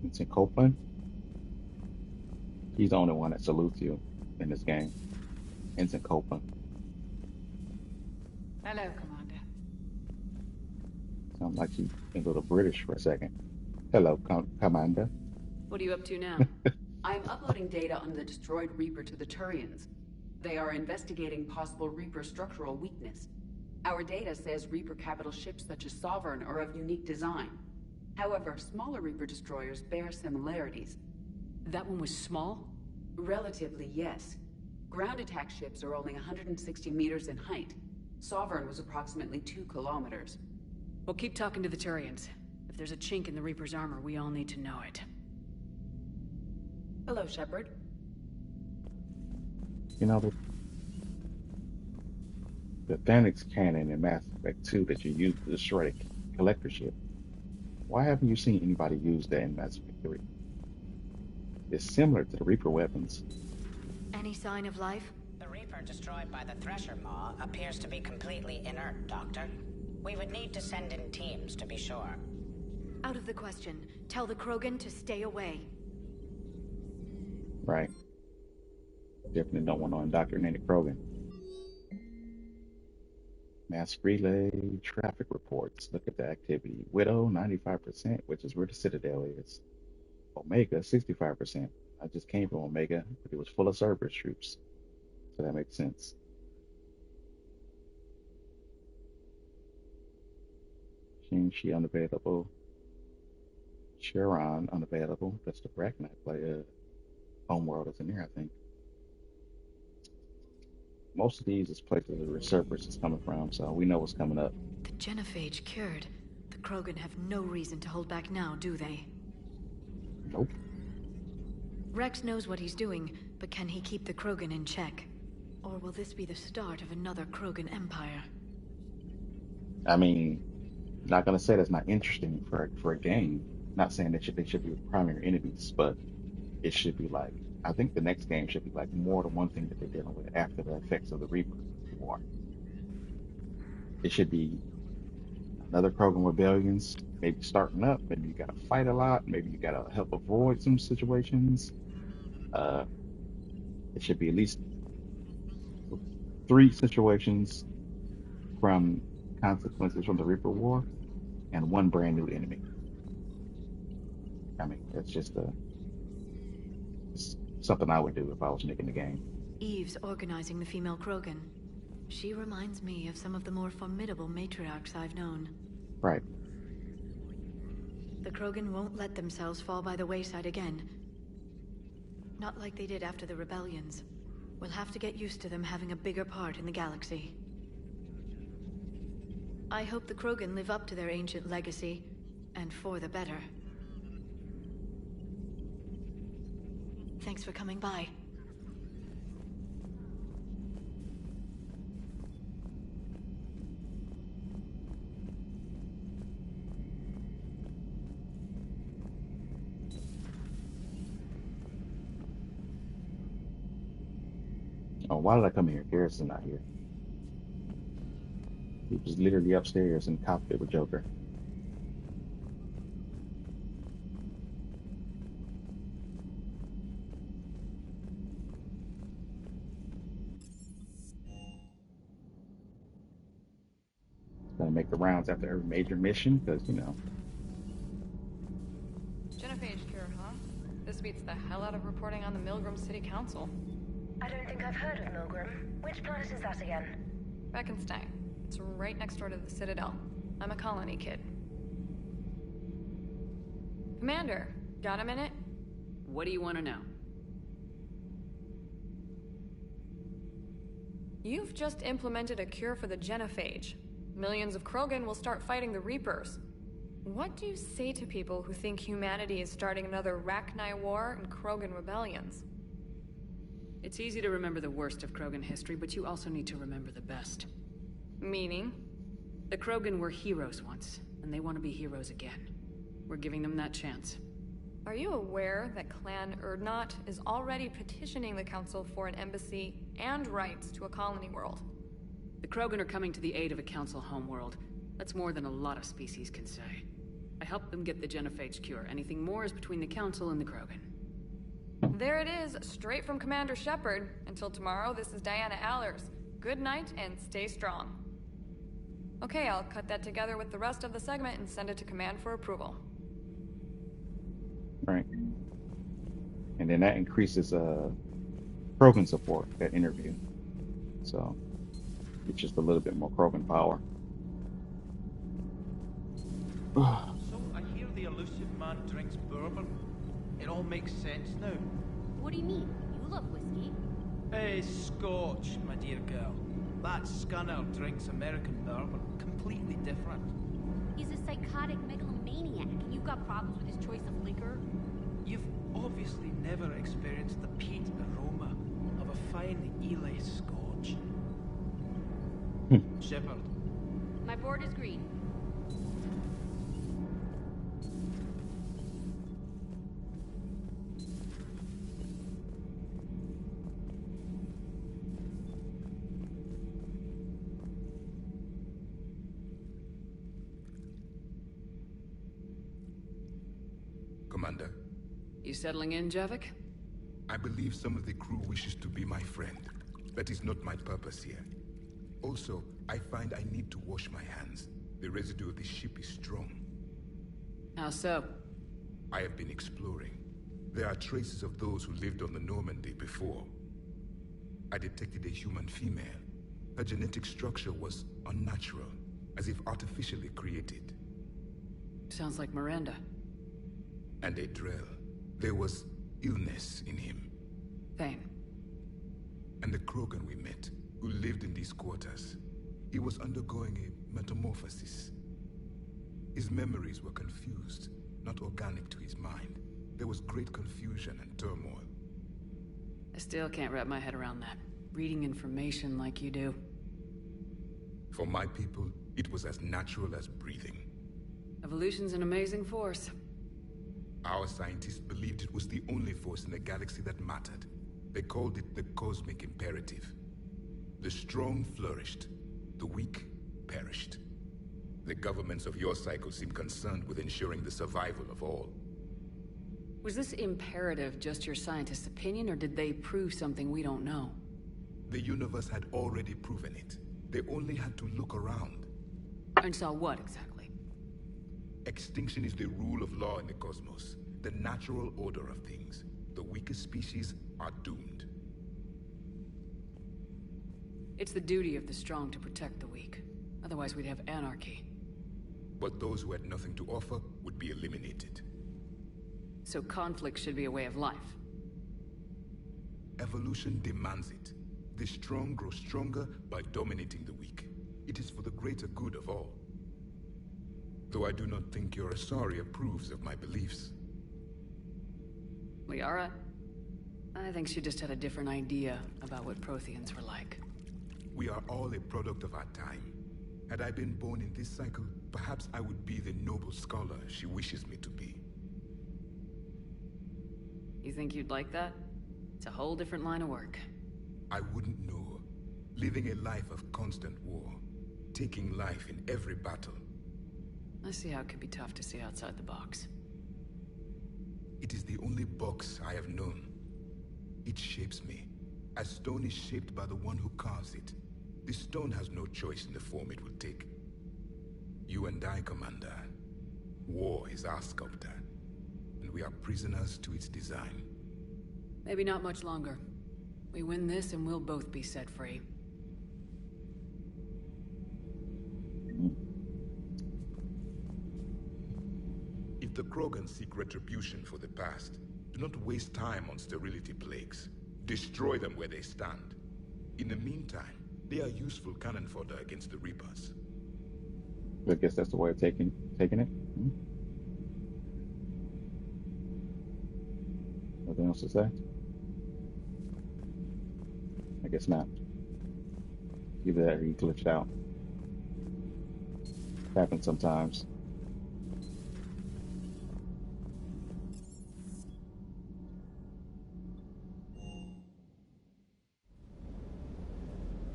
Speaker 1: Vincent Copeland. He's the only one that salutes you in this game. Vincent Copeland.
Speaker 16: Hello, Commander.
Speaker 1: Sounds like he's a little British for a second. Hello, Commander.
Speaker 16: What are you up to now?
Speaker 8: I am uploading data on the destroyed Reaper to the Turians. They are investigating possible Reaper structural weakness. Our data says Reaper capital ships such as Sovereign are of unique design. However, smaller Reaper destroyers bear similarities.
Speaker 16: That one was small?
Speaker 8: Relatively, yes. Ground attack ships are only 160 meters in height. Sovereign was approximately 2 kilometers.
Speaker 16: We'll keep talking to the Turians. If there's a chink in the Reaper's armor, we all need to know it.
Speaker 8: Hello, Shepard.
Speaker 1: You know, the Thanix cannon in Mass Effect 2 that you used to destroy the Collector ship. Why haven't you seen anybody use that in Mass Effect 3? It's similar to the Reaper weapons.
Speaker 9: Any sign of life?
Speaker 12: The Reaper destroyed by the Thresher Maw appears to be completely inert, Doctor. We would need to send in teams to be sure.
Speaker 9: Out of the question. Tell the Krogan to stay away.
Speaker 1: Right. Definitely don't want to indoctrinate the Krogan. Mass relay traffic reports. Look at the activity. Widow, 95%, which is where the Citadel is. Omega, 65%. I just came from Omega, but it was full of Cerberus troops. So that makes sense. Shin-Chi unavailable. Charon unavailable. That's the Bracken I play. Homeworld is in there, I think. Most of these is places where Cerberus is coming from, so we know what's coming up.
Speaker 9: The genophage cured. The Krogan have no reason to hold back now, do they?
Speaker 1: Nope.
Speaker 9: Rex knows what he's doing, but can he keep the Krogan in check? Or will this be the start of another Krogan empire?
Speaker 1: I mean, not gonna say that's not interesting for a game. Not saying that they should be primary enemies, but it should be like I think the next game should be like more than one thing that they're dealing with after the effects of the Reaper War. It should be another Krogan rebellions, maybe starting up, maybe you gotta fight a lot, maybe you gotta help avoid some situations. Uh, it should be at least 3 situations from consequences from the Reaper War and one brand new enemy. I mean, that's just it's something I would do if I was making the game.
Speaker 9: Eve's organizing the female Krogan. She reminds me of some of the more formidable matriarchs I've known.
Speaker 1: Right.
Speaker 9: The Krogan won't let themselves fall by the wayside again. Not like they did after the rebellions. We'll have to get used to them having a bigger part in the galaxy. I hope the Krogan live up to their ancient legacy, and for the better. Thanks for coming by.
Speaker 1: Oh, why did I come here? Garrison's not here. He was literally upstairs in the cockpit with Joker. Gonna make the rounds after every major mission, because, you know.
Speaker 4: Genophage cure, huh? This beats the hell out of reporting on the Milgram City Council.
Speaker 22: I don't think I've heard of Milgram. Which planet is that again?
Speaker 4: Reckensstein. It's right next door to the Citadel. I'm a colony kid. Commander, got a minute?
Speaker 16: What do you want to know?
Speaker 4: You've just implemented a cure for the genophage. Millions of Krogan will start fighting the Reapers. What do you say to people who think humanity is starting another Rachni War and Krogan rebellions?
Speaker 16: It's easy to remember the worst of Krogan history, but you also need to remember the best.
Speaker 4: Meaning?
Speaker 16: The Krogan were heroes once, and they want to be heroes again. We're giving them that chance.
Speaker 4: Are you aware that Clan Urdnot is already petitioning the Council for an embassy and rights to a colony world?
Speaker 16: The Krogan are coming to the aid of a Council homeworld. That's more than a lot of species can say. I helped them get the genophage cure. Anything more is between the Council and the Krogan.
Speaker 4: There it is, straight from Commander Shepard. Until tomorrow, this is Diana Allers. Good night and stay strong. Okay, I'll cut that together with the rest of the segment and send it to Command for approval.
Speaker 1: Right. And then that increases Krogan support, that interview. So it's just a little bit more Krogan power.
Speaker 11: So I hear the elusive man drinks bourbon. It all makes sense now.
Speaker 5: What do you mean? You love whiskey.
Speaker 11: Hey, Scotch, my dear girl. That Scunner drinks American bourbon. Completely different.
Speaker 5: He's a psychotic megalomaniac, and you've got problems with his choice of liquor?
Speaker 11: You've obviously never experienced the peat aroma of a fine Ely Scotch. Shepard.
Speaker 5: My board is green.
Speaker 17: Commander.
Speaker 16: You settling in, Javik?
Speaker 17: I believe some of the crew wishes to be my friend. That is not my purpose here. Also, I find I need to wash my hands. The residue of the ship is strong.
Speaker 16: How so?
Speaker 17: I have been exploring. There are traces of those who lived on the Normandy before. I detected a human female. Her genetic structure was unnatural, as if artificially created.
Speaker 16: Sounds like Miranda.
Speaker 17: And a Drell. There was illness in him.
Speaker 16: Thane.
Speaker 17: And the Krogan we met, who lived in these quarters. He was undergoing a metamorphosis. His memories were confused, not organic to his mind. There was great confusion and turmoil.
Speaker 16: I still can't wrap my head around that. Reading information like you do.
Speaker 17: For my people, It was as natural as breathing.
Speaker 16: Evolution's an amazing force.
Speaker 17: Our scientists believed it was the only force in the galaxy that mattered. They called it the cosmic imperative. The strong flourished, the weak perished. The governments of your cycle seem concerned with ensuring the survival of all.
Speaker 16: Was this imperative just your scientists' opinion, or did they prove something we don't know?
Speaker 17: The universe had already proven it. They only had to look around.
Speaker 16: And saw what, exactly?
Speaker 17: Extinction is the rule of law in the cosmos, the natural order of things. The weakest species are doomed.
Speaker 16: It's the duty of the strong to protect the weak. Otherwise we'd have anarchy.
Speaker 17: But those who had nothing to offer would be eliminated.
Speaker 16: So conflict should be a way of life.
Speaker 17: Evolution demands it. The strong grow stronger by dominating the weak. It is for the greater good of all. Though I do not think your Asari approves of my beliefs.
Speaker 16: Liara? I think she just had a different idea about what Protheans were like.
Speaker 17: We are all a product of our time. Had I been born in this cycle, perhaps I would be the noble scholar she wishes me to be.
Speaker 16: You think you'd like that? It's a whole different line of work.
Speaker 17: I wouldn't know. Living a life of constant war. Taking life in every battle.
Speaker 16: I see how it could be tough to see outside the box.
Speaker 17: It is the only box I have known. It shapes me, as stone is shaped by the one who carves it. The stone has no choice in the form it will take. You and I, Commander. War is our sculptor, and we are prisoners to its design.
Speaker 16: Maybe not much longer. We win this and we'll both be set free.
Speaker 17: If the Krogan seek retribution for the past, do not waste time on sterility plagues. Destroy them where they stand. In the meantime, they are useful cannon fodder against the Reapers.
Speaker 1: I guess that's the way of taking it. Nothing else to say? I guess not. Either that or he glitched out. Happens sometimes.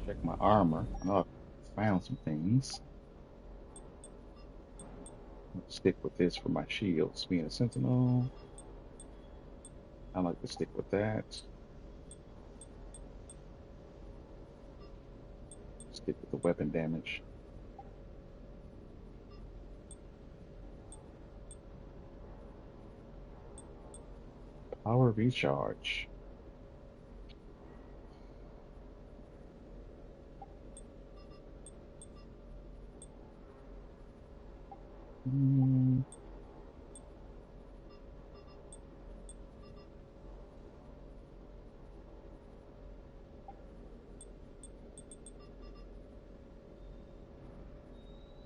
Speaker 1: Check my armor. Oh, I found some things. I'll stick with this for my shields. Being a sentinel, I like to stick with that. Stick with the weapon damage. Power recharge.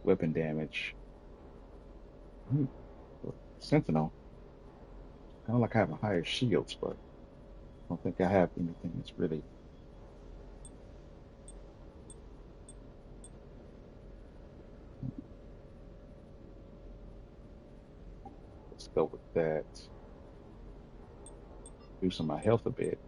Speaker 1: Weapon damage. Sentinel. Kind of like having higher shields, but I don't think I have anything that's really. Let's go with that. Boosting my health a bit.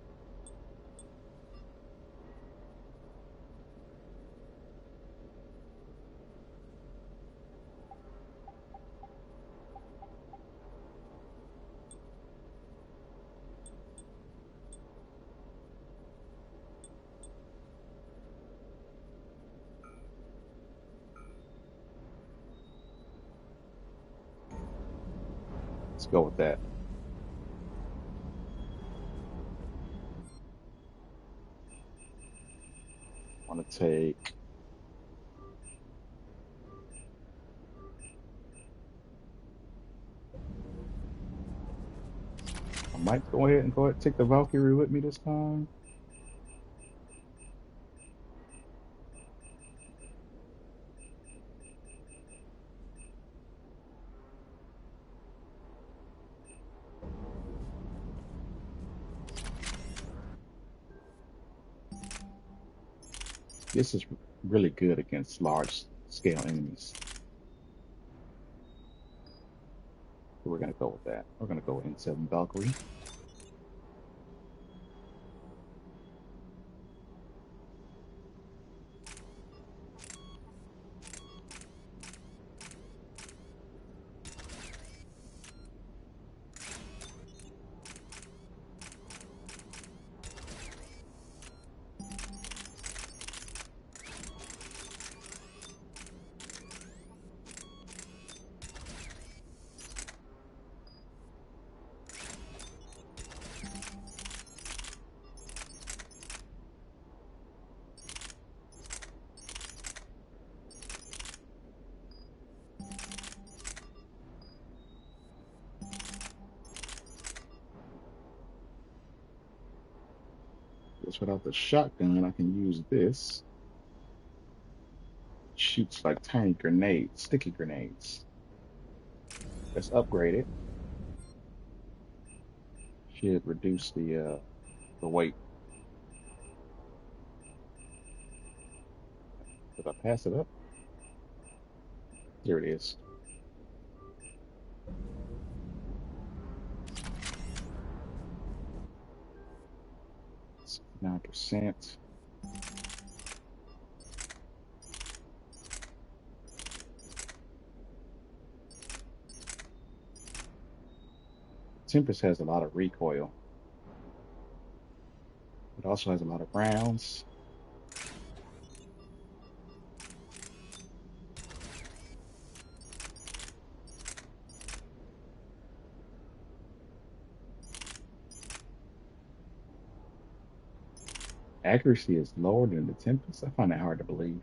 Speaker 1: Let's go with that. I want to take I might go ahead and take the Valkyrie with me this time. This is really good against large scale enemies. So we're gonna go with that. We're gonna go with N7 Valkyrie. Just without the shotgun, I can use this. Shoots like tiny grenades, sticky grenades. Let's upgrade it. Should reduce the weight. Did I pass it up? There it is. It's 9%. Tempest has a lot of recoil. It also has a lot of rounds. Accuracy is lower than the Tempest. I find that hard to believe.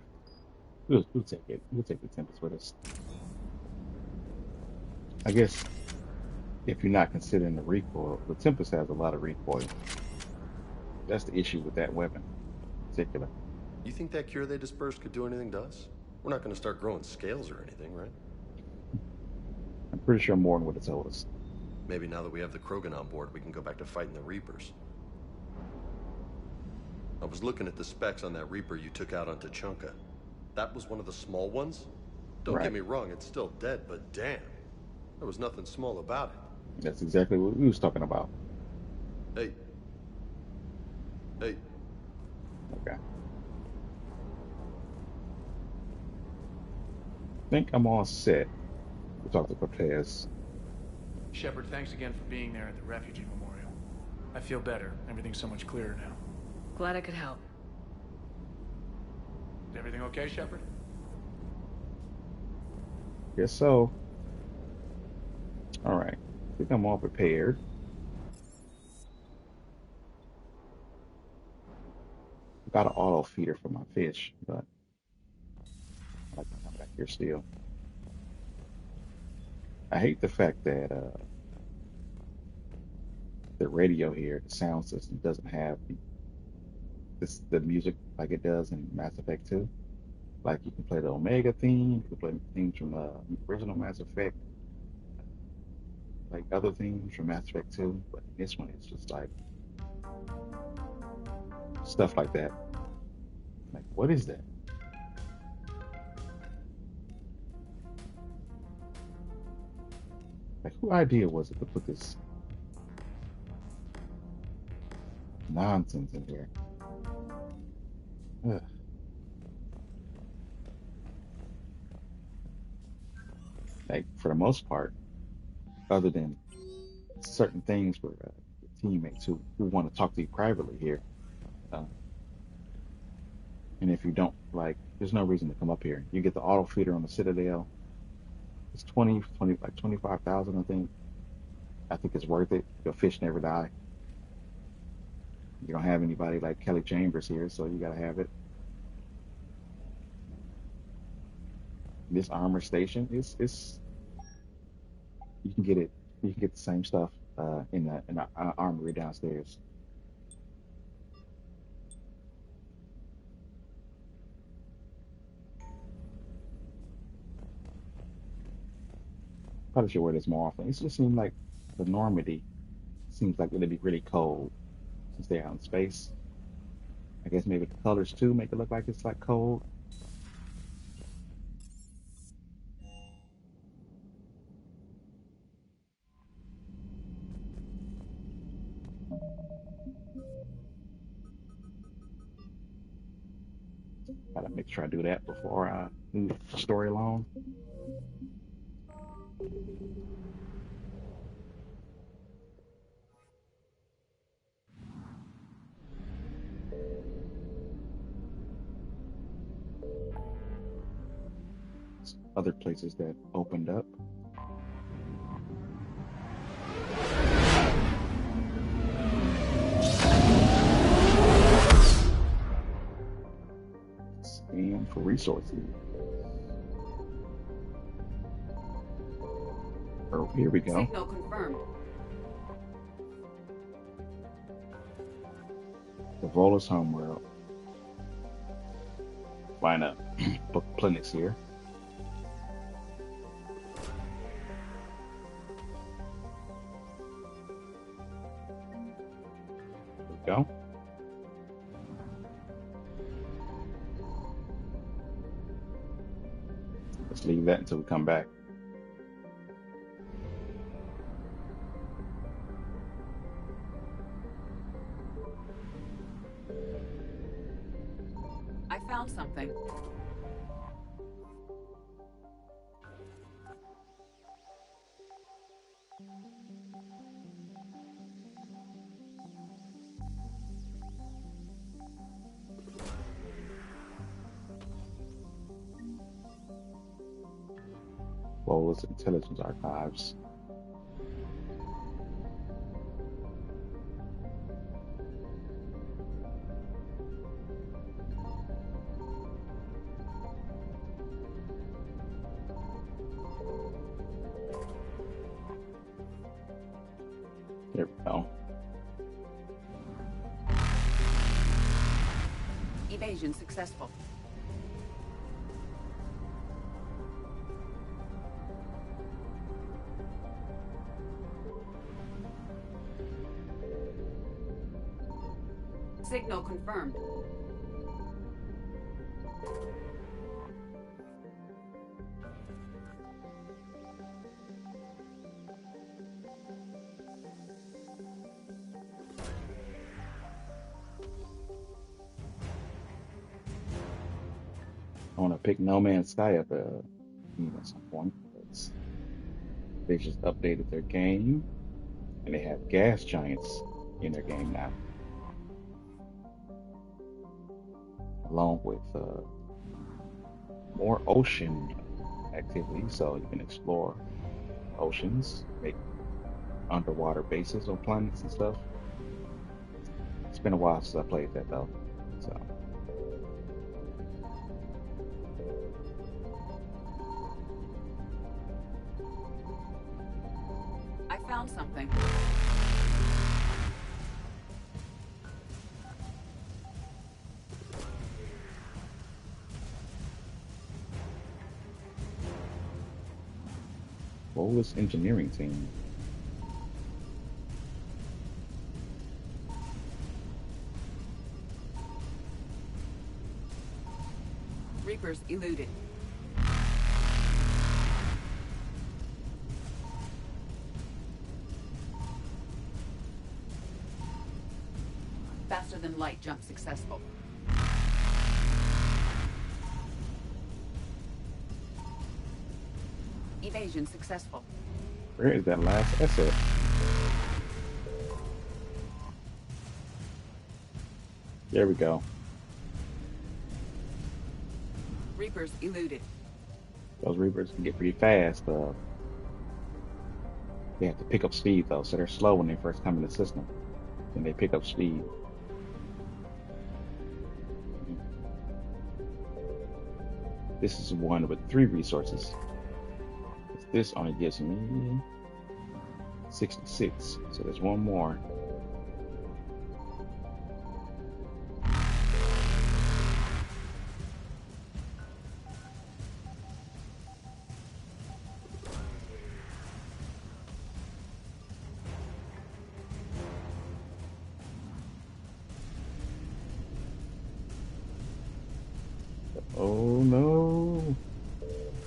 Speaker 1: We'll take it. We'll take the Tempest with us. I guess if you're not considering the recoil, the Tempest has a lot of recoil. That's the issue with that weapon in particular.
Speaker 10: You think that cure they dispersed could do anything to us? We're not going to start growing scales or anything, right?
Speaker 1: I'm pretty sure more than what it told us.
Speaker 10: Maybe now that we have the Krogan on board, we can go back to fighting the Reapers. I was looking at the specs on that Reaper you took out on Tuchanka. That was one of the small ones? Don't get me wrong, it's still dead, but damn. There was nothing small about it.
Speaker 1: That's exactly what we was talking about.
Speaker 10: Hey. Hey.
Speaker 1: Okay. I think I'm all set. We'll talk to Cortez.
Speaker 14: Shepard, thanks again for being there at the refugee memorial. I feel better. Everything's so much clearer now.
Speaker 16: Glad I could help.
Speaker 14: Is everything okay, Shepard?
Speaker 1: Guess so. All right. I think I'm all prepared. Got an auto feeder for my fish, but I like to come back here still. I hate the fact that the radio here, the sound system, doesn't have the music like it does in Mass Effect 2. Like you can play the Omega theme, you can play themes from the original Mass Effect, like other themes from Mass Effect 2, but in this one it's just like stuff like that. Like, what is that? Like, whose idea was it to put this nonsense in here? Ugh. Like, for the most part, other than certain things where teammates who want to talk to you privately here, and if you don't, like, there's no reason to come up here. You get the auto feeder on the Citadel. It's 20, like 25,000, I think. I think it's worth it. Your fish never die. You don't have anybody like Kelly Chambers here, so you gotta have it. This armor station is you can get it. You can get the same stuff in the armory downstairs. Probably should wear this more often. It just seems like the Normandy seems like it'd be really cold since they're out in space. I guess maybe the colors too make it look like it's like cold. Gotta make sure I do that before I move the story along. Other places that opened up. Scan for resources. Oh, here we go.
Speaker 16: Signal confirmed.
Speaker 1: The Volus homeworld. Find a book clinics here. Go. Let's leave that until we come back.
Speaker 16: I found something.
Speaker 1: Volus Intelligence Archives. There we go.
Speaker 16: Evasion successful. Signal confirmed.
Speaker 1: I want to pick No Man's Sky up at some point. They just updated their game, and they have gas giants in their game now, along with more ocean activity, so you can explore oceans, make underwater bases on planets and stuff. It's been a while since I played that though, so.
Speaker 16: I found something.
Speaker 1: Volus engineering team.
Speaker 16: Reapers eluded. Faster than light jump successful. Evasion successful.
Speaker 1: Where is that last asset? There we go.
Speaker 16: Reapers eluded.
Speaker 1: Those Reapers can get pretty fast. They have to pick up speed though, so they're slow when they first come in the system. Then they pick up speed. This is one with 3 resources. This only gives me 66, so there's one more. Oh no!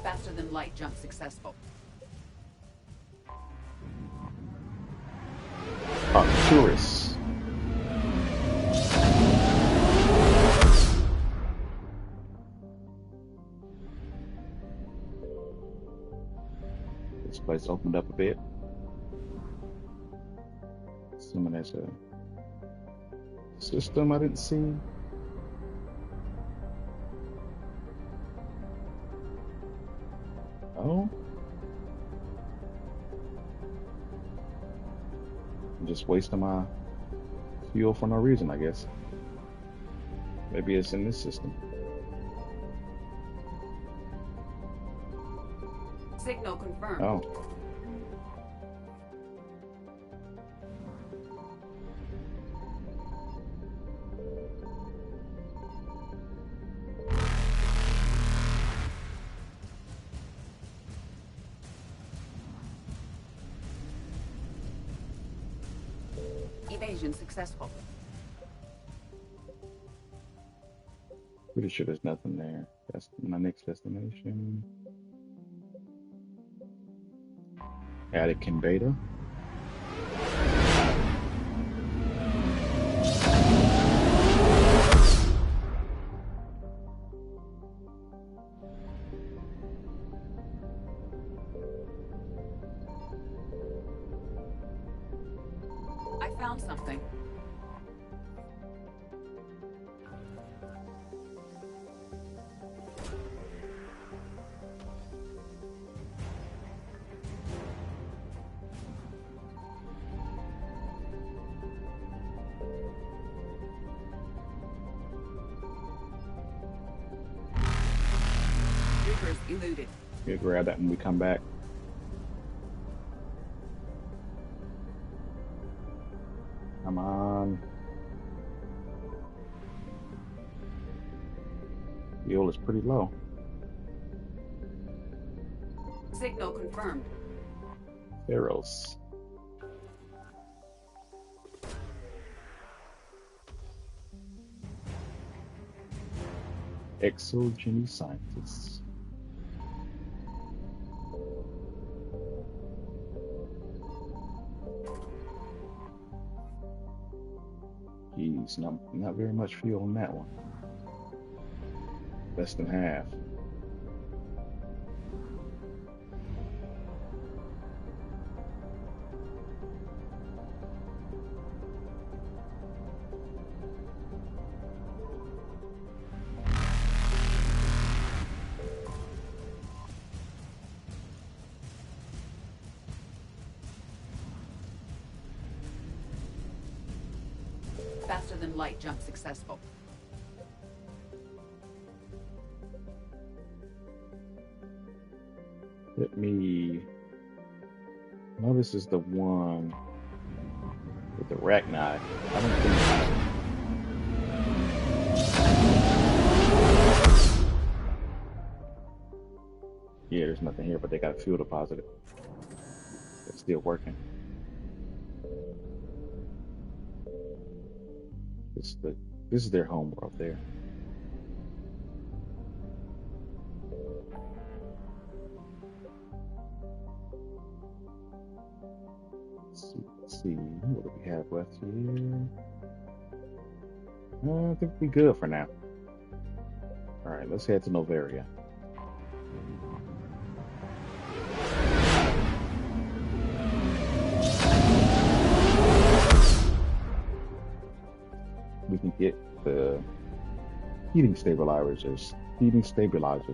Speaker 16: Faster than light jump successful.
Speaker 1: Arcturus. It's opened up a bit. Assuming there's a system I didn't see. Oh. I'm just wasting my fuel for no reason, I guess. Maybe it's in this system.
Speaker 16: Signal confirmed.
Speaker 1: Oh.
Speaker 16: Evasion successful.
Speaker 1: Pretty sure there's nothing there. That's my next destination. Attican Beta.
Speaker 16: I found something. Reapers eluded.
Speaker 1: We'll grab that when we come back. Come on. Fuel is pretty low.
Speaker 16: Signal confirmed.
Speaker 1: Theros. Exogeny scientists. Jeez, not very much fuel on that one. Less than half.
Speaker 16: Faster than light jump successful.
Speaker 1: Let me. No, this is the one with the arachnid. I don't think. Yeah, there's nothing here, but they got a fuel deposit. It's still working. This is their home world there. Let's see. What do we have left here? I think we're good for now. All right, let's head to Noveria. We can get the heating stabilizers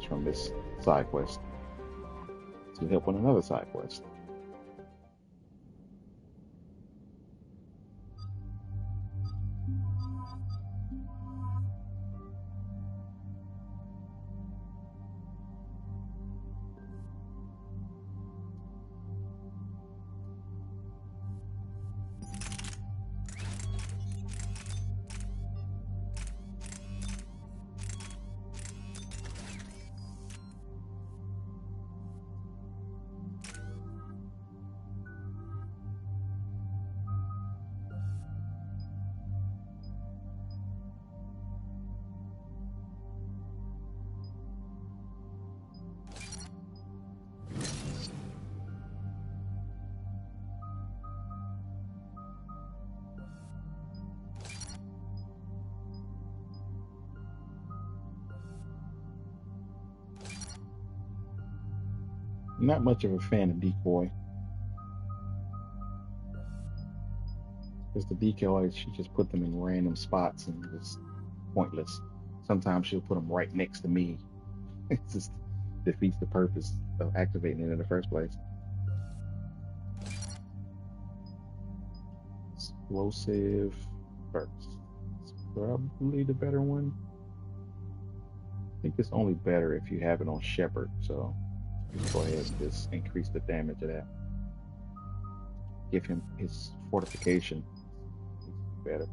Speaker 1: from this side quest to help on another side quest. Not much of a fan of Decoy. Because the decoys, she just put them in random spots and it's pointless. Sometimes she'll put them right next to me. It just defeats the purpose of activating it in the first place. Explosive first. It's probably the better one. I think it's only better if you have it on Shepard, so just go ahead and just increase the damage of that. Give him his fortification. Better.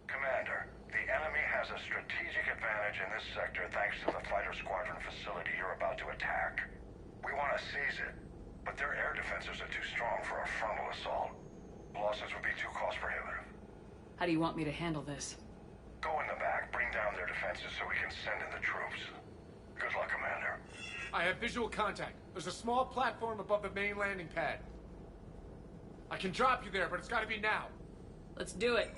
Speaker 7: Commander, the enemy has a strategic advantage in this sector thanks to the fighter squadron facility you're about to attack. We want to seize it, but their air defenses are too strong for a frontal assault. Losses would be too cost prohibitive.
Speaker 16: How do you want me to handle this?
Speaker 7: Go in the back, bring down their defenses so we can send in the troops. Good luck, Commander.
Speaker 14: I have visual contact. There's a small platform above the main landing pad. I can drop you there, but it's gotta be now.
Speaker 16: Let's do it.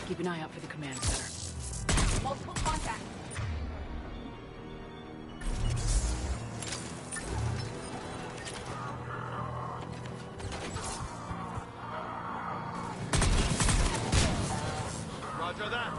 Speaker 16: Keep an eye out for the command center.
Speaker 5: Multiple contacts.
Speaker 19: Roger that.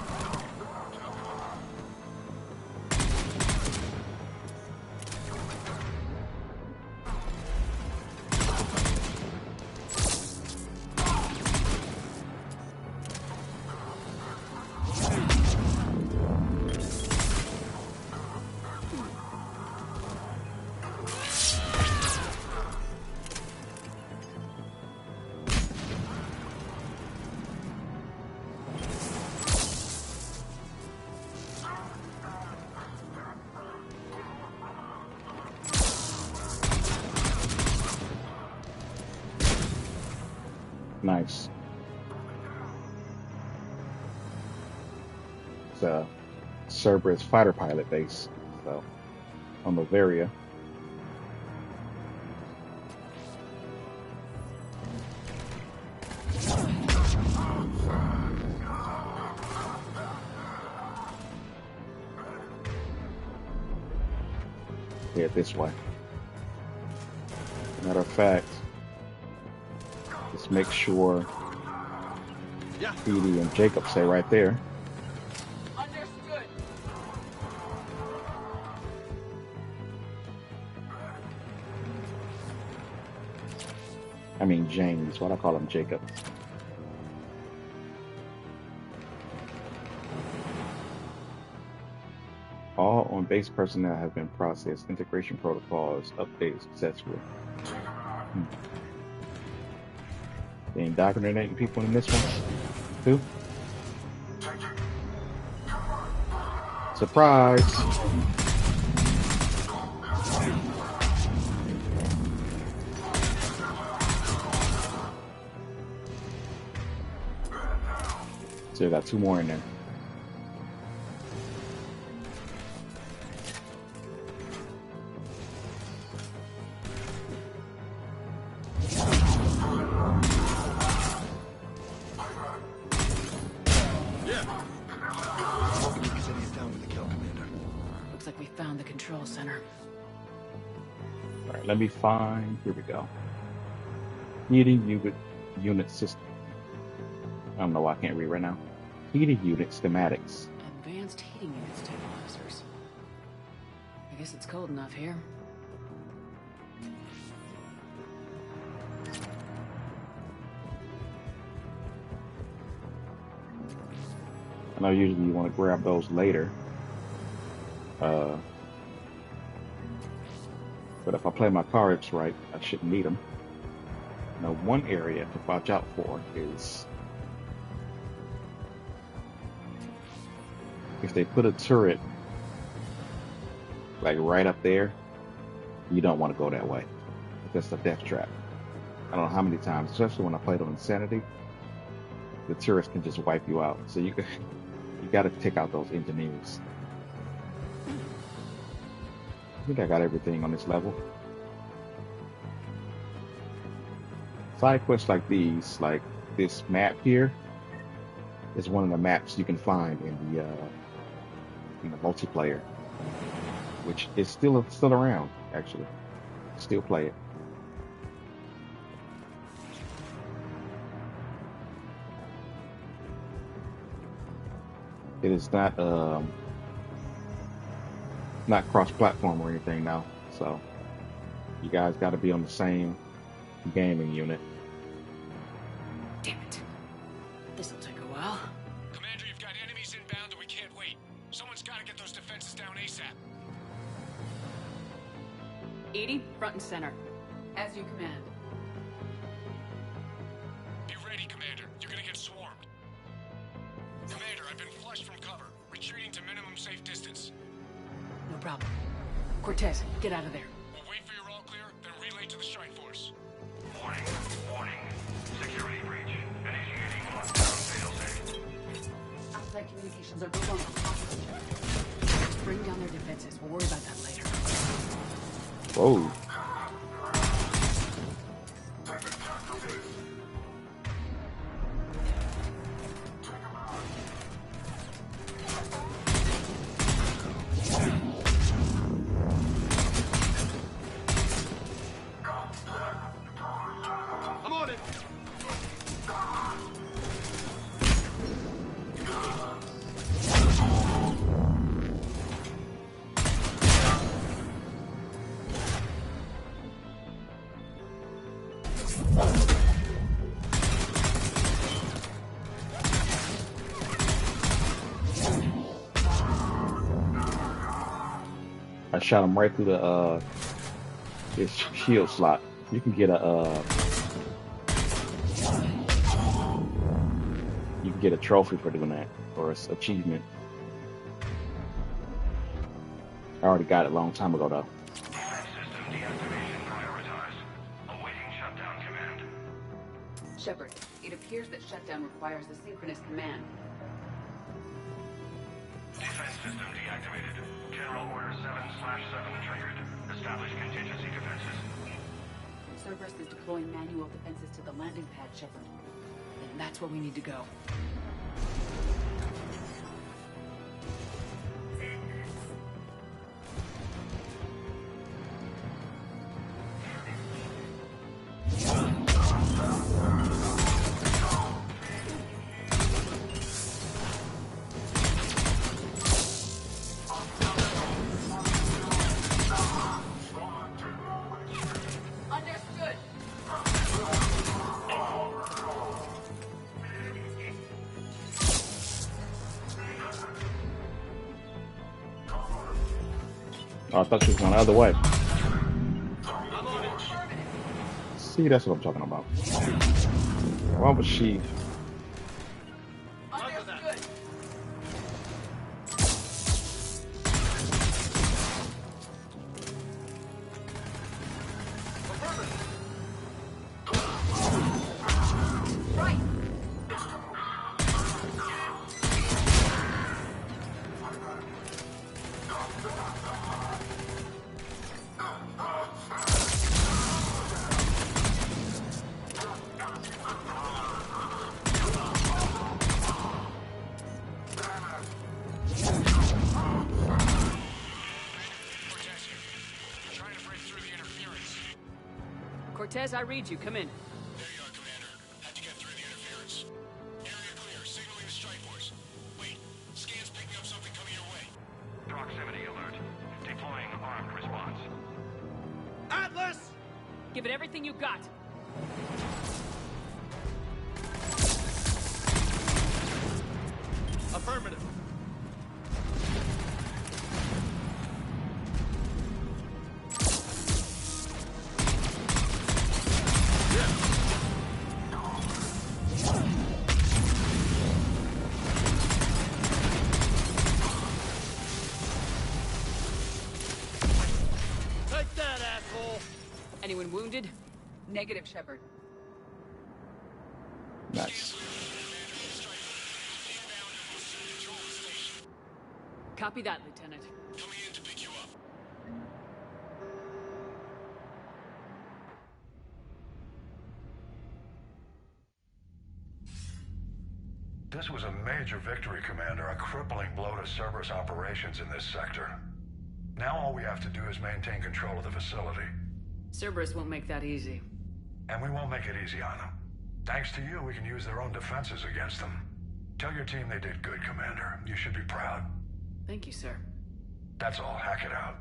Speaker 1: Nice. It's Cerberus fighter pilot base, so on Novaria. Head this way. Matter of fact, just make sure Petey and Jacob stay right there.
Speaker 11: Understood.
Speaker 1: I mean James. Why'd I call him Jacob? All on-base personnel have been processed. Integration protocols updated successfully. They indoctrinating people in this one, too? Surprise! Still got two more in there. Let me find, here we go. Heating unit system. I don't know why I can't read right now. Heating unit schematics.
Speaker 16: Advanced heating unit stabilizers. I guess it's cold enough here.
Speaker 1: I know usually you want to grab those later. But if I play my cards right, I shouldn't need them. Now, one area to watch out for is if they put a turret like right up there, you don't want to go that way. That's a death trap. I don't know how many times, especially when I played on Insanity, the turrets can just wipe you out. So you got to take out those engineers. I think I got everything on this level. Side quests like these, like this map here, is one of the maps you can find in the multiplayer, which is still around actually. Still play it. It is not cross-platform or anything now, so you guys got to be on the same gaming unit.
Speaker 16: Damn it. This'll take a while.
Speaker 14: Commander, you've got enemies inbound and we can't wait. Someone's got to get those defenses down ASAP.
Speaker 16: EDI, front and center. As you command.
Speaker 14: Be ready, Commander. You're gonna get swarmed. Commander, I've been flushed from cover. Retreating to minimum safe distance.
Speaker 16: No problem. Cortez, get out of there.
Speaker 14: We'll wait for your all clear, then relay to the strike force.
Speaker 7: Warning. Security breach. Initiating lockdown failsafe.
Speaker 16: Outside communications are built on bring down their defenses. We'll worry about that later.
Speaker 1: Whoa.
Speaker 14: I'm on it.
Speaker 1: I shot him right through the his shield slot. You can get a trophy for doing that, or it's achievement. I already got it a long time ago though.
Speaker 7: System deactivation prioritized. Awaiting shutdown command.
Speaker 16: Shepard, it appears that shutdown requires a synchronous command.
Speaker 7: Defense system deactivated. General Order 7/7 triggered. Establish contingency defenses.
Speaker 16: Cerberus is deploying manual defenses to the landing pad, Shepard. And that's where we need to go.
Speaker 1: Oh, I thought she was going the other way. See, that's what I'm talking about. Why was she?
Speaker 16: Cortez, I read you. Come in.
Speaker 14: There you are, Commander. Had to get through the interference. Area clear. Signaling the strike force. Wait. Scan's picking up something coming your way.
Speaker 7: Proximity alert. Deploying armed response.
Speaker 16: Atlas! Give it everything you got.
Speaker 14: Affirmative.
Speaker 16: Anyone wounded?
Speaker 6: Negative, Shepard.
Speaker 1: Nice.
Speaker 16: Copy that, Lieutenant.
Speaker 21: Coming in to pick you up.
Speaker 7: This was a major victory, Commander. A crippling blow to Cerberus operations in this sector. Now all we have to do is maintain control of the facility.
Speaker 16: Cerberus won't make that easy.
Speaker 7: And we won't make it easy on them. Thanks to you, we can use their own defenses against them. Tell your team they did good, Commander. You should be proud.
Speaker 16: Thank you, sir.
Speaker 7: That's all. Hack it out.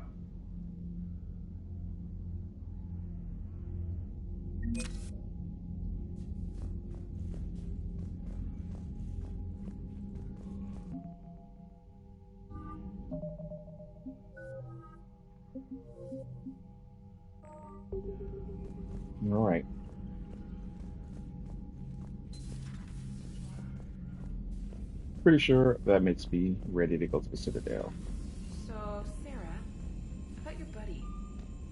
Speaker 1: All right. Pretty sure that makes me ready to go to the Citadel.
Speaker 2: So, Sarah, about your buddy,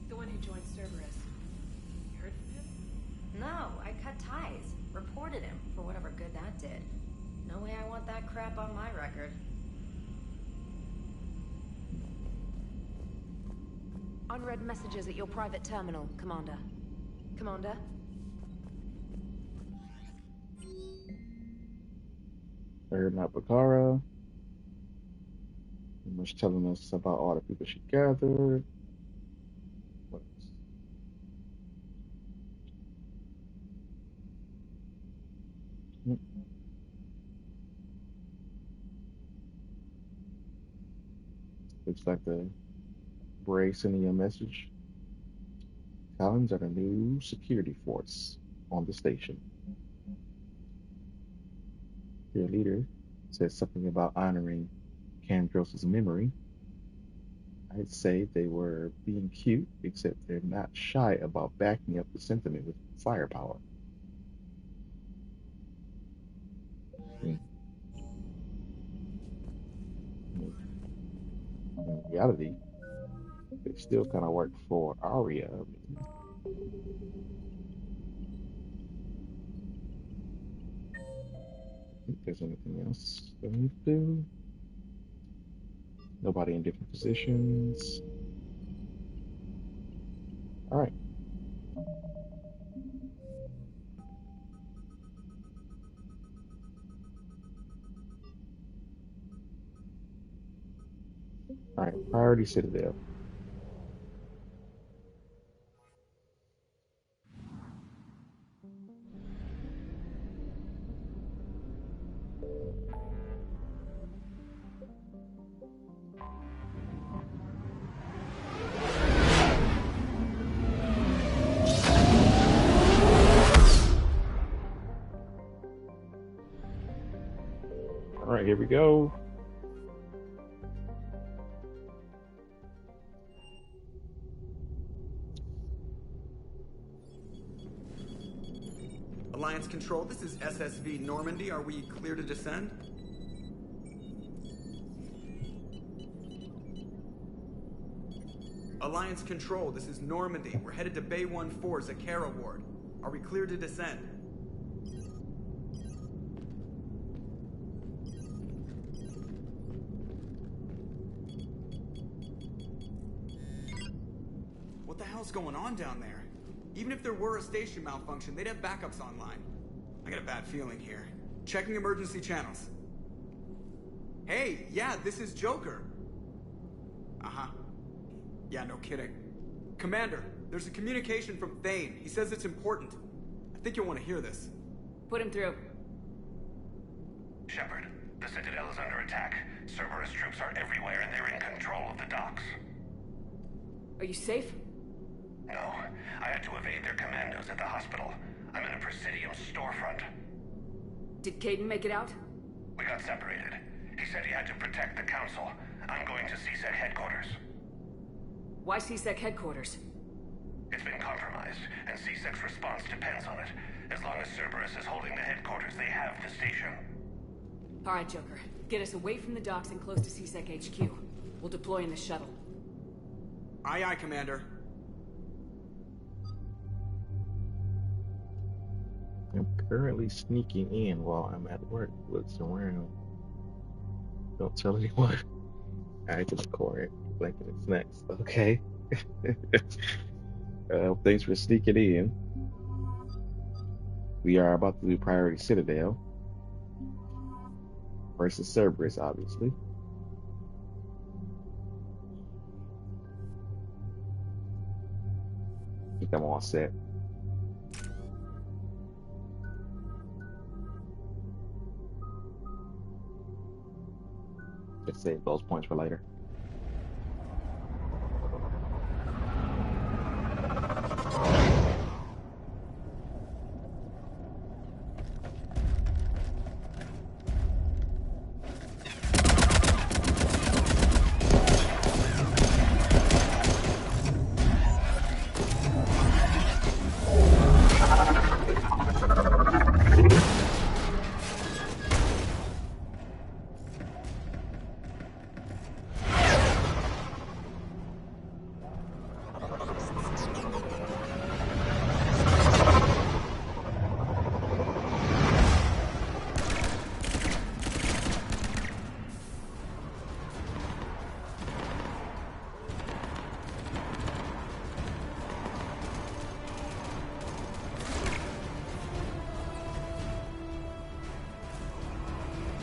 Speaker 2: the one who joined Cerberus. You heard from him?
Speaker 22: No, I cut ties. Reported him for whatever good that did. No way I want that crap on my record.
Speaker 2: Unread messages at your private terminal, Commander. Commander?
Speaker 1: Urdnot Bakara. Pretty much telling us about all the people she gathered. What else? Looks like the Bray sending you a message. Talons are the new security force on the station. Their leader said something about honoring Kandros' memory. I'd say they were being cute, except they're not shy about backing up the sentiment with firepower. In reality, they still kind of work for Aria. If there's anything else that we need to do. Nobody in different positions. All right. All right, priority Citadel. All right, here we go.
Speaker 19: Alliance Control, this is SSV Normandy. Are we clear to descend? Alliance Control, this is Normandy. We're headed to Bay 1-4 Zakara Ward. Are we clear to descend? What the hell's going on down there? Even if there were a station malfunction, they'd have backups online. I got a bad feeling here. Checking emergency channels. Hey, yeah, this is Joker. Uh-huh. Yeah, no kidding. Commander, there's a communication from Thane. He says it's important. I think you'll want to hear this.
Speaker 16: Put him through.
Speaker 20: Shepard, the Citadel is under attack. Cerberus troops are everywhere and they're in control of the docks.
Speaker 16: Are you safe?
Speaker 20: No, I had to evade their commandos at the hospital. I'm in a Presidium storefront.
Speaker 16: Did Kaidan make it out?
Speaker 20: We got separated. He said he had to protect the Council. I'm going to CSEC headquarters.
Speaker 16: Why CSEC headquarters?
Speaker 20: It's been compromised, and CSEC's response depends on it. As long as Cerberus is holding the headquarters, they have the station.
Speaker 16: All right, Joker. Get us away from the docks and close to CSEC HQ. We'll deploy in the shuttle.
Speaker 19: Aye, aye, Commander.
Speaker 1: Currently sneaking in while I'm at work. Looks around. Don't tell anyone. I to the core. Blanket is next. Okay. Thanks for sneaking in. We are about to do Priority Citadel versus Cerberus, obviously. I think I'm all set. Just save those points for later.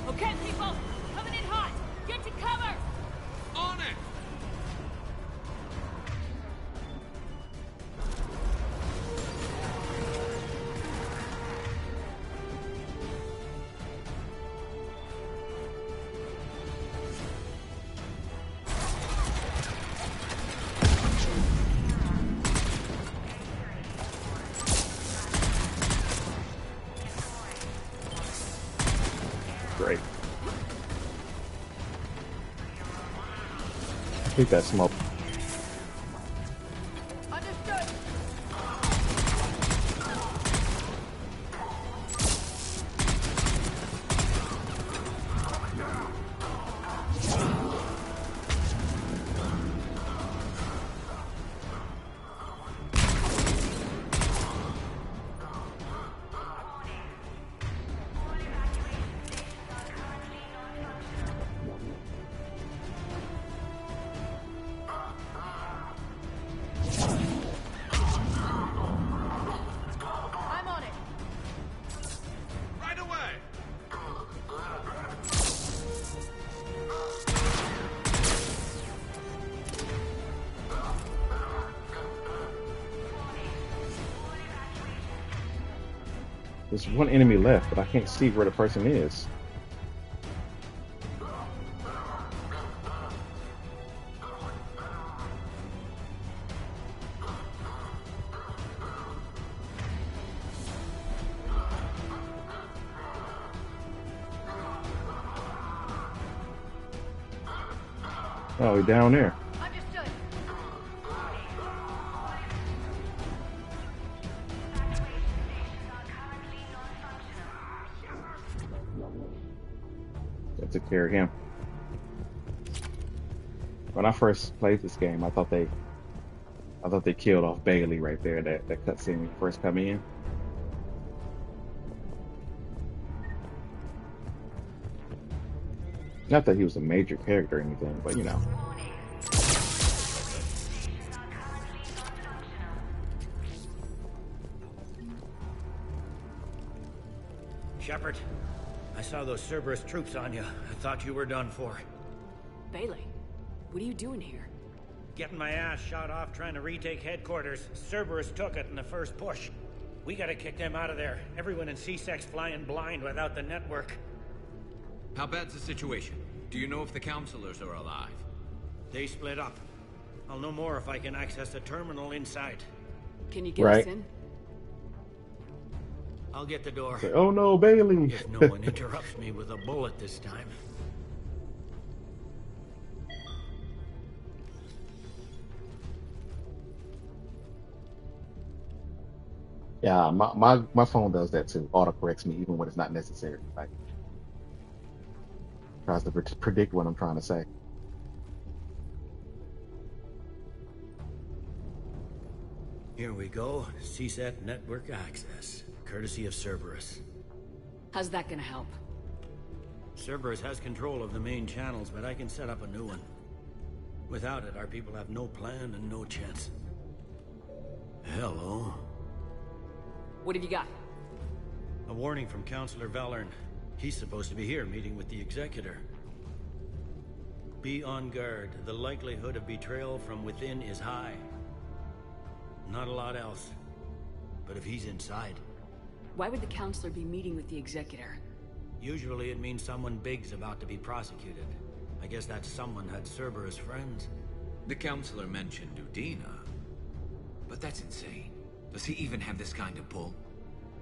Speaker 13: Okay, people! Coming in hot! Get to cover!
Speaker 14: On it!
Speaker 1: Great. I think that's smoke.
Speaker 13: Understood! I'm on it!
Speaker 14: Right away!
Speaker 1: There's one enemy left, but I can't see where the person is. Oh, he's down there.
Speaker 13: Understood!
Speaker 1: That took care of him. When I first played this game, I thought they killed off Bailey right there. That cutscene when you first come in. Not that he was a major character or anything, but you know.
Speaker 18: Shepard, I saw those Cerberus troops on you. I thought you were done for.
Speaker 16: Bailey, what are you doing here?
Speaker 18: Getting my ass shot off trying to retake headquarters. Cerberus took it in the first push. We gotta kick them out of there. Everyone in C-Sec's flying blind without the network.
Speaker 3: How bad's the situation? Do you know if the counselors are alive?
Speaker 18: They split up. I'll know more if I can access the terminal inside.
Speaker 16: Can you get us in?
Speaker 18: I'll get the door.
Speaker 1: Say, oh no, Bailey!
Speaker 18: If no one interrupts me with a bullet this time.
Speaker 1: Yeah, my phone does that too. Autocorrects me even when it's not necessary. Like tries to predict what I'm trying to say.
Speaker 18: Here we go. CSEC network access.
Speaker 8: courtesy of Cerberus.
Speaker 16: How's that gonna help?
Speaker 8: Cerberus has control of the main channels, but I can set up a new one. Without it, our people have no plan and no chance. Hello.
Speaker 16: What have you got?
Speaker 8: A warning from Counselor Valern. He's supposed to be here meeting with the Executor. Be on guard. The likelihood of betrayal from within is high. Not a lot else. But if he's inside...
Speaker 16: Why would the Counselor be meeting with the Executor?
Speaker 8: Usually it means someone big's about to be prosecuted. I guess that someone had Cerberus friends.
Speaker 3: The Counselor mentioned Udina. But that's insane. Does he even have this kind of pull?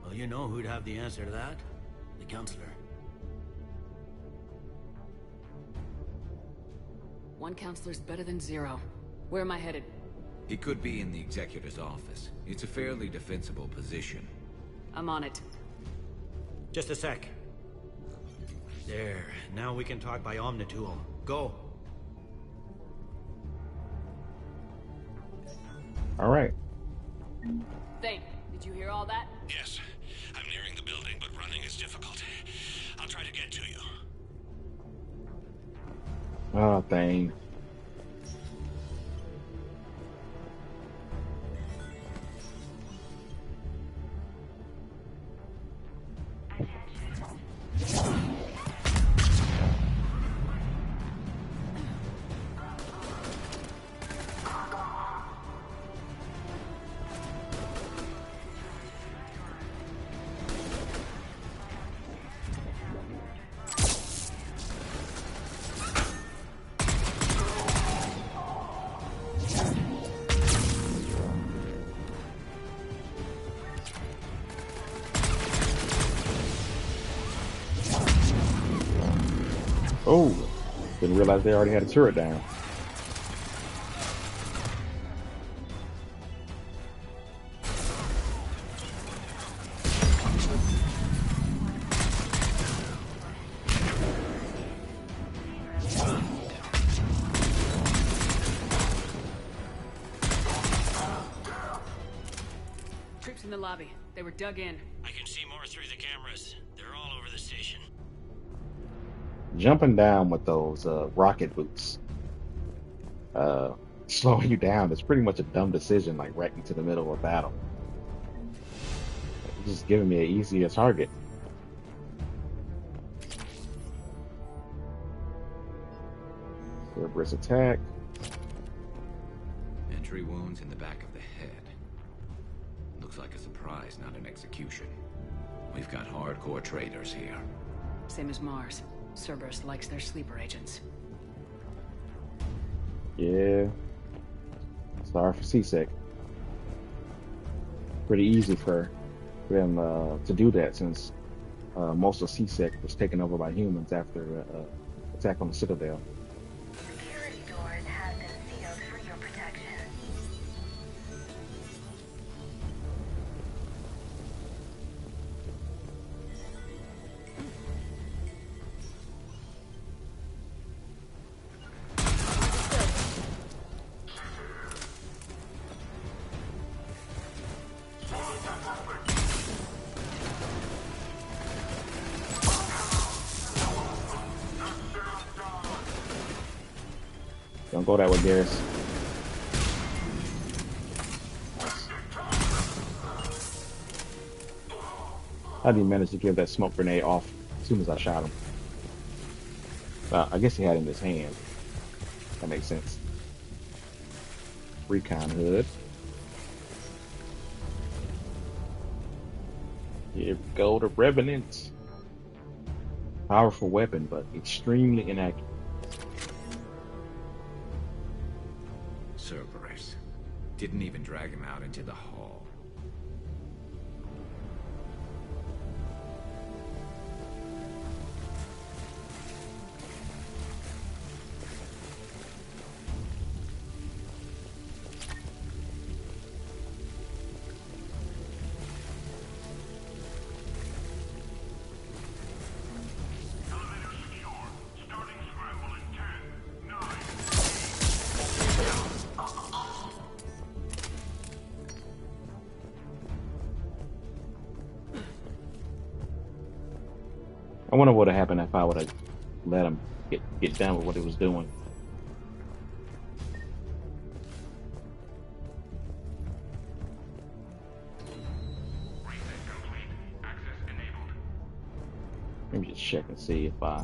Speaker 8: Well, you know who'd have the answer to that? The Counselor.
Speaker 16: One Counselor's better than zero. Where am I headed?
Speaker 3: He could be in the Executor's office. It's a fairly defensible position.
Speaker 16: I'm on it.
Speaker 8: Just a sec. There. Now we can talk by Omnitool. Go.
Speaker 1: All right.
Speaker 16: Thane, did you hear all that?
Speaker 20: Yes. I'm nearing the building, but running is difficult. I'll try to get to you.
Speaker 1: Oh, Thane. Oh, didn't realize they already had a turret down.
Speaker 16: Troops in the lobby. They were dug in.
Speaker 8: I can see more through the cameras. They're all over the station.
Speaker 1: Jumping down with those rocket boots, slowing you down is pretty much a dumb decision, like right into the middle of battle. It's just giving me an easier target. Cerberus attack.
Speaker 3: Entry wounds in the back of the head. Looks like a surprise, not an execution. We've got hardcore traitors here.
Speaker 16: Same as Mars. Cerberus likes their sleeper agents.
Speaker 1: Yeah. Sorry for C-Sec. Pretty easy for them to do that, since most of C-Sec was taken over by humans after attack on the Citadel.
Speaker 22: Security doors have been sealed for your protection.
Speaker 1: Don't go that way, Garrus. How did he manage to give that smoke grenade off as soon as I shot him? I guess he had it in his hand. That makes sense. Recon hood. Here we go, the Revenant. Powerful weapon, but extremely inaccurate.
Speaker 3: Cerberus. Didn't even drag him out into the hall.
Speaker 1: I wonder what would have happened if I would have let him get done with what he was doing. Let me just check and see if I...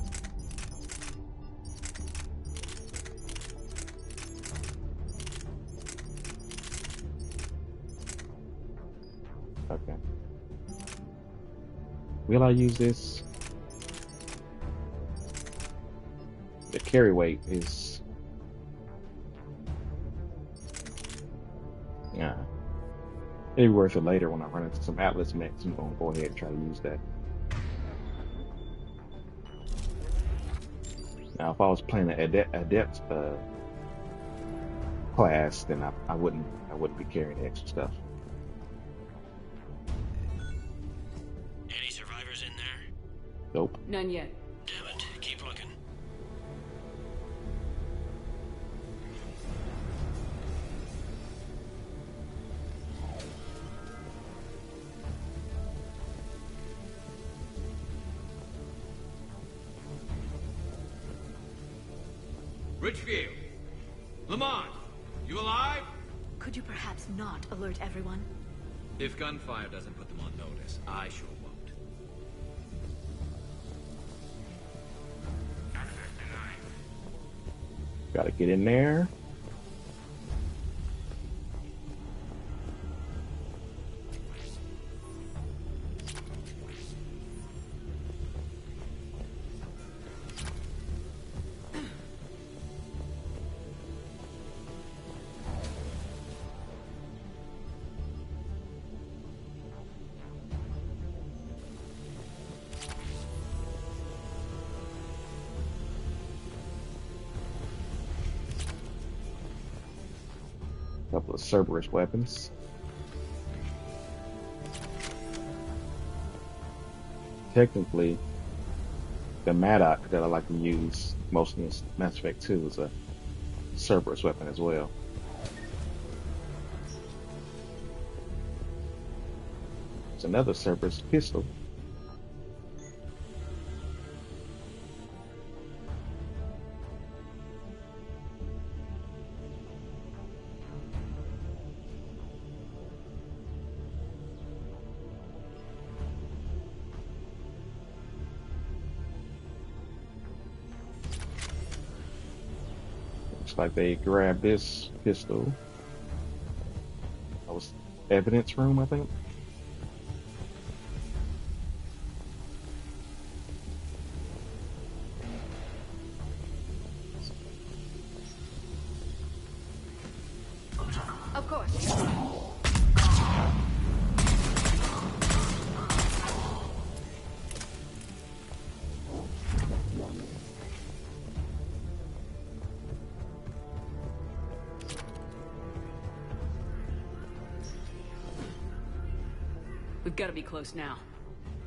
Speaker 1: Okay. Will I use this? The carry weight is... Yeah. It'll be worth it later when I run into some Atlas mechs. I'm going to go ahead and try to use that. Now, if I was playing an adept class, then I wouldn't be carrying the extra stuff.
Speaker 18: Any survivors in there?
Speaker 1: Nope.
Speaker 16: None yet.
Speaker 18: Damn it. Keep looking.
Speaker 12: Richfield! Lamont! You alive?
Speaker 9: Could you perhaps not alert everyone?
Speaker 12: If gunfire doesn't put them on notice, I sure won't.
Speaker 20: Access denied.
Speaker 1: Gotta get in there. Couple of Cerberus weapons. Technically, the Maddox that I like to use mostly in Mass Effect 2 is a Cerberus weapon as well. It's another Cerberus pistol. Like they grabbed this pistol. That was evidence room, I think.
Speaker 9: Of course.
Speaker 16: We've got to be close now.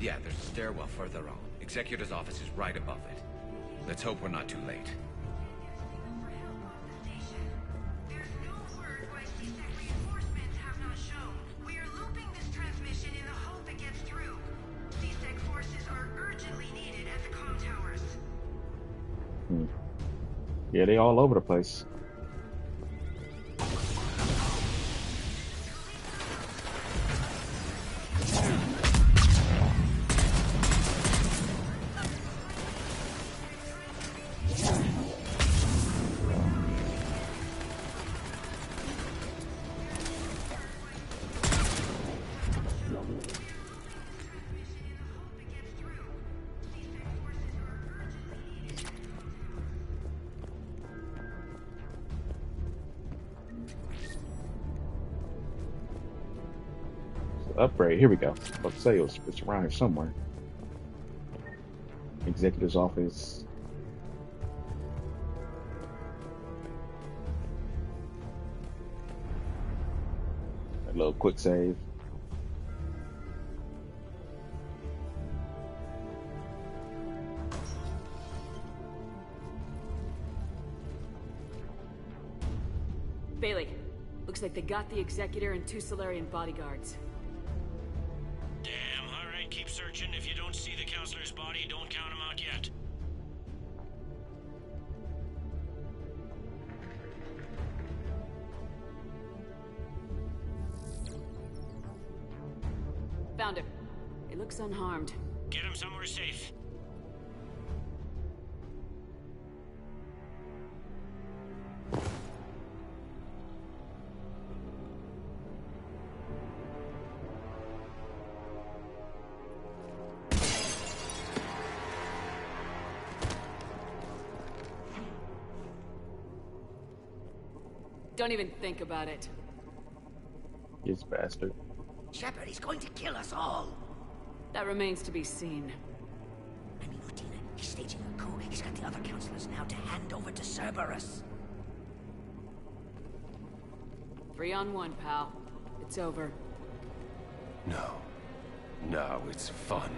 Speaker 3: Yeah, there's a stairwell further on. Executor's office is right above it. Let's hope we're not too late.
Speaker 1: Yeah, they all over the place. Upgrade. Here we go. Let's say it's around here somewhere. Executive's office. A little quick save.
Speaker 16: Bailey, looks like they got the Executor and 2 Solarian bodyguards.
Speaker 18: Damn, alright, keep searching. If you don't see the counselor's body, don't count him
Speaker 16: found him. He looks unharmed.
Speaker 18: Get him somewhere safe.
Speaker 16: Don't even think about it.
Speaker 1: This bastard.
Speaker 4: Shepard, he's going to kill us all.
Speaker 16: That remains to be seen.
Speaker 4: I mean, Udina, he's staging a coup. He's got the other councillors now to hand over to Cerberus.
Speaker 16: 3 on 1, pal. It's over.
Speaker 15: No. No, it's fun.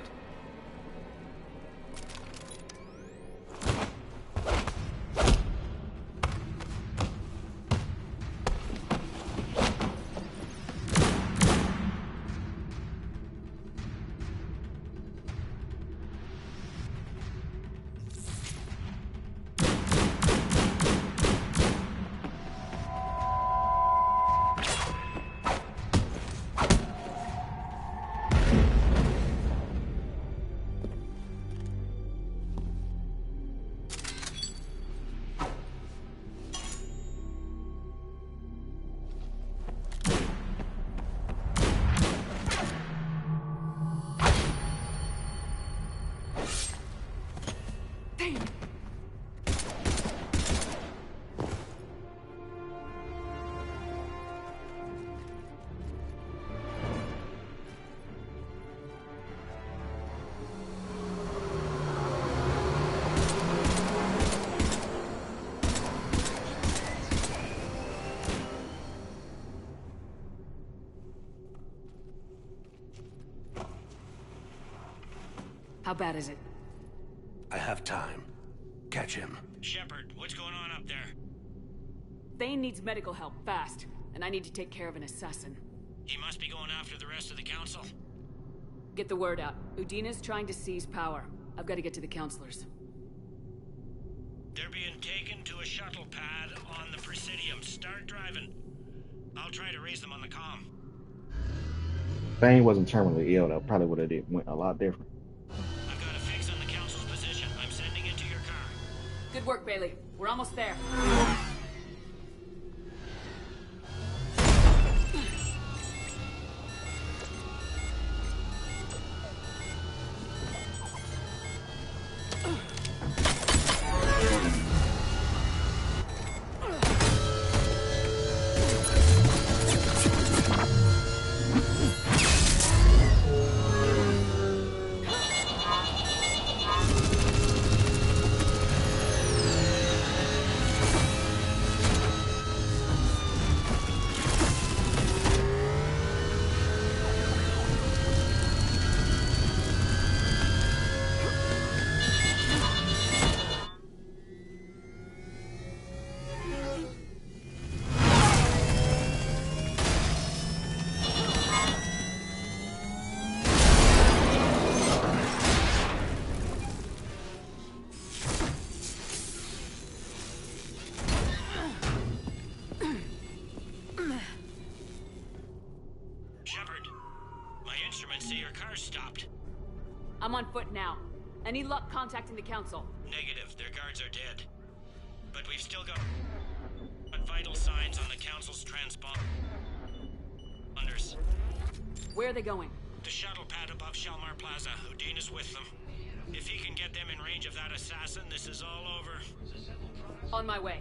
Speaker 16: How bad is it?
Speaker 21: I have time. Catch him.
Speaker 18: Shepard, what's going on up there?
Speaker 16: Thane needs medical help, fast. And I need to take care of an assassin.
Speaker 18: He must be going after the rest of the council.
Speaker 16: Get the word out. Udina's trying to seize power. I've got to get to the councilors.
Speaker 18: They're being taken to a shuttle pad on the Presidium. Start driving. I'll try to raise them on the comm.
Speaker 1: Thane wasn't terminally ill, that probably would have went a lot different.
Speaker 18: I've got a fix on the council's position. I'm sending it to your car.
Speaker 16: Good work, Bailey. We're almost there. I'm on foot now. Any luck contacting the council?
Speaker 18: Negative. Their guards are dead. But we've still got vital signs on the council's transponders.
Speaker 16: Where are they going?
Speaker 18: The shuttle pad above Shalmar Plaza. Udina's with them. If he can get them in range of that assassin, this is all over.
Speaker 16: On my way.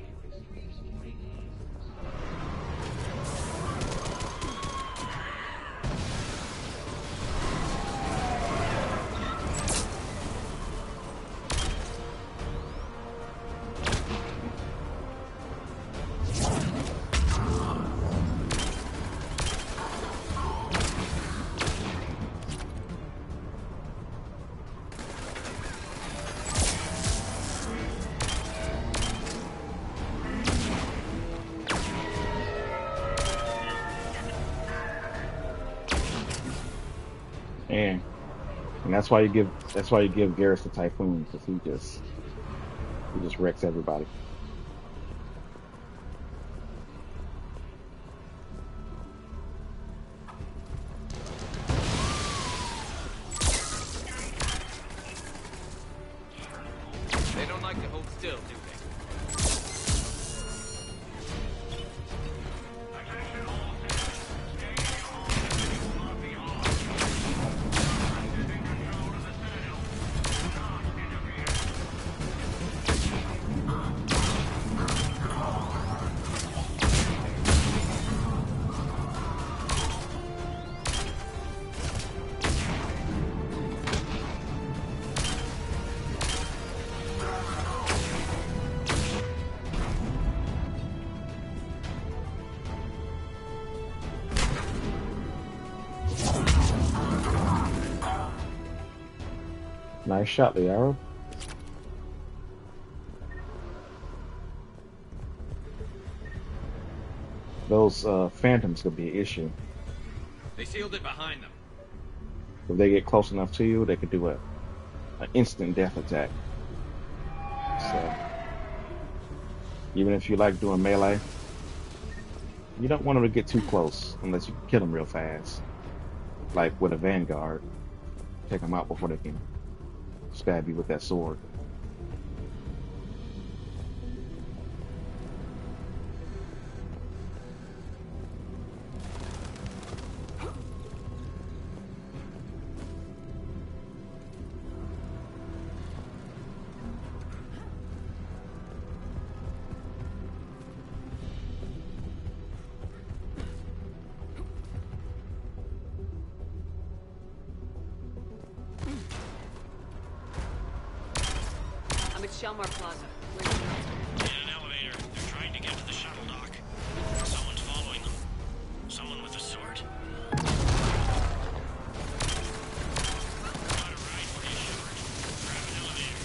Speaker 1: And that's why you give Garrus the Typhoon, because he just wrecks everybody. Nice shot, the arrow. Those phantoms could be an issue.
Speaker 12: They sealed it behind them.
Speaker 1: If they get close enough to you, they could do an instant death attack. So, even if you like doing melee, you don't want them to get too close unless you can kill them real fast. Like with a Vanguard, take them out before they can stab you with that sword.
Speaker 16: I'm at Shelmar Plaza.
Speaker 18: In an elevator. They're trying to get to the shuttle dock. Someone's following them. Someone with a sword. Got a ride for you, Shepard. Grab an elevator.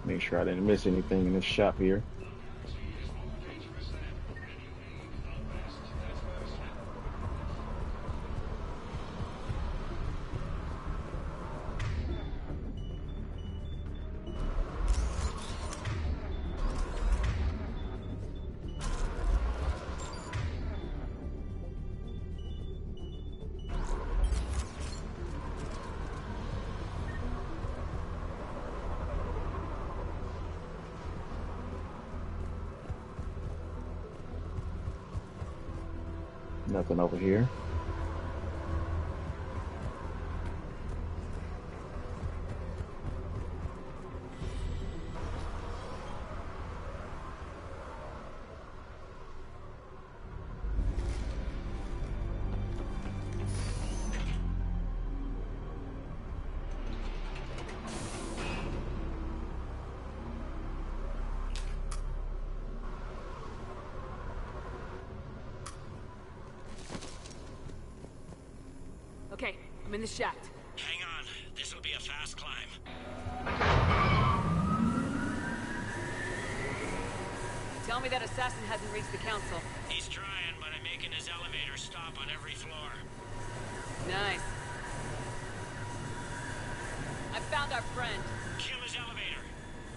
Speaker 1: Make sure I didn't miss anything in this shop here. Nothing over here.
Speaker 16: Okay, I'm in the shaft.
Speaker 18: Hang on. This'll be a fast climb.
Speaker 16: Tell me that assassin hasn't reached the council.
Speaker 18: He's trying, but I'm making his elevator stop on every floor.
Speaker 16: Nice. I found our friend.
Speaker 18: Kill his elevator.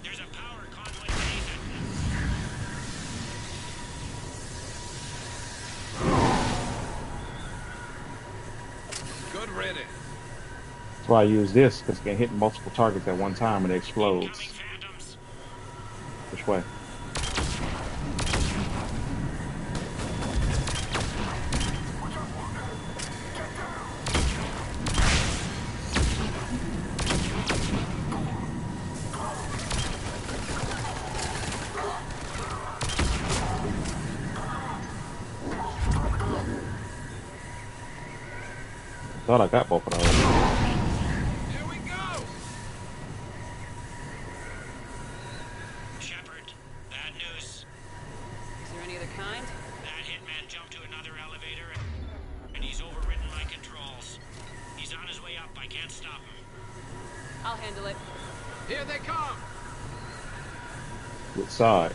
Speaker 18: There's a power convoy beneath it.
Speaker 12: Good riddance.
Speaker 1: That's why I use this, because it can hit multiple targets at one time and it explodes. Which way? Thought I got both of those.
Speaker 12: Here we go!
Speaker 18: Shepard, bad news.
Speaker 16: Is there any other kind?
Speaker 18: That hitman jumped to another elevator and he's overridden my controls. He's on his way up. I can't stop him.
Speaker 16: I'll handle it.
Speaker 12: Here they come!
Speaker 1: Which side?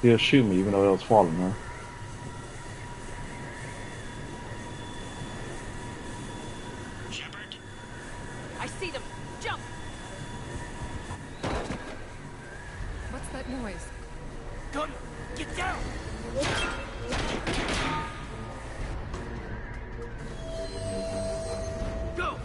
Speaker 1: Still shoot me even though it was falling, huh?
Speaker 18: Shepard?
Speaker 16: I see them! Jump!
Speaker 2: What's that noise?
Speaker 18: Gunner, get down! Go!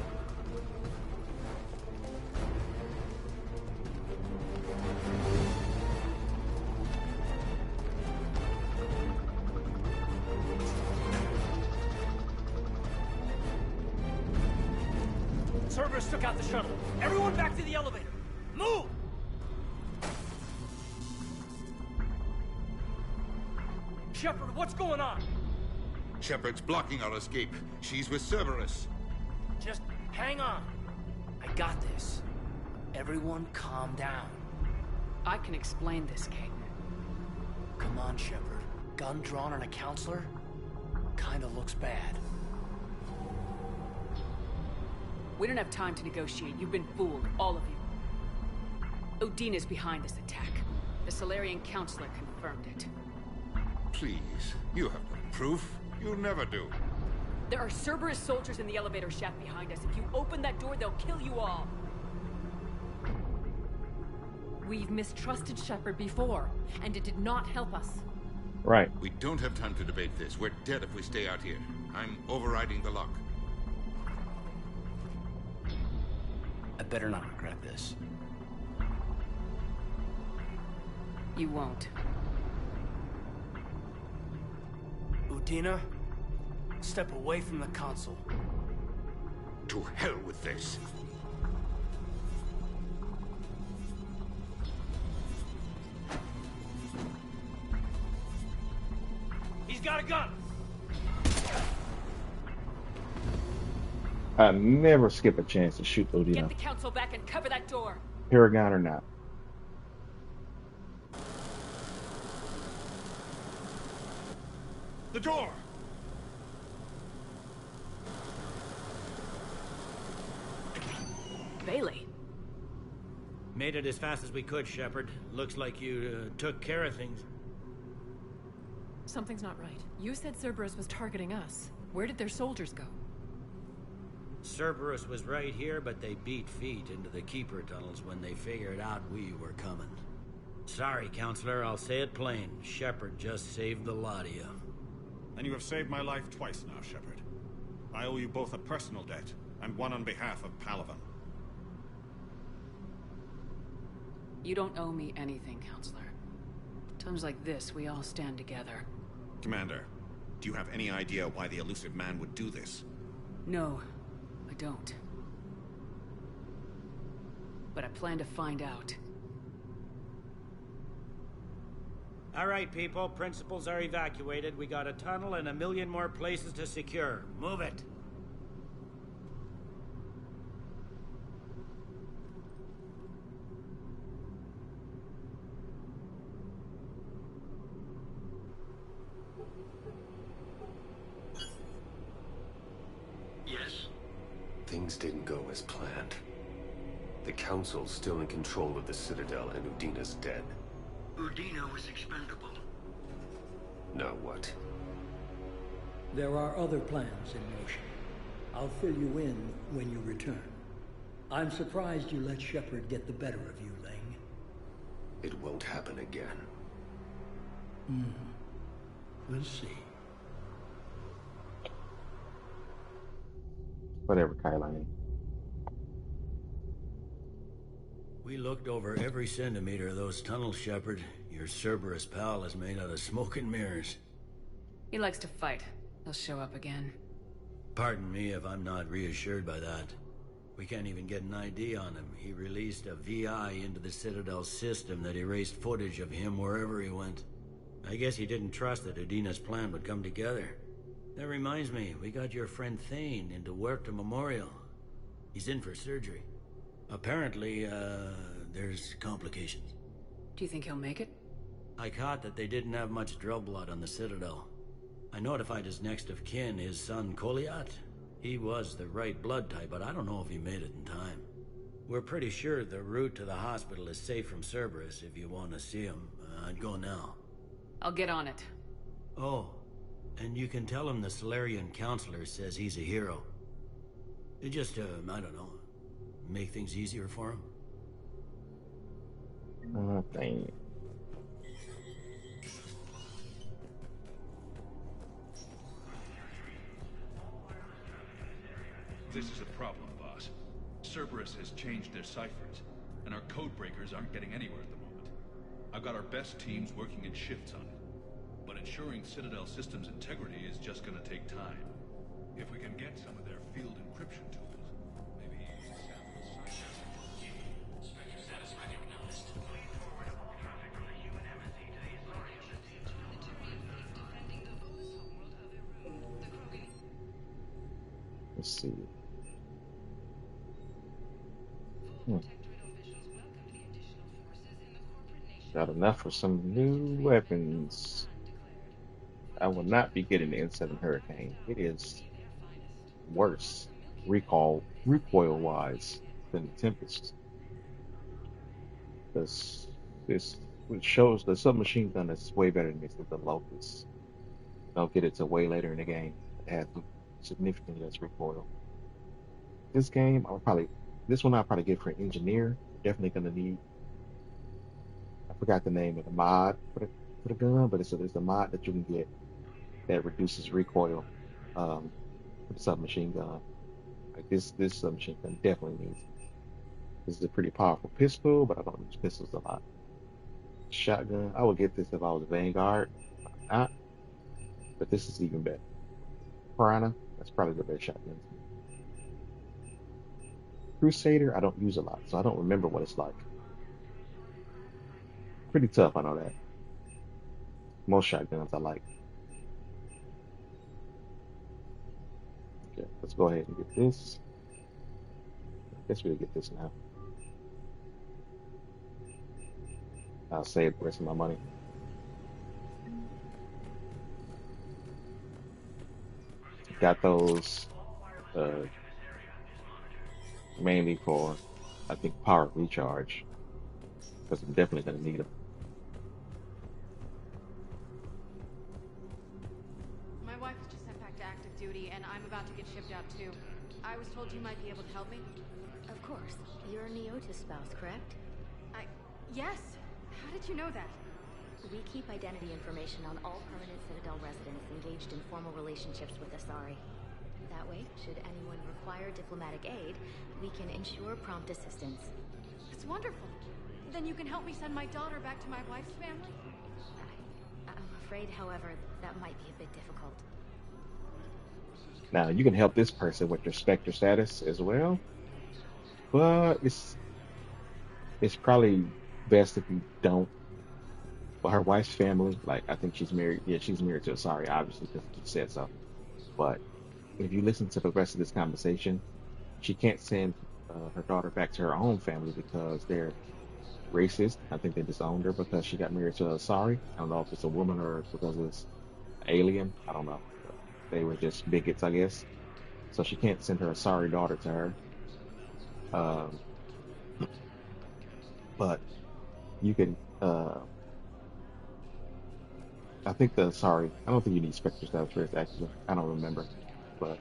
Speaker 11: Cerberus took out the shuttle. Everyone back to the elevator. Move! Shepard, what's going on?
Speaker 10: Shepard's blocking our escape. She's with Cerberus.
Speaker 11: Just hang on. I got this. Everyone calm down.
Speaker 16: I can explain this, Kate.
Speaker 11: Come on, Shepard. Gun drawn on a counselor? Kinda looks bad.
Speaker 16: We don't have time to negotiate. You've been fooled, all of you. Udina's behind this attack. The Salarian counselor confirmed it.
Speaker 10: Please, you have no proof. You never do.
Speaker 16: There are Cerberus soldiers in the elevator shaft behind us. If you open that door, they'll kill you all.
Speaker 2: We've mistrusted Shepard before, and it did not help us.
Speaker 1: Right.
Speaker 10: We don't have time to debate this. We're dead if we stay out here. I'm overriding the lock.
Speaker 11: I better not regret this.
Speaker 16: You won't.
Speaker 11: Udina, step away from the console.
Speaker 10: To hell with this.
Speaker 11: He's got a gun!
Speaker 1: I never skip a chance to shoot Udina,
Speaker 16: Get the council back and cover that door.
Speaker 1: Paragon or not.
Speaker 11: The door!
Speaker 16: Bailey.
Speaker 18: Made it as fast as we could, Shepard. Looks like you took care of things.
Speaker 2: Something's not right. You said Cerberus was targeting us. Where did their soldiers go?
Speaker 18: Cerberus was right here, but they beat feet into the Keeper tunnels when they figured out we were coming. Sorry, Counselor, I'll say it plain. Shepard just saved the lot of you.
Speaker 17: And you have saved my life twice now, Shepard. I owe you both a personal debt, and one on behalf of Palaven.
Speaker 16: You don't owe me anything, Counselor. Times like this, we all stand together.
Speaker 17: Commander, do you have any idea why the elusive man would do this?
Speaker 16: No, I don't. But I plan to find out.
Speaker 18: All right, people. Principals are evacuated. We got a tunnel and 1 million more places to secure. Move it.
Speaker 15: Yes? Things didn't go as planned. The Council's still in control of the Citadel and Udina's dead.
Speaker 23: Udina was expendable.
Speaker 15: Now what?
Speaker 24: There are other plans in motion. I'll fill you in when you return. I'm surprised you let Shepard get the better of you, Ling.
Speaker 15: It won't happen again.
Speaker 24: We'll see.
Speaker 1: Whatever, Kylani.
Speaker 18: We looked over every centimeter of those tunnels, Shepard. Your Cerberus pal is made out of smoke and mirrors.
Speaker 16: He likes to fight. He'll show up again.
Speaker 18: Pardon me if I'm not reassured by that. We can't even get an ID on him. He released a VI into the Citadel system that erased footage of him wherever he went. I guess he didn't trust that Udina's plan would come together. That reminds me, we got your friend Thane into Huerta Memorial. He's in for surgery. Apparently, there's complications.
Speaker 16: Do you think he'll make it?
Speaker 18: I caught that they didn't have much drill blood on the Citadel. I notified his next of kin, his son Koliat. He was the right blood type, but I don't know if he made it in time. We're pretty sure the route to the hospital is safe from Cerberus if you want to see him. I'd go now.
Speaker 16: I'll get on it.
Speaker 18: Oh, and you can tell him the Salarian counselor says he's a hero. It just, I don't know, make things easier for him.
Speaker 1: Dang it.
Speaker 25: This is a problem, boss. Cerberus has changed their ciphers, and our code breakers aren't getting anywhere at the moment. I've got our best teams working in shifts on it, but ensuring Citadel systems integrity is just gonna take time. If we can get some of their field encryption tools, maybe...
Speaker 1: see. Hmm. Got enough for some new weapons. I will not be getting the N7 Hurricane. It is worse recoil wise than the Tempest. This which shows the submachine gun is way better than this with the Locust. Don't get it till way later in the game. It has significantly less recoil. This game, this one I'll probably get for an engineer. Definitely gonna need. I forgot the name of the mod for the gun, but it's a mod that you can get that reduces recoil with the submachine gun. Like this submachine gun definitely needs it. This is a pretty powerful pistol, but I don't use pistols a lot. Shotgun, I would get this if I was Vanguard. I'm not, but this is even better. Piranha, that's probably the best shotgun. Crusader, I don't use a lot, so I don't remember what it's like. Pretty tough, I know that. Most shotguns I like. Okay, let's go ahead and get this. I guess we'll get this now. I'll save the rest of my money. Got those mainly for, I think, power recharge, because I'm definitely going to need them.
Speaker 5: My wife was just sent back to active duty, and I'm about to get shipped out too. I was told you might be able to help me.
Speaker 6: Of course. You're Neota's spouse, correct?
Speaker 5: Yes. How did you know that?
Speaker 6: We keep identity information on all permanent Citadel residents engaged in formal relationships with Asari. That way, should anyone require diplomatic aid, we can ensure prompt assistance.
Speaker 5: It's wonderful. Then you can help me send my daughter back to my wife's family?
Speaker 6: I'm afraid, however, that might be a bit difficult.
Speaker 1: Now, you can help this person with their Spectre status as well, but it's probably best if you don't. But her wife's family, like, I think she's married. Yeah, she's married to Asari, obviously, because she said so. But if you listen to the rest of this conversation, she can't send her daughter back to her own family because they're racist. I think they disowned her because she got married to Asari. I don't know if it's a woman or because it's alien. I don't know. But they were just bigots, I guess. So she can't send her Asari daughter to her. But you can. I think I don't think you need Spectre status for this, actually. I don't remember. But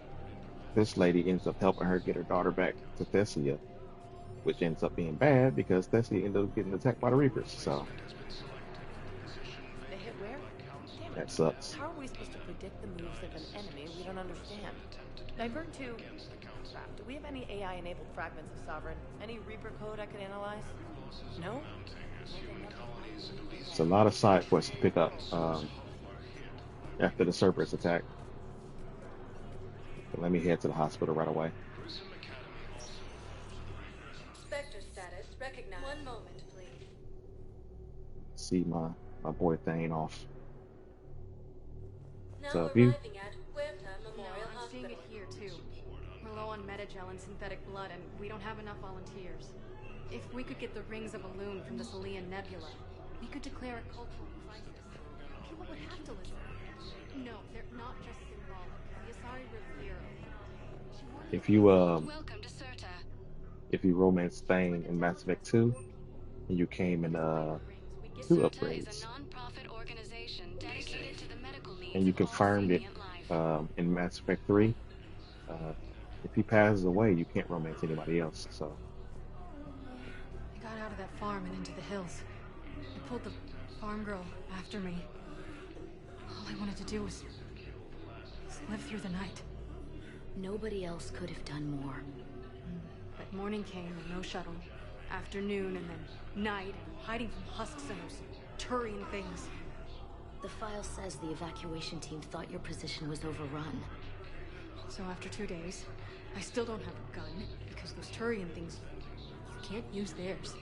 Speaker 1: this lady ends up helping her get her daughter back to Thessia, which ends up being bad because Thessia ended up getting attacked by the Reapers. So
Speaker 2: They hit where? Damn it.
Speaker 1: that sucks.
Speaker 2: How are we supposed to predict the moves of an enemy we don't understand? Divert to... Do we have any AI-enabled fragments of Sovereign? Any Reaper code I could analyze? No?
Speaker 1: It's a lot of side quests to pick up after the Cerberus attack. But let me head to the hospital right away.
Speaker 9: Spectre status recognized. One moment, please.
Speaker 1: See my boy Thane off.
Speaker 9: Now
Speaker 1: What's up, you?
Speaker 9: arriving at Huerta Memorial
Speaker 5: I'm seeing it here too. We're low on metagel and synthetic blood, and we don't have enough volunteers. If we could get the rings of Elune from the Salian Nebula, we could declare a cultural crisis. People would have to listen. No, they're not just symbolic. The Asari revere.
Speaker 1: If you romance Thane in Mass Effect 2, and you came in 2 upgrades, and you confirmed it in Mass Effect 3, if he passes away, you can't romance anybody else. So
Speaker 5: I got out of that farm and into the hills. I pulled the farm girl after me. All I wanted to do was live through the night.
Speaker 6: Nobody else could have done more.
Speaker 5: But morning came and no shuttle. Afternoon and then night, hiding from husks and those Turian things.
Speaker 6: The file says the evacuation team thought your position was overrun.
Speaker 5: So after 2 days, I still don't have a gun because those Turian things, you can't use theirs.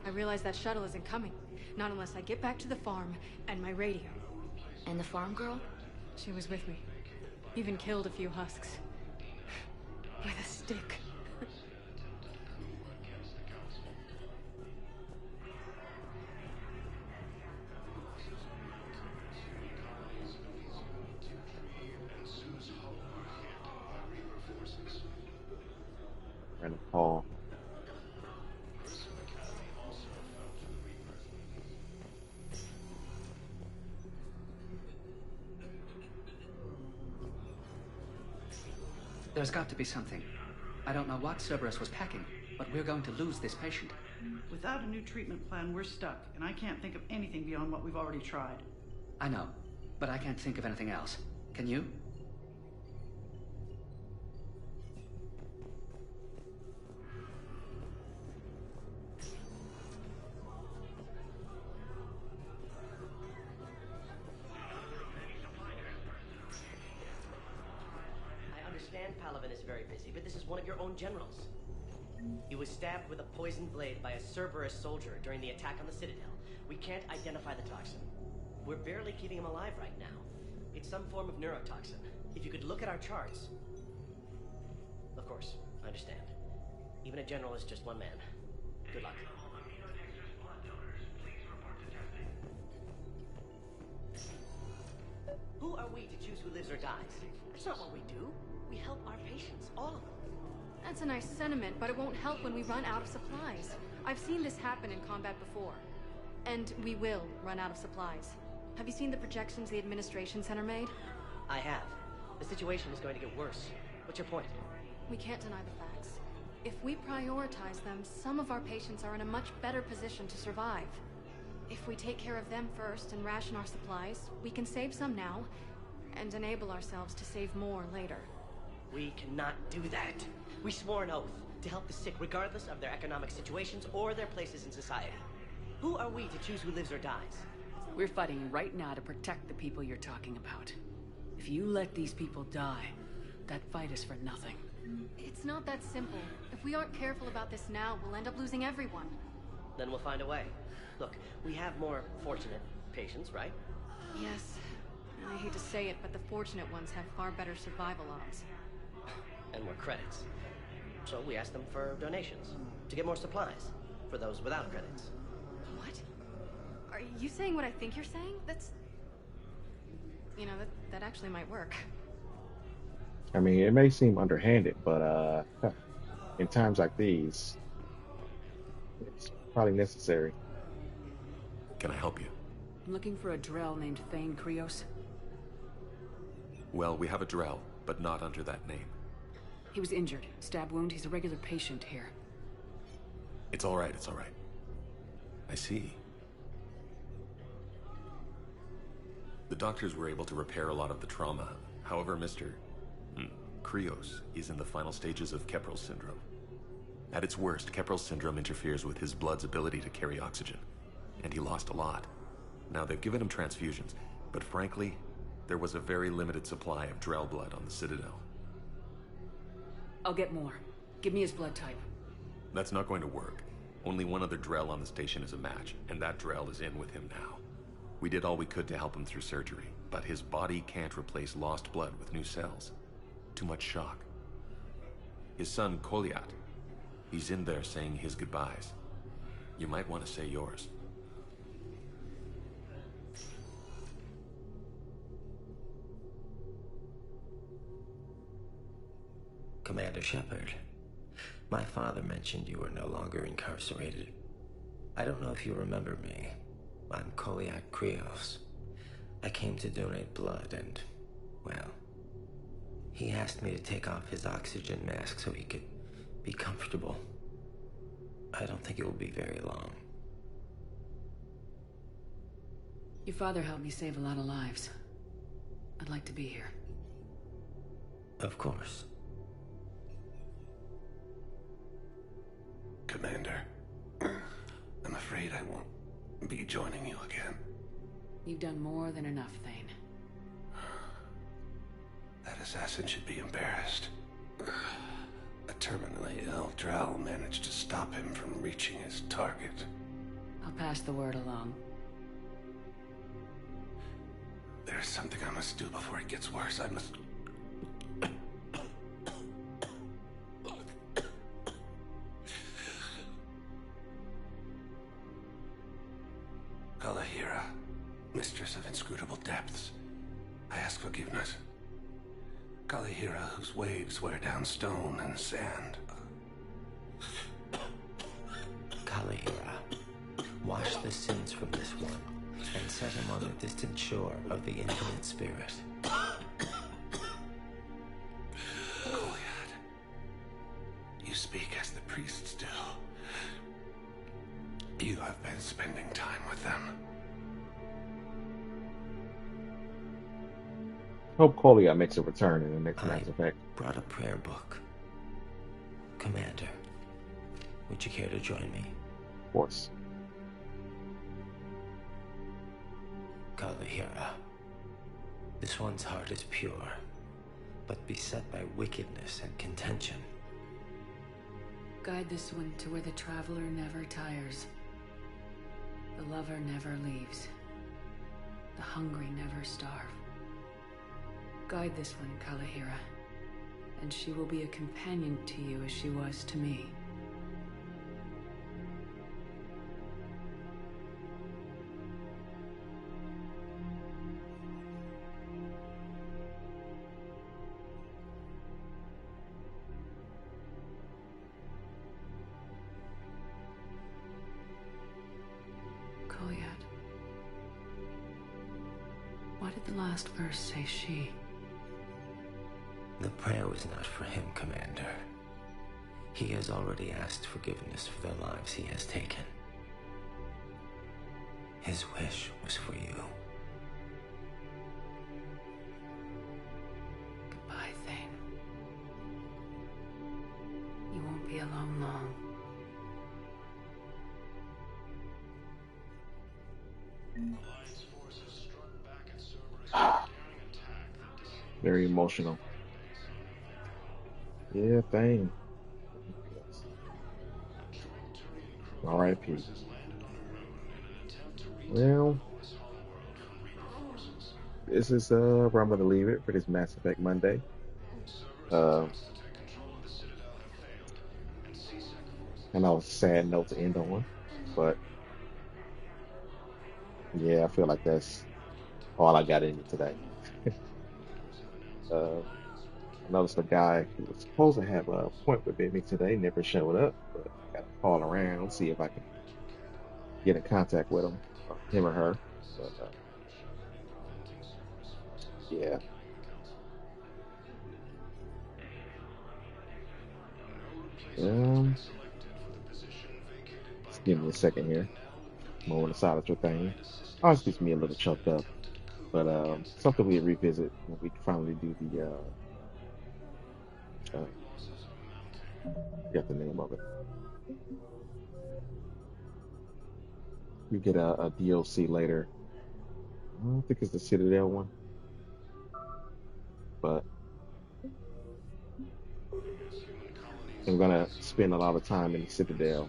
Speaker 5: I realize that shuttle isn't coming. Not unless I get back to the farm and my radio.
Speaker 6: And the farm girl?
Speaker 5: She was with me. Even killed a few husks. With a stick.
Speaker 1: Random call.
Speaker 7: There's got to be something. I don't know what Cerberus was packing, but we're going to lose this patient.
Speaker 8: Without a new treatment plan, we're stuck, and I can't think of anything beyond what we've already tried.
Speaker 7: I know, but I can't think of anything else. Can you?
Speaker 13: Palaven is very busy, but this is one of your own generals. He was stabbed with a poisoned blade by a Cerberus soldier during the attack on the Citadel. We can't identify the toxin. We're barely keeping him alive right now. It's some form of neurotoxin. If you could look at our charts... Of course, I understand. Even a general is just one man. Good luck. Who are we to choose who lives or dies? That's not what we do. We help our patients, all of them.
Speaker 5: That's a nice sentiment, but it won't help when we run out of supplies. I've seen this happen in combat before. And we will run out of supplies. Have you seen the projections the Administration Center made?
Speaker 13: I have. The situation is going to get worse. What's your point?
Speaker 5: We can't deny the facts. If we prioritize them, some of our patients are in a much better position to survive. If we take care of them first and ration our supplies, we can save some now, and enable ourselves to save more later.
Speaker 13: We cannot do that. We swore an oath to help the sick regardless of their economic situations or their places in society. Who are we to choose who lives or dies?
Speaker 16: We're fighting right now to protect the people you're talking about. If you let these people die, that fight is for nothing.
Speaker 5: It's not that simple. If we aren't careful about this now, we'll end up losing everyone.
Speaker 13: Then we'll find a way. Look, we have more fortunate patients, right?
Speaker 5: Yes. I hate to say it, but the fortunate ones have far better survival odds.
Speaker 13: And more credits. So we asked them for donations, to get more supplies, for those without credits.
Speaker 5: What? Are you saying what I think you're saying? That's... You know, that actually might work.
Speaker 1: I mean, it may seem underhanded, but in times like these, it's probably necessary.
Speaker 15: Can I help you?
Speaker 16: I'm looking for a Drell named Thane Krios.
Speaker 15: Well, we have a Drell, but not under that name.
Speaker 16: He was injured. Stab wound. He's a regular patient here.
Speaker 15: It's all right, it's all right. I see. The doctors were able to repair a lot of the trauma. However, Mr. Krios is in the final stages of Keprel syndrome. At its worst, Keprel syndrome interferes with his blood's ability to carry oxygen. And he lost a lot. Now, they've given him transfusions, but frankly, there was a very limited supply of Drell blood on the Citadel.
Speaker 16: I'll get more. Give me his blood type.
Speaker 15: That's not going to work. Only one other Drell on the station is a match, and that Drell is in with him now. We did all we could to help him through surgery, but his body can't replace lost blood with new cells. Too much shock. His son, Koliat, he's in there saying his goodbyes. You might want to say yours.
Speaker 14: Commander Shepard, my father mentioned you were no longer incarcerated. I don't know if you remember me. I'm Koliat Krios. I came to donate blood and, well, he asked me to take off his oxygen mask so he could be comfortable. I don't think it will be very long.
Speaker 16: Your father helped me save a lot of lives. I'd like to be here.
Speaker 14: Of course.
Speaker 21: Commander, I'm afraid I won't be joining you again.
Speaker 16: You've done more than enough, Thane.
Speaker 21: That assassin should be embarrassed. A terminally ill Drell managed to stop him from reaching his target.
Speaker 16: I'll pass the word along.
Speaker 21: There's something I must do before it gets worse. I must...
Speaker 3: Kalahira, mistress of inscrutable depths, I ask forgiveness. Kalahira, whose waves wear down stone and sand.
Speaker 14: Kalahira, wash the sins from this one, and set him on the distant shore of the infinite spirit.
Speaker 3: Goliath, you speak as the priests do. You have been spending time with them.
Speaker 1: Hope Kolia makes a return in the next Mass Effect.
Speaker 14: Brought a prayer book. Commander, would you care to join me?
Speaker 1: Of course.
Speaker 14: Kalahira, this one's heart is pure, but beset by wickedness and contention.
Speaker 16: Guide this one to where the traveler never tires. The lover never leaves. The hungry never starve. Guide this one, Kalahira, and she will be a companion to you as she was to me. Kolyat, why did the last verse say she?
Speaker 14: The prayer was not for him, Commander. He has already asked forgiveness for the lives he has taken. His wish was for you.
Speaker 16: Goodbye, Thane. You won't be alone long.
Speaker 1: Very emotional. Yeah, Thane. R.I.P. Well, this is where I'm going to leave it for this Mass Effect Monday. And that was a sad note to end on, but yeah, I feel like that's all I got in it today. I noticed a guy who was supposed to have an appointment with me today never showed up, but I got to call around, see if I can get in contact with him or her. But, yeah. Just give me a second here. More on the side of your thing. Always gets me a little choked up. But something we revisit when we finally do the get the name of it. You get a DLC later. I don't think it's the Citadel one, but I'm gonna spend a lot of time in the Citadel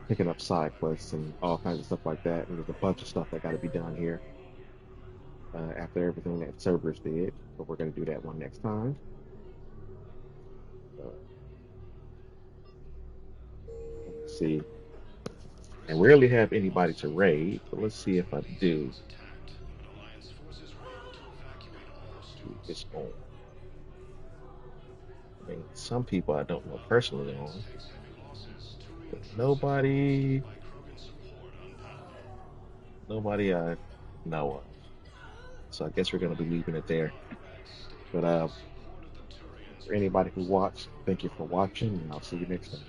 Speaker 1: picking up side quests and all kinds of stuff like that. And there's a bunch of stuff that got to be done here after everything that Cerberus did. But we're gonna do that one next time. Let's see. I rarely have anybody to raid, but let's see if I do. This on. I mean, some people I don't know personally on, but nobody I know of. So I guess we're gonna be leaving it there. But for anybody who watched, thank you for watching, and I'll see you next time.